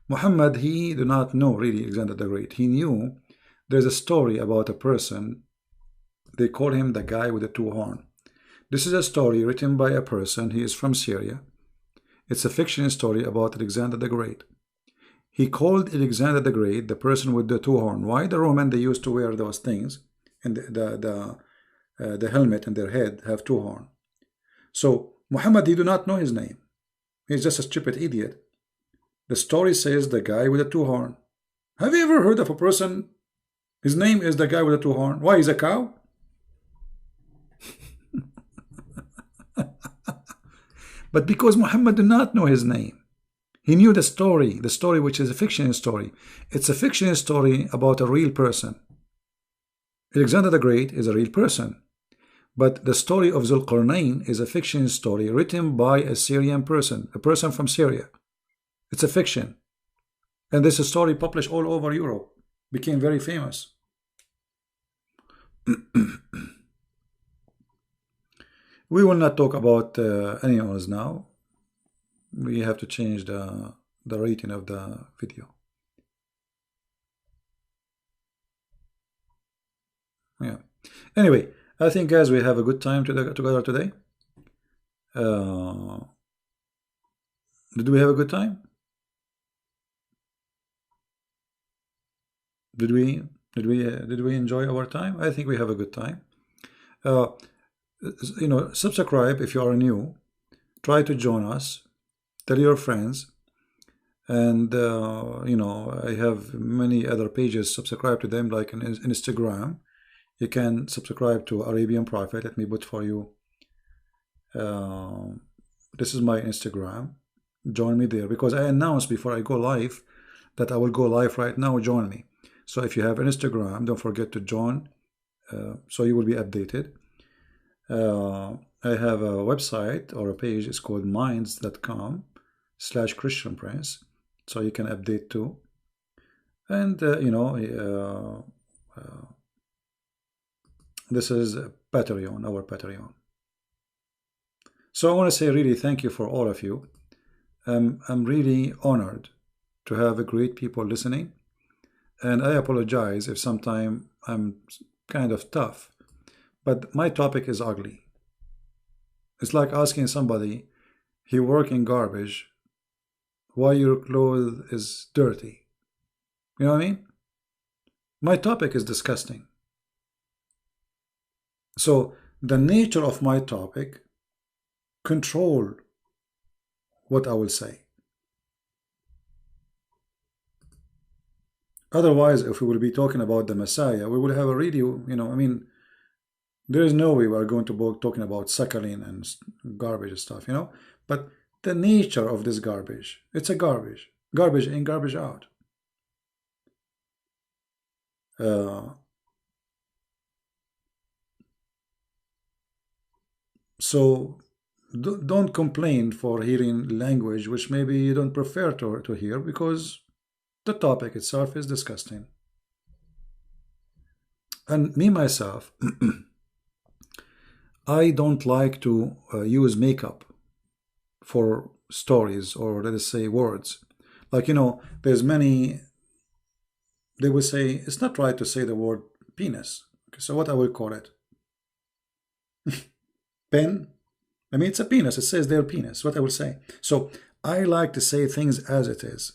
Muhammad, he did not know really Alexander the Great. He knew there's a story about a person. They call him the guy with the two horns. This is a story written by a person. He is from Syria. It's a fiction story about Alexander the Great. He called Alexander the Great the person with the two horns. Why? The Roman, they used to wear those things, and the helmet in their head have two horns. So Muhammad, he do not know his name. He's just a stupid idiot. The story says the guy with the two horns. Have you ever heard of a person, his name is the guy with the two horns? Why, he's a cow? But because Muhammad did not know his name, he knew the story which is a fiction story. It's a fiction story about a real person. Alexander the Great is a real person. But the story of Zulqarnain is a fiction story written by a Syrian person, a person from Syria. It's a fiction. And this story published all over Europe, became very famous. We will not talk about animals now. We have to change the rating of the video. Yeah. Anyway, I think, guys, we have a good time together today. Did we have a good time? Did we enjoy our time? I think we have a good time. You know, subscribe if you are new. Try to join us. Tell your friends. And you know, I have many other pages. Subscribe to them, like on Instagram. You can subscribe to Arabian Prophet. Let me put for you. This is my Instagram. Join me there, because I announced before I go live that I will go live right now. Join me. So if you have Instagram, don't forget to join, so you will be updated. I have a website or a page. It's called minds.com/Christian Prince, so you can update too. And you know, this is Patreon, our Patreon. So I want to say really thank you for all of you. I'm really honored to have great people listening, and I apologize if sometimes I'm kind of tough, but my topic is ugly. It's like asking somebody, he work in garbage, why your clothes is dirty. You know what I mean? My topic is disgusting. So the nature of my topic control what I will say. Otherwise, if we will be talking about the Messiah, we will have a really, you know, I mean, there is no way we are going to be talking about Sakhalin and garbage stuff, you know. But the nature of this garbage, it's a garbage. Garbage in, garbage out. So don't complain for hearing language which maybe you don't prefer to hear, because the topic itself is disgusting. And me myself, I don't like to use makeup for stories, or let us say words. Like, you know, there's many, they will say, it's not right to say the word penis. Okay, so what I will call it? Pen? I mean, it's a penis. It says their penis. What I will say. So I like to say things as it is.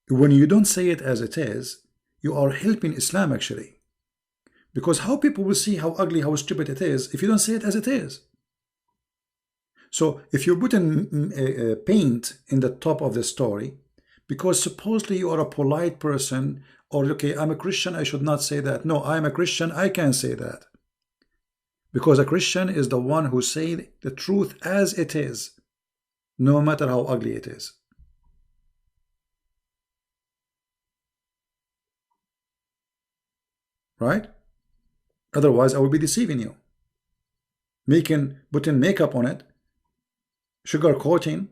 When you don't say it as it is, you are helping Islam actually. Because how people will see how ugly, how stupid it is if you don't say it as it is. So if you're putting paint in the top of the story, because supposedly you are a polite person, or okay, I'm a Christian, I should not say that. No, I'm a Christian, I can say that. Because a Christian is the one who says the truth as it is, no matter how ugly it is. Right? Otherwise, I will be deceiving you. Putting makeup on it, sugar coating.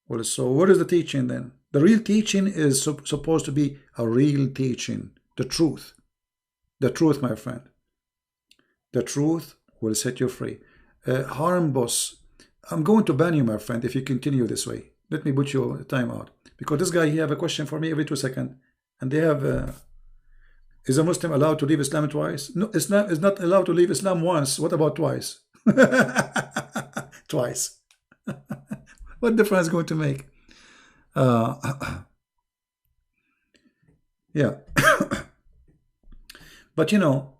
Well, so what is the teaching then? The real teaching is supposed to be a real teaching, the truth. The truth, my friend. The truth will set you free. Harm boss, I'm going to ban you, my friend, if you continue this way. Let me put your time out. Because this guy, he have a question for me every 2 seconds. And they have... is a Muslim allowed to leave Islam twice? No, Islam is not allowed to leave Islam once. What about twice? Twice. What difference is going to make? Yeah. But you know,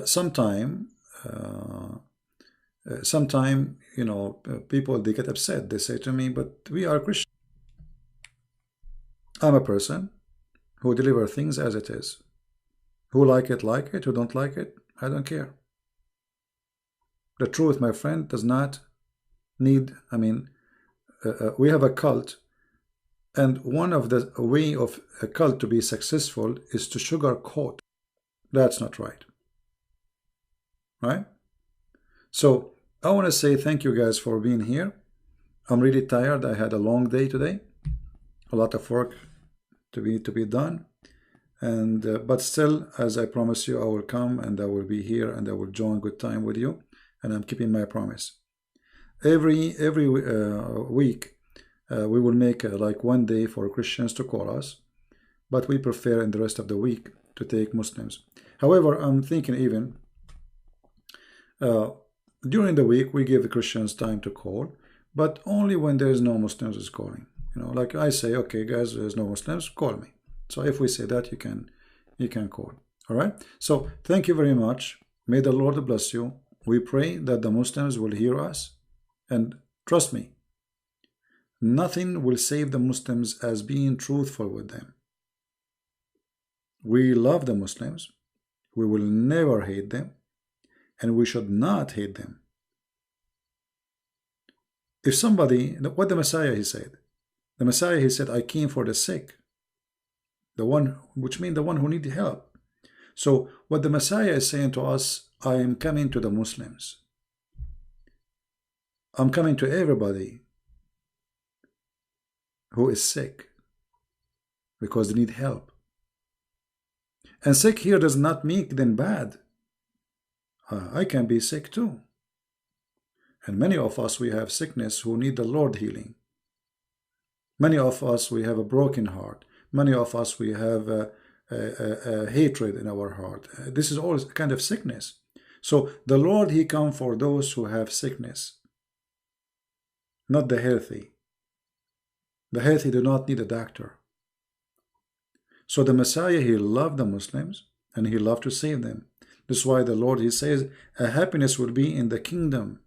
sometime, you know, people, they get upset. They say to me, but we are Christian. I'm a person who deliver things as it is. Who like it, who don't like it, I don't care. The truth, my friend, does not need, I mean, we have a cult, and one of the way of a cult to be successful is to sugarcoat. That's not right. Right? So I want to say thank you guys for being here. I'm really tired. I had a long day today. A lot of work to be done. And but still, as I promise you, I will come and I will be here and I will join good time with you. And I'm keeping my promise. Every week, we will make like one day for Christians to call us, but we prefer in the rest of the week to take Muslims. However, I'm thinking even during the week we give the Christians time to call, but only when there is no Muslims is calling. You know, like I say, okay, guys, there's no Muslims, call me. So if we say that, you can call. All right. So thank you very much. May the Lord bless you. We pray that the Muslims will hear us, and trust me, nothing will save the Muslims as being truthful with them. We love the Muslims. We will never hate them, and we should not hate them. If somebody, what the Messiah, he said, the Messiah, he said, I came for the sick, the one, which means the one who need help. So what the Messiah is saying to us, I am coming to the Muslims. I'm coming to everybody who is sick because they need help. And sick here does not make them bad. I can be sick too. And many of us, we have sickness who need the Lord healing. Many of us, we have a broken heart. Many of us, we have a hatred in our heart. This is all kind of sickness. So the Lord, he come for those who have sickness, not the healthy. The healthy do not need a doctor. So the Messiah, he loved the Muslims and he loved to save them. This is why the Lord, he says, a happiness will be in the kingdom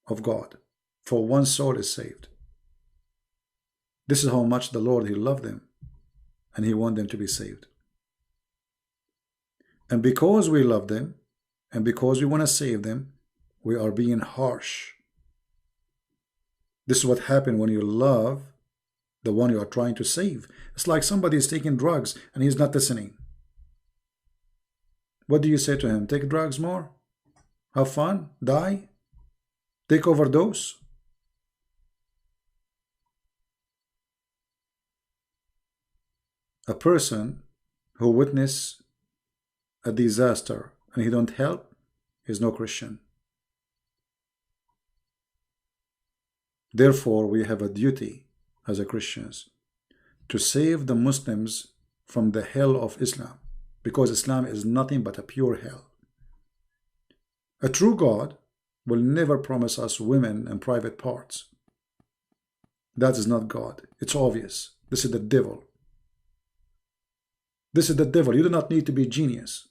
of God, for one soul is saved. This is how much the Lord, he loved them, and he wanted them to be saved. And because we love them, and because we want to save them, we are being harsh. This is what happens when you love the one you are trying to save. It's like somebody is taking drugs and he's not listening. What do you say to him? Take drugs more? Have fun? Die? Take overdose? A person who witnessed a disaster and he don't help is no Christian. Therefore, we have a duty as a Christians to save the Muslims from the hell of Islam, because Islam is nothing but a pure hell. A true God will never promise us women and private parts. That is not God. It's obvious. This is the devil. This is the devil. You do not need to be genius.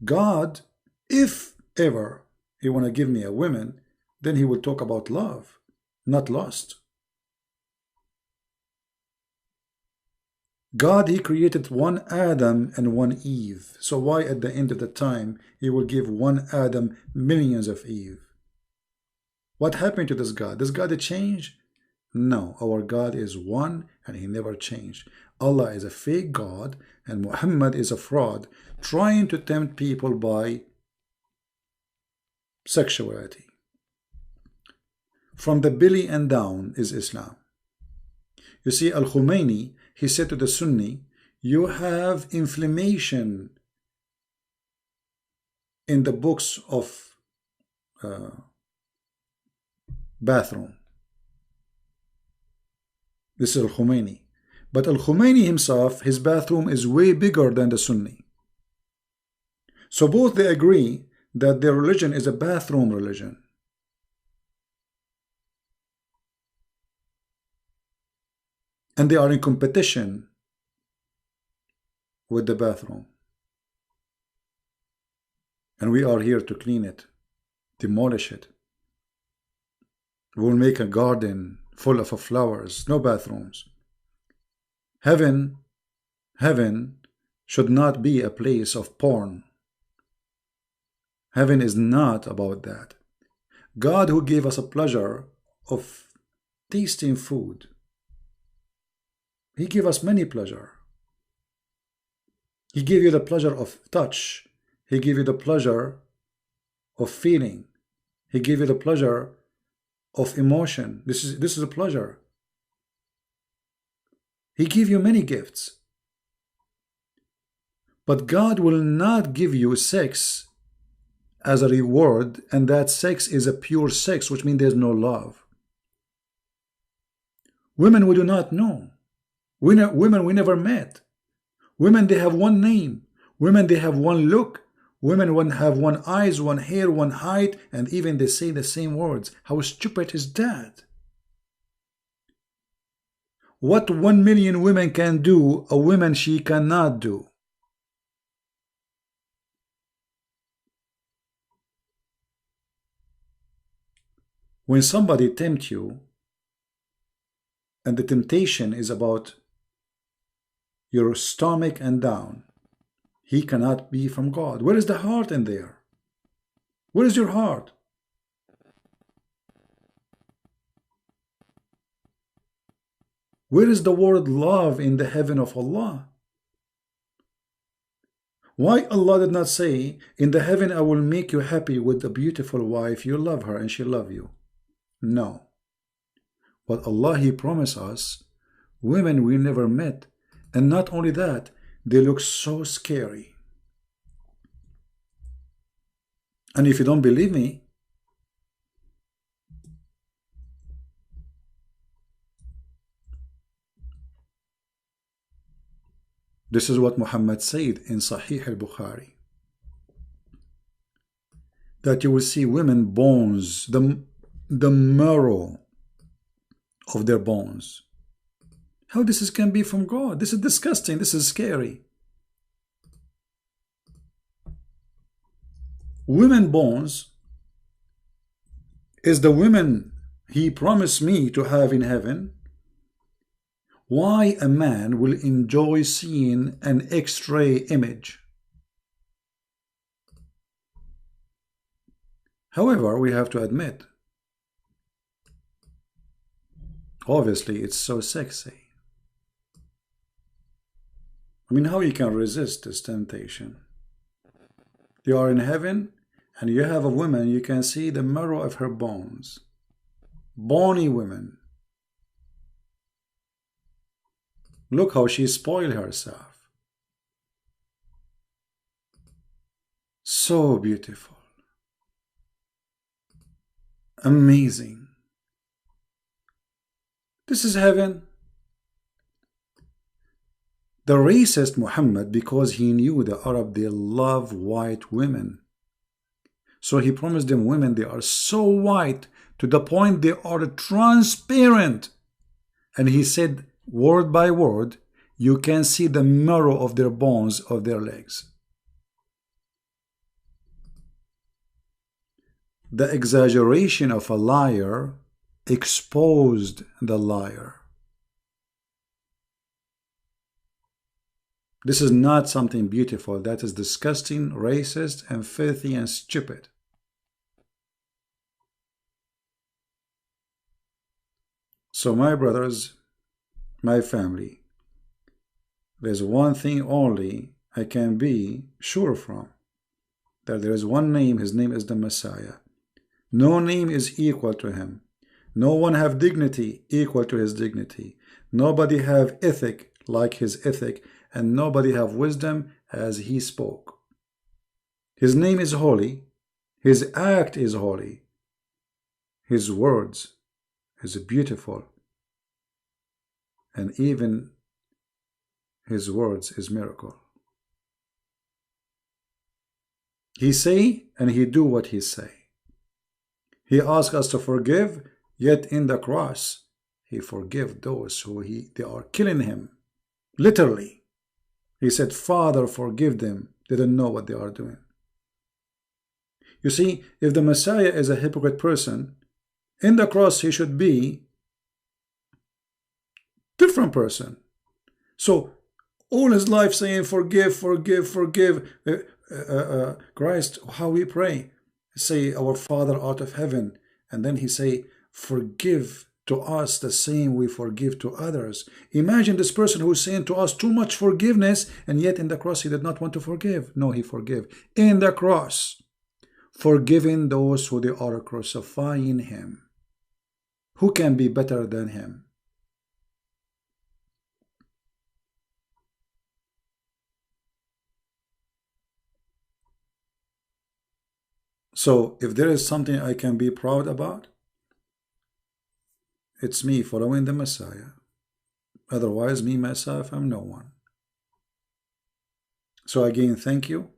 God, if ever he want to give me a woman, then he will talk about love, not lust. God, he created one Adam and one Eve. So why at the end of the time he will give one Adam millions of Eve? What happened to this God? Does God change? No, our God is one and he never changed. Allah is a fake God and Muhammad is a fraud, trying to tempt people by sexuality. From the belly and down is Islam. You see, Al-Khomeini, he said to the Sunni, you have inflammation in the books of bathroom. This is Al-Khomeini. But Al-Khomeini himself, his bathroom is way bigger than the Sunni. So both they agree that their religion is a bathroom religion. And they are in competition with the bathroom. And we are here to clean it, demolish it. We'll make a garden full of flowers, no bathrooms. Heaven should not be a place of porn. Heaven is not about that. God, who gave us a pleasure of tasting food, he gave us many pleasure. He gave you the pleasure of touch. He gave you the pleasure of feeling. He gave you the pleasure of emotion. This is a pleasure. He gave you many gifts. But God will not give you sex as a reward, and that sex is a pure sex, which means there's no love. Women we do not know. Women we never met. Women, they have one name. Women, they have one look. Women have one eyes, one hair, one height, and even they say the same words. How stupid is that? what 1 million women can do, a woman she cannot do. When somebody tempts you, and the temptation is about your stomach and down, he cannot be from God. Where is the heart in there? Where is your heart? Where is the word love in the heaven of Allah? Why Allah did not say, in the heaven I will make you happy with a beautiful wife, you love her and she love you? No. But Allah, He promised us women we never met. And not only that, they look so scary. And if you don't believe me, this is what Muhammad said in Sahih al-Bukhari. That you will see women bones, the marrow of their bones. How this can be from God? This is disgusting. This is scary. Women bones is the women He promised me to have in heaven. Why a man will enjoy seeing an X-ray image? However, we have to admit, obviously it's so sexy. I mean, how you can resist this temptation? You are in heaven and you have a woman, you can see the marrow of her bones. Bony women. Look how she spoiled herself. So beautiful. Amazing. This is heaven. The racist Muhammad, because he knew the Arab, they love white women. So he promised them women, they are so white to the point they are transparent. And he said, word by word, you can see the marrow of their bones of their legs. The exaggeration of a liar exposed the liar. This is not something beautiful. That is disgusting, racist, and filthy and stupid. So my brothers, my family, there's one thing only I can be sure from. That there is one name, his name is the Messiah. No name is equal to him. No one have dignity equal to his dignity. Nobody have ethic like his ethic, and nobody have wisdom as he spoke. His name is holy. His act is holy. His words is beautiful. And even his words is miracle. He say and he do what he say. He asks us to forgive, yet in the cross, he forgive those who they are killing him. Literally. He said, Father, forgive them. They don't know what they are doing. You see, if the Messiah is a hypocrite person, in the cross he should be different person. So all his life saying, forgive, forgive, forgive. Christ, how we pray. Say, our Father art of heaven. And then he say, forgive to us the same we forgive to others. Imagine this person who is saying to us too much forgiveness, and yet in the cross he did not want to forgive. No, he forgave. In the cross, forgiving those who they are crucifying him. Who can be better than him? So, if there is something I can be proud about, it's me following the Messiah. Otherwise, me, myself, I'm no one. So again, thank you.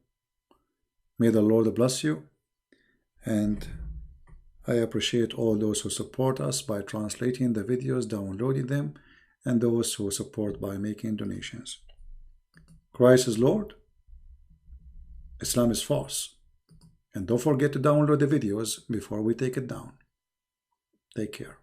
May the Lord bless you. And I appreciate all those who support us by translating the videos, downloading them, and those who support by making donations. Christ is Lord, Islam is false. And don't forget to download the videos before we take it down. Take care.